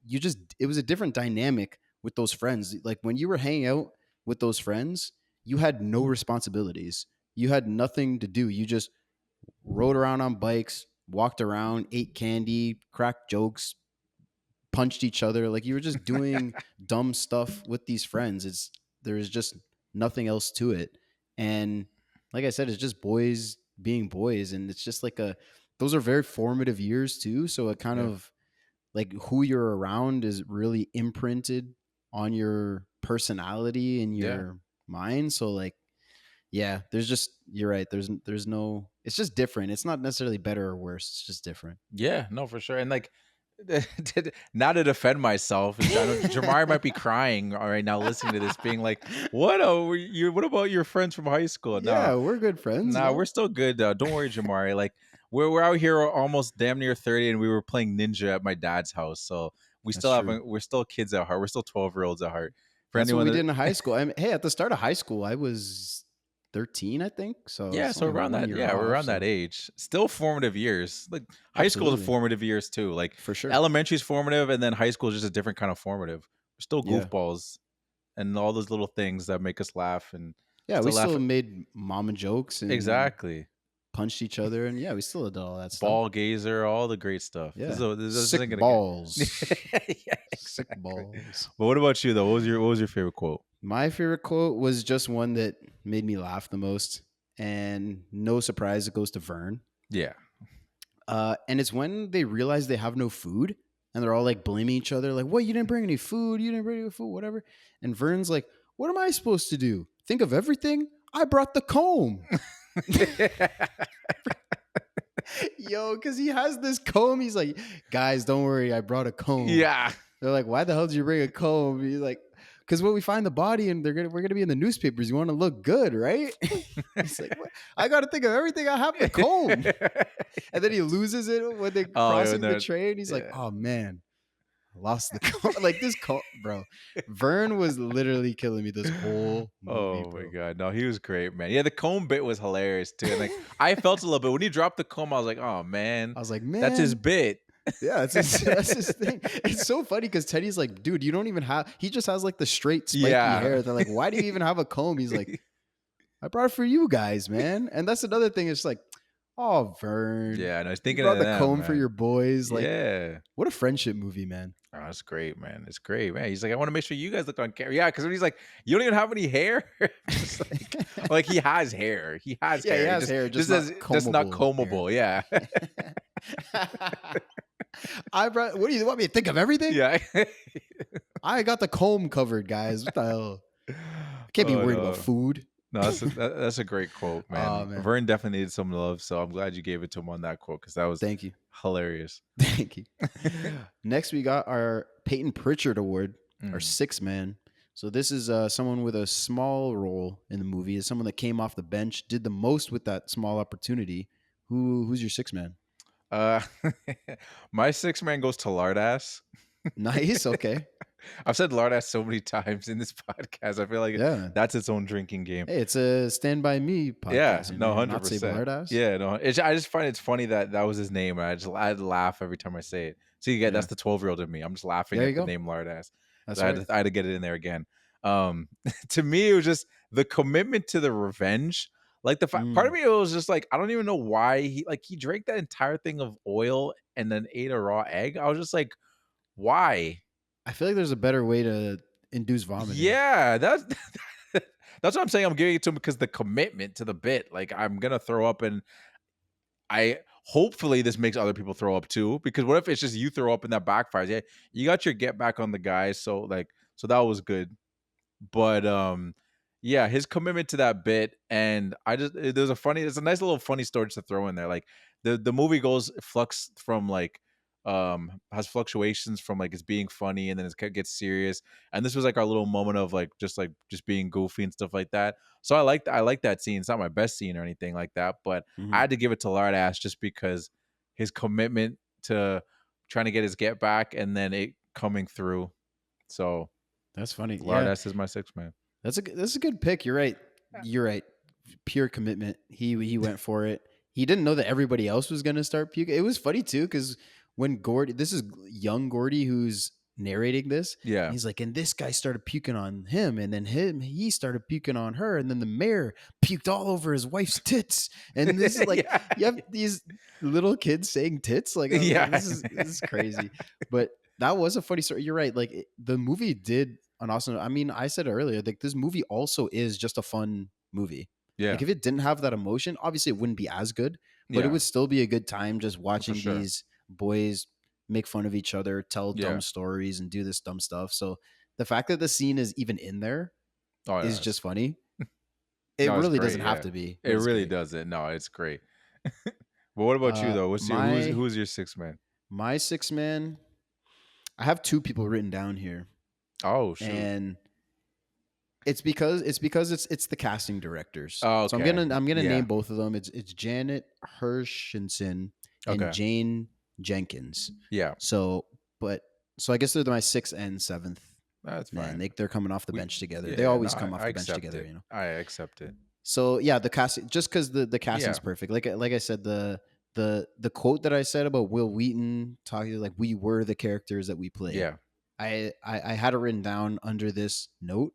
Speaker 2: just it was a different dynamic with those friends. Like when you were hanging out with those friends, you had no responsibilities. You had nothing to do. You just rode around on bikes, walked around, ate candy, cracked jokes, punched each other. Like you were just doing dumb stuff with these friends. There's just nothing else to it. And like I said, it's just boys being boys. And it's just like those are very formative years too. So it kind
Speaker 1: Yeah.
Speaker 2: of like who you're around is really imprinted on your personality and
Speaker 1: Yeah.
Speaker 2: your mind. So like, yeah, there's just you're right. There's no. It's just different. It's not necessarily better or worse. It's just different.
Speaker 1: Yeah, no, for sure. And like, not to defend myself, I know Jamari might be crying right now listening to this, being like, "What? Oh, you? What about your friends from high school?"
Speaker 2: Yeah, we're good friends.
Speaker 1: Nah, we're
Speaker 2: No,
Speaker 1: still good. Don't worry, Jamari. Like, we're out here almost damn near 30, and we were playing Ninja at my dad's house. So we
Speaker 2: that's
Speaker 1: still
Speaker 2: true.
Speaker 1: haven't. We're still kids at heart. We're still 12-year-olds at heart. For
Speaker 2: That's what
Speaker 1: anyone
Speaker 2: we
Speaker 1: that
Speaker 2: did in high school. I mean, hey, at the start of high school, I was 13, I think. So
Speaker 1: Yeah,
Speaker 2: it's
Speaker 1: so
Speaker 2: only
Speaker 1: around
Speaker 2: one
Speaker 1: that,
Speaker 2: year
Speaker 1: yeah, we're
Speaker 2: off.
Speaker 1: around that
Speaker 2: So
Speaker 1: age. Still formative years. Like high school is
Speaker 2: absolutely,
Speaker 1: formative years too. Like
Speaker 2: for sure.
Speaker 1: elementary is formative, and then high school is just a different kind of formative. We're still
Speaker 2: Yeah,
Speaker 1: goofballs and all those little things that make us laugh and
Speaker 2: yeah. We
Speaker 1: still laugh
Speaker 2: still
Speaker 1: at.
Speaker 2: made mama jokes and
Speaker 1: Exactly.
Speaker 2: punched each other, and yeah, we still did all that stuff.
Speaker 1: Ball gazer, all the great stuff.
Speaker 2: Yeah,
Speaker 1: This
Speaker 2: sick
Speaker 1: isn't gonna get.
Speaker 2: balls,
Speaker 1: Yeah,
Speaker 2: sick
Speaker 1: exactly.
Speaker 2: balls.
Speaker 1: But what about you though? What was your favorite quote?
Speaker 2: My favorite quote was just one that made me laugh the most, and no surprise, it goes to Vern.
Speaker 1: Yeah.
Speaker 2: And it's when they realize they have no food and they're all like blaming each other, like, what, you didn't bring any food, you didn't bring any food, whatever. And Vern's like, what am I supposed to do? Think of everything? I brought the comb. Yo, because he has this comb. He's like, guys, don't worry, I brought a comb.
Speaker 1: Yeah.
Speaker 2: They're like, why the hell did you bring a comb? He's like, because when we find the body and we're gonna be in the newspapers, you want to look good, right? He's like, what? I got to think of everything. I have the comb. And then he loses it when they're
Speaker 1: Oh, yeah,
Speaker 2: crossing the
Speaker 1: no,
Speaker 2: train. He's like,
Speaker 1: yeah.
Speaker 2: "Oh man, I lost the car." Like this car, bro. Vern was literally killing me this whole movie,
Speaker 1: Oh my
Speaker 2: bro.
Speaker 1: god, no, he was great, man. Yeah, the comb bit was hilarious too. And like, I felt a little bit when he dropped the comb. I was like, oh man,
Speaker 2: I was like,
Speaker 1: that's his
Speaker 2: man,
Speaker 1: bit.
Speaker 2: yeah, that's his thing. It's so funny because Teddy's like, dude, you don't even have. He just has like the straight spiky
Speaker 1: Yeah,
Speaker 2: hair. They're like, why do you even have a comb? He's like, I brought it for you guys, man. And that's another thing. It's like, oh, Vern,
Speaker 1: yeah. And I was
Speaker 2: you
Speaker 1: thinking of
Speaker 2: brought the
Speaker 1: them,
Speaker 2: comb for
Speaker 1: man.
Speaker 2: your boys. Like,
Speaker 1: Yeah,
Speaker 2: what a friendship movie, man.
Speaker 1: oh, that's great, man. It's great, man. He's like, I want to make sure you guys look on camera. Yeah, because when he's like, you don't even have any hair. Just like he has hair. He has
Speaker 2: Yeah, he
Speaker 1: hair.
Speaker 2: has hair, just
Speaker 1: This
Speaker 2: not
Speaker 1: is just not
Speaker 2: combable
Speaker 1: combable. Yeah,
Speaker 2: I brought. What do you want me to think of everything?
Speaker 1: yeah.
Speaker 2: I got the comb covered, guys. What the hell? I can't be
Speaker 1: Oh
Speaker 2: worried about
Speaker 1: no.
Speaker 2: food.
Speaker 1: No, that's a great quote,
Speaker 2: Oh
Speaker 1: man.
Speaker 2: man,
Speaker 1: Vern definitely needed some love, so I'm glad you gave it to him on that quote because that was
Speaker 2: thank you,
Speaker 1: hilarious.
Speaker 2: thank you. Next, we got our Peyton Pritchard Award, our
Speaker 1: Mm.
Speaker 2: sixth man. So this is someone with a small role in the movie. Is someone that came off the bench, did the most with that small opportunity. Who's your six man?
Speaker 1: Uh, my six man goes to Lardass.
Speaker 2: Nice. Okay.
Speaker 1: I've said Lardass so many times in this podcast. I feel like
Speaker 2: Yeah.
Speaker 1: that's its own drinking game.
Speaker 2: Hey, it's a Stand By Me
Speaker 1: Yeah,
Speaker 2: podcast. You
Speaker 1: no,
Speaker 2: know, not say
Speaker 1: 100%.
Speaker 2: Ballardas.
Speaker 1: Yeah, no, I just find it's funny that that was his name. I'd laugh every time I say it. So you get that's
Speaker 2: Yeah.
Speaker 1: the 12-year-old in me. I'm just laughing
Speaker 2: There
Speaker 1: at
Speaker 2: you
Speaker 1: the
Speaker 2: go.
Speaker 1: name Lardass.
Speaker 2: That's
Speaker 1: So
Speaker 2: right.
Speaker 1: I had to get it in there again. To me, it was just the commitment to the revenge. Like part of
Speaker 2: Mm.
Speaker 1: me, it was just like I don't even know why he drank that entire thing of oil and then ate a raw egg. I was just like, why?
Speaker 2: I feel like there's a better way to induce vomiting.
Speaker 1: Yeah, that's that's what I'm saying. I'm giving it to him because the commitment to the bit. Like I'm gonna throw up, and I hopefully this makes other people throw up too. Because what if it's just you throw up and that backfires? Yeah, you got your get back on the guys, so so that was good. But yeah, his commitment to that bit, and there's a nice little funny story to throw in there. Like the movie goes flux from like has fluctuations from like it's being funny and then it gets serious, and this was like our little moment of like just being goofy and stuff like that. So I like that scene. It's not my best scene or anything like that, but I
Speaker 2: Hmm.
Speaker 1: had to give it to Lardass just because his commitment to trying to get his get back and then it coming through. So
Speaker 2: That's funny. Yeah,
Speaker 1: Lardass is my six man.
Speaker 2: that's a good pick. You're right. You're right. Pure commitment. He went for it. He didn't know that everybody else was gonna start puking. It was funny too because when Gordy, this is young Gordy who's narrating this.
Speaker 1: Yeah.
Speaker 2: He's like, and this guy started puking on him, and then he started puking on her, and then the mayor puked all over his wife's tits. And this is like
Speaker 1: Yeah.
Speaker 2: you have these little kids saying tits. Like I was like,
Speaker 1: Yeah.
Speaker 2: this is crazy. But that was a funny story. You're right. Like the movie did an awesome. I mean, I said earlier, like this movie also is just a fun movie. Like
Speaker 1: Yeah.
Speaker 2: if it didn't have that emotion, obviously it wouldn't be as good, but it
Speaker 1: Yeah.
Speaker 2: would still be a good time just
Speaker 1: For
Speaker 2: watching
Speaker 1: sure.
Speaker 2: these boys make fun of each other, tell dumb
Speaker 1: Yeah.
Speaker 2: stories, and do this dumb stuff. So the fact that the scene is even in there
Speaker 1: Oh
Speaker 2: is
Speaker 1: yeah.
Speaker 2: just funny. It
Speaker 1: No, it's
Speaker 2: really
Speaker 1: great.
Speaker 2: doesn't have
Speaker 1: Yeah.
Speaker 2: to be,
Speaker 1: It
Speaker 2: but it's
Speaker 1: really
Speaker 2: great.
Speaker 1: doesn't. No, it's great. But what about you though?
Speaker 2: My
Speaker 1: Who's your six man?
Speaker 2: my six man, I have two people written down here,
Speaker 1: Oh shoot.
Speaker 2: and it's the casting directors.
Speaker 1: Oh,
Speaker 2: So
Speaker 1: okay.
Speaker 2: I'm gonna
Speaker 1: Yeah.
Speaker 2: name both of them. It's Janet Hershenson and
Speaker 1: Okay.
Speaker 2: Jane Jenkins.
Speaker 1: Yeah.
Speaker 2: So, but so I guess they're my sixth and seventh
Speaker 1: That's
Speaker 2: man.
Speaker 1: fine.
Speaker 2: They're coming off the
Speaker 1: We
Speaker 2: bench together. They
Speaker 1: yeah, no,
Speaker 2: always come off
Speaker 1: I
Speaker 2: the bench
Speaker 1: accept
Speaker 2: together,
Speaker 1: it.
Speaker 2: you know.
Speaker 1: I accept it.
Speaker 2: So yeah, the casting just because the
Speaker 1: Yeah.
Speaker 2: casting's perfect. Like I said, the quote that I said about Will Wheaton talking like we were the characters that we played.
Speaker 1: Yeah.
Speaker 2: I had it written down under this note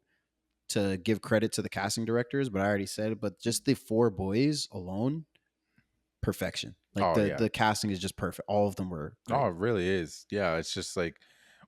Speaker 2: to give credit to the casting directors, but I already said it. But just the four boys alone, perfection. Like
Speaker 1: Oh yeah.
Speaker 2: the casting is just perfect. All of them were
Speaker 1: Oh,
Speaker 2: great.
Speaker 1: it really is. Yeah, it's just like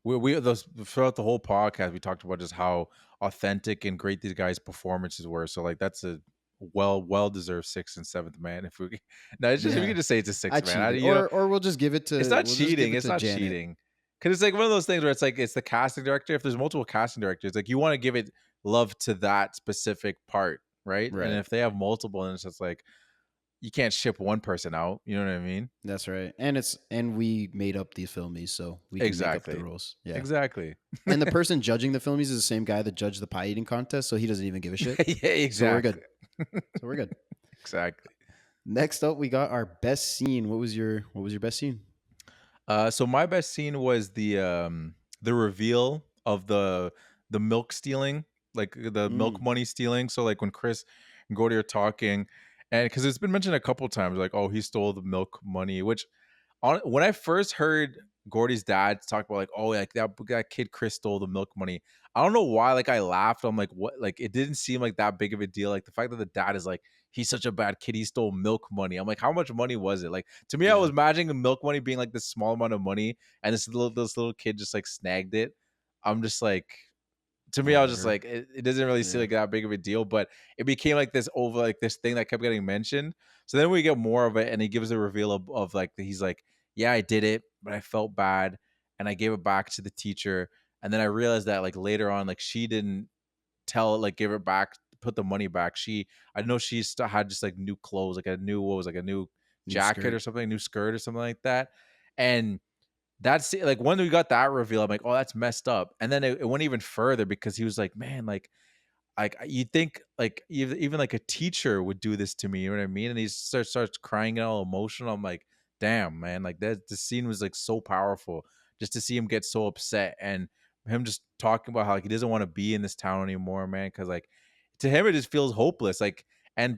Speaker 1: we those throughout the whole podcast we talked about just how authentic and great these guys' performances were. So like that's a well deserved sixth and seventh man. If we no, it's just we
Speaker 2: Yeah,
Speaker 1: can just say it's a
Speaker 2: I
Speaker 1: sixth man.
Speaker 2: cheated, or we'll just give it
Speaker 1: It's
Speaker 2: to
Speaker 1: not cheating. It's not
Speaker 2: Janet.
Speaker 1: cheating. Cause it's like one of those things where it's like it's the casting director. If there's multiple casting directors, like you want to give it love to that specific part, right? And
Speaker 2: Right.
Speaker 1: if they have multiple, and it's just like you can't ship one person out. You know what I mean?
Speaker 2: That's right. And we made up these filmies, so we can make up the
Speaker 1: Exactly.
Speaker 2: rules. Yeah.
Speaker 1: Exactly.
Speaker 2: And the person judging the filmies is the same guy that judged the pie eating contest, so he doesn't even give a shit.
Speaker 1: Yeah,
Speaker 2: So we're good.
Speaker 1: exactly.
Speaker 2: So we're good.
Speaker 1: Exactly.
Speaker 2: Next up, we got our best scene. What was your best scene?
Speaker 1: So my best scene was the reveal of the milk stealing, like the milk
Speaker 2: Mm,
Speaker 1: money stealing. So like when Chris and Gordy are talking, and because it's been mentioned a couple times, like oh he stole the milk money, which when I first heard Gordy's dad talk about like, oh, like that kid Chris stole the milk money. I don't know why. Like I laughed. I'm like, what? Like it didn't seem like that big of a deal. Like the fact that the dad is like, he's such a bad kid. He stole milk money. I'm like, how much money was it? Like to me, I was
Speaker 2: yeah,
Speaker 1: imagining milk money being like this small amount of money, and this little kid just like snagged it. I'm just like, to me, I was just
Speaker 2: whatever.
Speaker 1: like, it doesn't really seem
Speaker 2: Yeah.
Speaker 1: like that big of a deal, but it became like this over like this thing that kept getting mentioned. So then we get more of it, and he gives a reveal of like he's like, yeah, I did it, but I felt bad, and I gave it back to the teacher, and then I realized that like later on, like she didn't give it back, put the money back. I know she still had just like new clothes, like a new what was like a new
Speaker 2: New
Speaker 1: jacket
Speaker 2: skirt.
Speaker 1: or something, new skirt or something like that, and that's like when we got that reveal, I'm like, oh, that's messed up. And then it went even further because he was like, man, like you think like even like a teacher would do this to me, you know what I mean? And he starts crying and all emotional. I'm like, damn, man, like that the scene was like so powerful just to see him get so upset and him just talking about how like he doesn't want to be in this town anymore, man. Cause like to him it just feels hopeless. Like and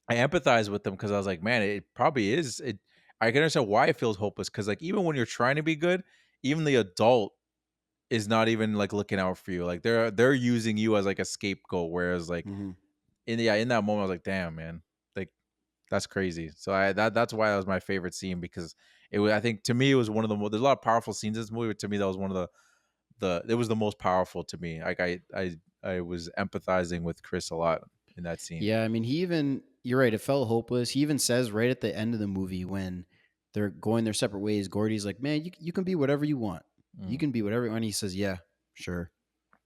Speaker 1: I empathize with them because I was like, man, it probably is. It I can understand why it feels hopeless because like even when you're trying to be good, even the adult is not even like looking out for you. Like they're using you as like a scapegoat. Whereas like
Speaker 2: Hmm.
Speaker 1: in that moment, I was like, damn, man, like that's crazy. So that's why that was my favorite scene because it was I think to me it was one of the there's a lot of powerful scenes in this movie, but to me that was one of the it was the most powerful to me. Like I was empathizing with Chris a lot in that scene.
Speaker 2: Yeah, I mean, he even, you're right, it felt hopeless. He even says right at the end of the movie when they're going their separate ways, Gordy's like, man, you can be whatever you want. You
Speaker 1: Mm,
Speaker 2: can be whatever. And he says, yeah, sure.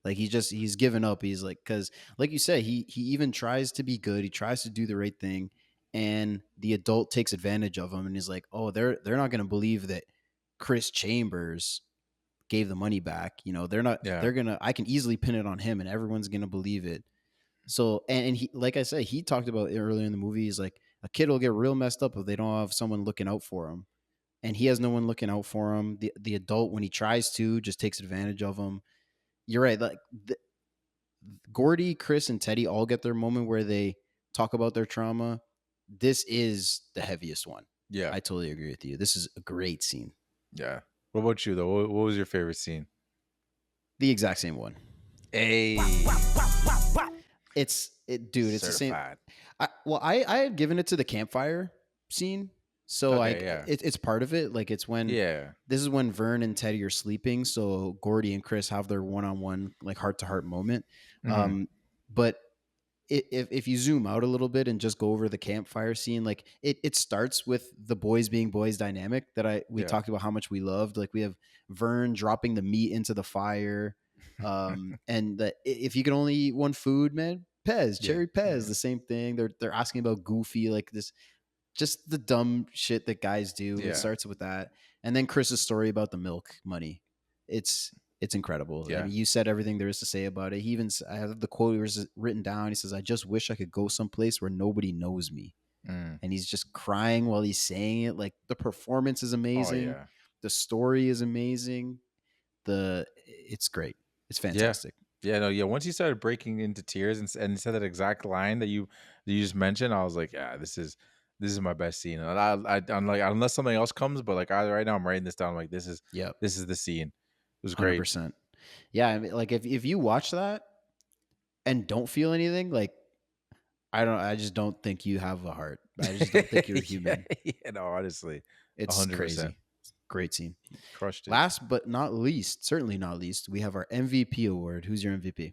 Speaker 2: Like he's given up. He's like, because like you say, he even tries to be good. He tries to do the right thing, and the adult takes advantage of him, and he's like, oh, they're not going to believe that Chris Chambers gave the money back. You know, they're not.
Speaker 1: yeah,
Speaker 2: They're gonna. I can easily pin it on him, and everyone's gonna believe it. So and he, like I said, he talked about it earlier in the movie. He's like, a kid will get real messed up if they don't have someone looking out for him, and he has no one looking out for him. The adult, when he tries to, just takes advantage of him. You're right. Like Gordy, Chris, and Teddy all get their moment where they talk about their trauma. This is the heaviest one.
Speaker 1: yeah,
Speaker 2: I totally agree with you. This is a great scene.
Speaker 1: yeah. What about you though? What was your favorite scene?
Speaker 2: The exact same one.
Speaker 1: Hey,
Speaker 2: Dude. It's the same.
Speaker 1: certified.
Speaker 2: I had given it to the campfire scene, so
Speaker 1: Okay,
Speaker 2: like
Speaker 1: yeah,
Speaker 2: it's part of it. Like it's when
Speaker 1: yeah.
Speaker 2: this is when Vern and Teddy are sleeping, so Gordy and Chris have their one on one like heart to heart moment.
Speaker 1: Hmm.
Speaker 2: But if you zoom out a little bit and just go over the campfire scene, like it starts with the boys being boys dynamic that we
Speaker 1: Yeah.
Speaker 2: talked about how much we loved. Like we have Vern dropping the meat into the fire, and that if you can only eat one food, man, Pez,
Speaker 1: Yeah.
Speaker 2: cherry Pez,
Speaker 1: Yeah.
Speaker 2: the same thing. They're asking about Goofy, like this, just the dumb shit that guys do. It
Speaker 1: Yeah.
Speaker 2: starts with that, and then Chris's story about the milk money. It's incredible. I
Speaker 1: Yeah.
Speaker 2: mean, you said everything there is to say about it. He even, I have the quote written down. He says, "I just wish I could go someplace where nobody knows me."
Speaker 1: Mm.
Speaker 2: And he's just crying while he's saying it. Like the performance is
Speaker 1: Oh
Speaker 2: amazing,
Speaker 1: yeah.
Speaker 2: the story is amazing. It's great. It's
Speaker 1: Yeah.
Speaker 2: fantastic.
Speaker 1: Yeah. No. Yeah. Once he started breaking into tears and said that exact line that you just mentioned, I was like, yeah, this is my best scene. And I'm like, unless something else comes, but like right now I'm writing this down. I'm like,
Speaker 2: Yep,
Speaker 1: this is the scene. It was great.
Speaker 2: 100%. Yeah, I mean, like if you watch that and don't feel anything, like I just don't think you have a heart. I just don't think you're
Speaker 1: Yeah.
Speaker 2: human.
Speaker 1: Yeah. No. Honestly,
Speaker 2: It's
Speaker 1: 100%
Speaker 2: crazy. Great scene.
Speaker 1: crushed it.
Speaker 2: Last but not least, certainly not least, we have our MVP award. Who's your MVP?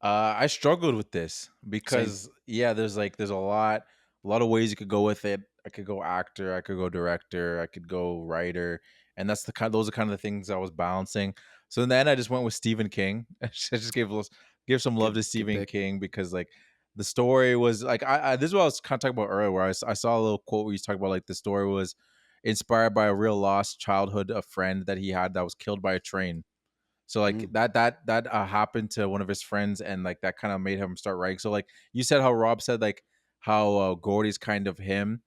Speaker 1: I struggled with this
Speaker 2: Same.
Speaker 1: because yeah, there's a lot of ways you could go with it. I could go actor, I could go director, I could go writer, and that's the kind those are kind of the things I was balancing. So in the end, I just went with Stephen King. I just give some love to
Speaker 2: Good
Speaker 1: Stephen
Speaker 2: pick.
Speaker 1: King because like the story was like I this is what I was kind of talking about earlier, where I saw a little quote where he's talking about like the story was inspired by a real lost childhood a friend that he had that was killed by a train, so like
Speaker 2: Mm,
Speaker 1: that happened to one of his friends, and like that kind of made him start writing. So like you said, how Rob said like how Gordy's kind of him,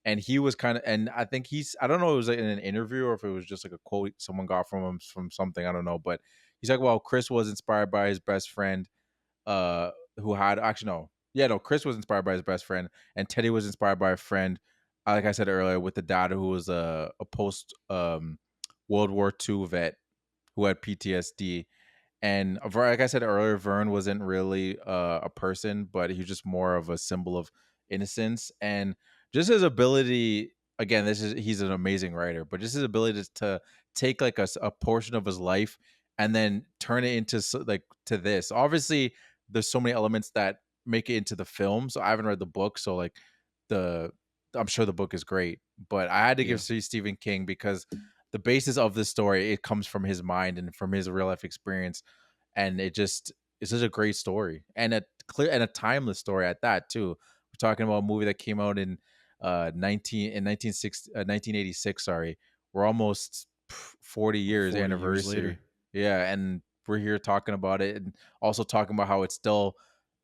Speaker 1: and he was kind of, and I think I don't know if it was like in an interview or if it was just like a quote someone got from him from something I don't know, but he's like, well, Chris was inspired by his best friend, who had actually no, yeah, no, Chris was inspired by his best friend, and Teddy was inspired by a friend, like I said earlier, with the dad who was a post World War II vet who had PTSD. And like I said earlier, Vern wasn't really a person, but he was just more of a symbol of innocence and just his ability. Again, he's an amazing writer, but just his ability to take like a portion of his life and then turn it into like to this. Obviously, there's so many elements that make it into the film. So I haven't read the book, so like the I'm sure the book is great, but I had to give
Speaker 2: yeah.
Speaker 1: Stephen King because the basis of this story it comes from his mind and from his real life experience, and it's such a great story and a clear and a timeless story at that too. We're talking about a movie that came out in 1986 sorry. We're almost 40 years
Speaker 2: 40 years
Speaker 1: anniversary.
Speaker 2: later.
Speaker 1: Yeah, and we're here talking about it and also talking about how it's still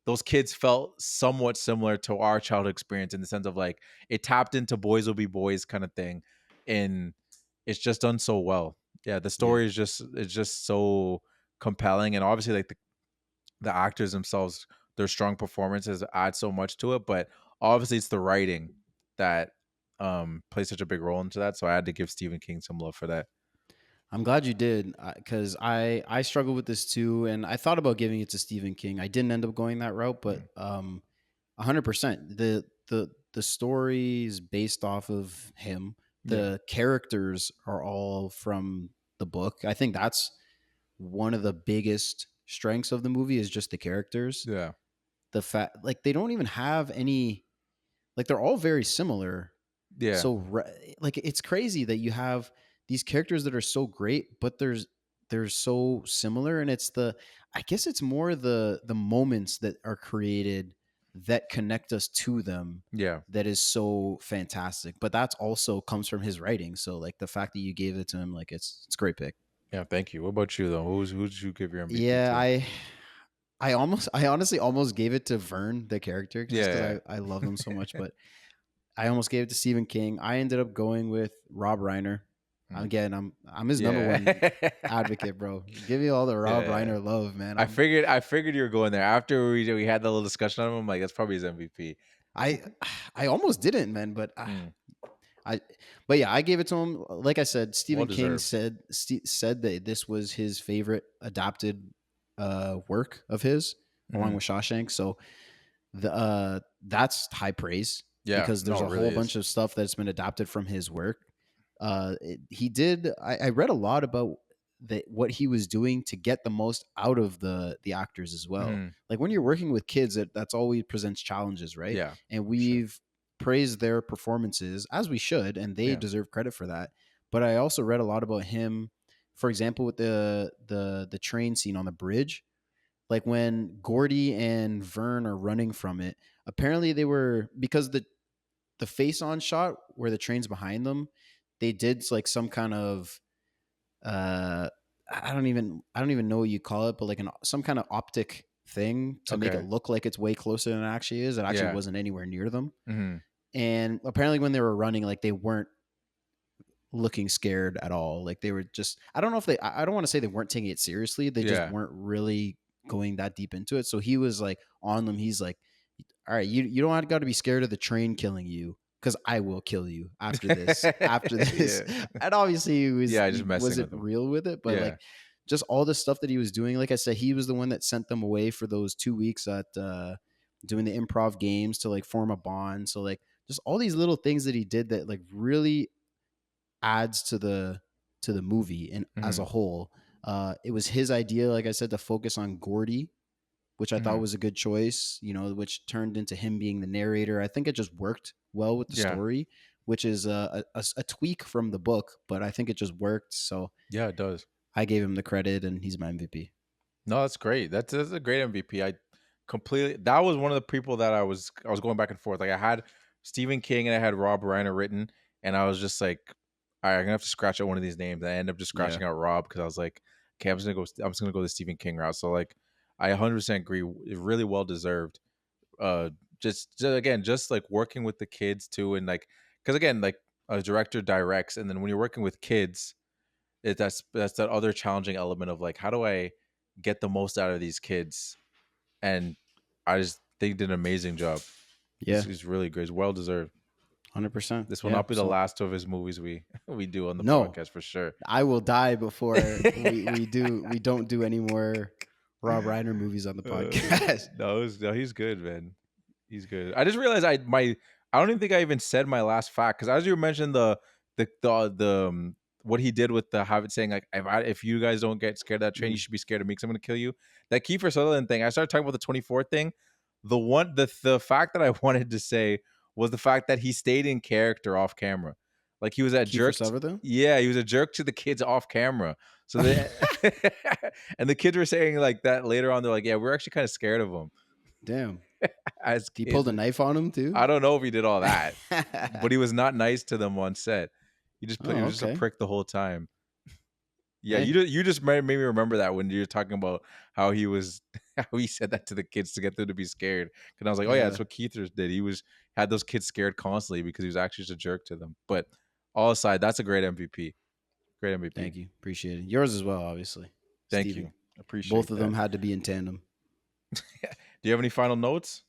Speaker 1: those kids felt somewhat similar to our childhood experience in the sense of like it tapped into boys will be boys kind of thing, and it's just done so well. Yeah, the
Speaker 2: Yeah.
Speaker 1: story is just so compelling, and obviously like the actors themselves, their strong performances add so much to it, but obviously it's the writing that plays such a big role into that. So I had to give Stephen King some love for that.
Speaker 2: I'm glad you did, because I struggled with this too, and I thought about giving it to Stephen King. I didn't end up going that route, but
Speaker 1: Mm.
Speaker 2: 100%. The story is based off of him.
Speaker 1: Yeah.
Speaker 2: The characters are all from the book. I think that's one of the biggest strengths of the movie is just the characters.
Speaker 1: Yeah.
Speaker 2: The fact, like, they don't even have any, like, they're all very similar.
Speaker 1: Yeah.
Speaker 2: So like, it's crazy that you have these characters that are so great, but they're so similar, and it's the, I guess it's more the moments that are created that connect us to them
Speaker 1: Yeah.
Speaker 2: that is so fantastic. But that's also comes from his writing. So like the fact that you gave it to him, like, it's a great pick.
Speaker 1: Yeah. Thank you. What about you though? Who did you give your MVP
Speaker 2: Yeah,
Speaker 1: to?
Speaker 2: I honestly almost gave it to Vern, the character, just because
Speaker 1: Yeah.
Speaker 2: I love him so much, but I almost gave it to Stephen King. I ended up going with Rob Reiner.
Speaker 1: Mm.
Speaker 2: Again, I'm his number
Speaker 1: Yeah.
Speaker 2: one advocate, bro. Give me all the Rob
Speaker 1: Yeah.
Speaker 2: Reiner love, man.
Speaker 1: I figured you were going there after we had that little discussion on him. I'm like, that's probably his MVP.
Speaker 2: I I almost didn't, man, but
Speaker 1: Mm.
Speaker 2: I but yeah, I gave it to him. Like I said,
Speaker 1: Well
Speaker 2: Stephen King
Speaker 1: deserved.
Speaker 2: said that this was his favorite adapted work of his, along
Speaker 1: Mm.
Speaker 2: with Shawshank. So that's high praise,
Speaker 1: Yeah.
Speaker 2: because
Speaker 1: No,
Speaker 2: there's
Speaker 1: it
Speaker 2: a whole
Speaker 1: really is.
Speaker 2: bunch of stuff that's been adapted from his work. He did. I read a lot about that, what he was doing to get the most out of the actors as well.
Speaker 1: Mm.
Speaker 2: Like when you're working with kids, that's always presents challenges, right?
Speaker 1: Yeah.
Speaker 2: And
Speaker 1: For sure.
Speaker 2: we've praised their performances, as we should, and they
Speaker 1: Yeah.
Speaker 2: deserve credit for that. But I also read a lot about him, for example, with the train scene on the bridge, like when Gordy and Vern are running from it. Apparently they were, because the face on shot where the train's behind them, they did like some kind of uh I don't even know what you call it, but like some kind of optic thing to make it
Speaker 1: Okay.
Speaker 2: look like it's way closer than it actually is. It actually
Speaker 1: Yeah.
Speaker 2: wasn't anywhere near them.
Speaker 1: Mm.
Speaker 2: And apparently when they were running, like, they weren't looking scared at all. Like they were just, I don't know if I don't want to say they weren't taking it seriously. They just
Speaker 1: Yeah.
Speaker 2: weren't really going that deep into it. So he was like on them. He's like, all right, you don't got to be scared of the train killing you, because I will kill you after this. After this,
Speaker 1: Yeah.
Speaker 2: and obviously
Speaker 1: Yeah.
Speaker 2: he
Speaker 1: Just messing
Speaker 2: wasn't
Speaker 1: with them.
Speaker 2: real with it, but
Speaker 1: Yeah.
Speaker 2: like just all the stuff that he was doing. Like I said, he was the one that sent them away for those 2 weeks at doing the improv games to like form a bond. So like just all these little things that he did that like really adds to the movie and as a
Speaker 1: Mm.
Speaker 2: whole. It was his idea, like I said, to focus on Gordy, which I thought
Speaker 1: Mm.
Speaker 2: was a good choice, which turned into him being the narrator. I think it just worked well with the
Speaker 1: Yeah.
Speaker 2: story, which is a tweak from the book, but I think it just worked. So
Speaker 1: Yeah. It does.
Speaker 2: I gave him the credit, and he's my MVP.
Speaker 1: No, that's great. That's a great MVP. I completely that was one of the people that I was going back and forth. Like I had Stephen King and I had Rob Reiner written, and I was just like, all right, I'm gonna have to scratch out one of these names. I ended up just
Speaker 2: Yeah.
Speaker 1: scratching out Rob because I was like, okay, I'm just gonna go the Stephen King route. So like, I 100% agree. Really well deserved. Uh, just again, just like working with the kids too, and like, because again, like a director directs, and then when you're working with kids that's that other challenging element of like how do I get the most out of these kids, and I just think he did an amazing job.
Speaker 2: Yeah.
Speaker 1: He's really great. He's well deserved.
Speaker 2: 100%.
Speaker 1: This will
Speaker 2: Yeah.
Speaker 1: not be the
Speaker 2: So
Speaker 1: last of his movies we do on the
Speaker 2: no,
Speaker 1: podcast for sure.
Speaker 2: I will die before we don't do any more Rob Reiner movies on the podcast.
Speaker 1: No, he's good, man. He's good. I just realized I don't even think I even said my last fact because as you mentioned the what he did with the habit saying like if you guys don't get scared of that train, you
Speaker 2: Mhm.
Speaker 1: should be scared of me because I'm gonna kill you. That Kiefer Sutherland thing. I started talking about the 24th thing. The fact that I wanted to say was the fact that he stayed in character off camera. Like he was a
Speaker 2: Kiefer
Speaker 1: jerk.
Speaker 2: Sutherland?
Speaker 1: Yeah, he was a jerk to the kids off camera. So they and the kids were saying like that later on. They're like, yeah, we're actually kind of scared of him
Speaker 2: Damn.
Speaker 1: as
Speaker 2: He
Speaker 1: kids.
Speaker 2: pulled a knife on him too?
Speaker 1: I don't know if he did all that, but he was not nice to them on set. He
Speaker 2: Oh,
Speaker 1: was just a
Speaker 2: okay.
Speaker 1: prick the whole time. Yeah, you just made me remember that when you're talking about how he was how he said that to the kids to get them to be scared. Because I was like, oh yeah,
Speaker 2: Yeah.
Speaker 1: that's what Keithers did. He had those kids scared constantly because he was actually just a jerk to them. But all aside, that's a great MVP. Great MVP.
Speaker 2: Thank you. Appreciate it. Yours as well, obviously.
Speaker 1: Thank
Speaker 2: Steven.
Speaker 1: you.
Speaker 2: Both
Speaker 1: Appreciate
Speaker 2: of them
Speaker 1: that.
Speaker 2: had to be in tandem.
Speaker 1: Do you have any final notes?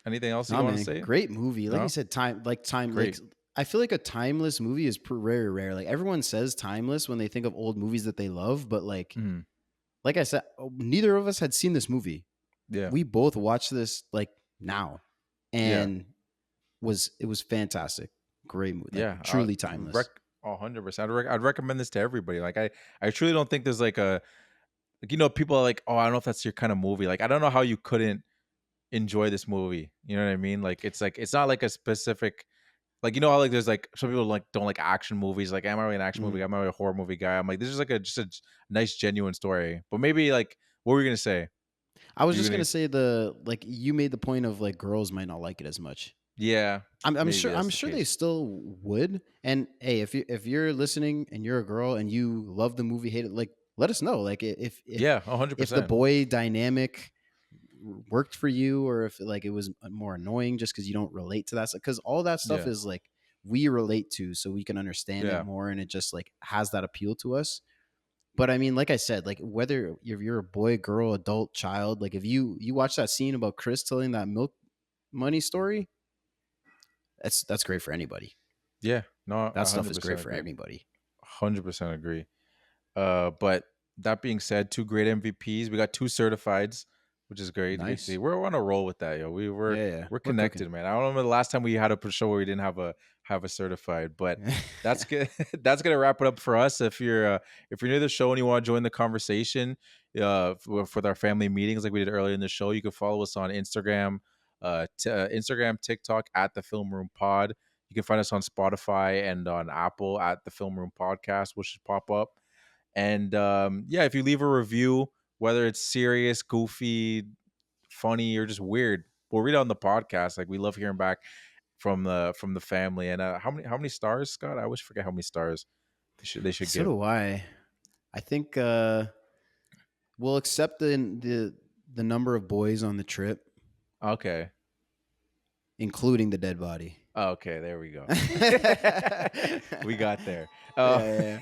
Speaker 1: Anything else you
Speaker 2: Nah,
Speaker 1: want to
Speaker 2: man.
Speaker 1: say?
Speaker 2: Great movie. Like I
Speaker 1: No?
Speaker 2: said, like
Speaker 1: Great.
Speaker 2: I feel like a timeless movie is very rare. Like everyone says timeless when they think of old movies that they love, but
Speaker 1: Mhm.
Speaker 2: like I said, neither of us had seen this movie.
Speaker 1: Yeah.
Speaker 2: We both watched this like now,
Speaker 1: Yeah.
Speaker 2: and it was fantastic. Great movie. Like
Speaker 1: Yeah.
Speaker 2: truly timeless.
Speaker 1: 100%. I'd recommend this to everybody. Like I truly don't think there's like a like people are like, oh, I don't know if that's your kind of movie. Like I don't know how you couldn't enjoy this movie. You know what I mean? Like it's not like a specific like how like there's like some people like don't like action movies. Like am I really an action movie
Speaker 2: Mhm.
Speaker 1: guy? Am I really a horror movie guy? I'm like this is like just a nice genuine story. But maybe like what were you gonna say?
Speaker 2: I was
Speaker 1: You
Speaker 2: just
Speaker 1: gonna
Speaker 2: gonna say you made the point of like girls might not like it as much.
Speaker 1: yeah maybe
Speaker 2: I'm
Speaker 1: that's the
Speaker 2: sure they
Speaker 1: case.
Speaker 2: still would. And hey, if you're listening and you're a girl and you love the movie, hate it, like let us know. Like
Speaker 1: Yeah, a hundred
Speaker 2: if the
Speaker 1: percent.
Speaker 2: boy dynamic worked for you, or if like it was more annoying just because you don't relate to that stuff. Because all that stuff
Speaker 1: Yeah,
Speaker 2: is like we relate to, so we can understand it
Speaker 1: yeah,
Speaker 2: more, and it just like has that appeal to us. But I mean, like I said, like whether if you're a boy, girl, adult, child, like if you watch that scene about Chris telling that milk money story, that's great for anybody.
Speaker 1: yeah. No,
Speaker 2: That
Speaker 1: a
Speaker 2: stuff
Speaker 1: hundred
Speaker 2: is
Speaker 1: percent
Speaker 2: great for
Speaker 1: agree.
Speaker 2: anybody.
Speaker 1: 100% agree. But that being said, two great MVPs. We got two certifieds, which is great.
Speaker 2: Nice.
Speaker 1: We're on a roll with that, yo.
Speaker 2: Yeah.
Speaker 1: We're
Speaker 2: We're cooking.
Speaker 1: connected, man. I don't remember the last time we had a show where we didn't have a certified, but that's good. That's gonna wrap it up for us. If you're new to the show and you want to join the conversation, with our family meetings like we did earlier in the show, you can follow us on Instagram, Instagram, TikTok at the Film Room Pod. You can find us on Spotify and on Apple at the Film Room Podcast, which should pop up. And yeah, if you leave a review, whether it's serious, goofy, funny, or just weird, we'll read it on the podcast. Like we love hearing back from the family. And how many stars, Scott? I always forget how many stars they should
Speaker 2: So
Speaker 1: give.
Speaker 2: do I. I think we'll accept the number of boys on the trip,
Speaker 1: Okay.
Speaker 2: including the dead body.
Speaker 1: Okay, there we go. We got there.
Speaker 2: Yeah.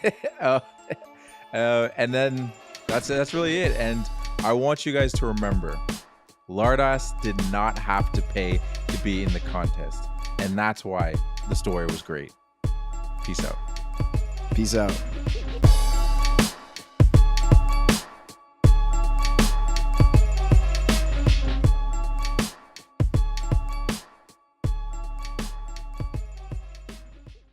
Speaker 1: uh, and then that's really it. And I want you guys to remember, Lardas did not have to pay to be in the contest, and that's why the story was great. Peace out.
Speaker 2: Peace out.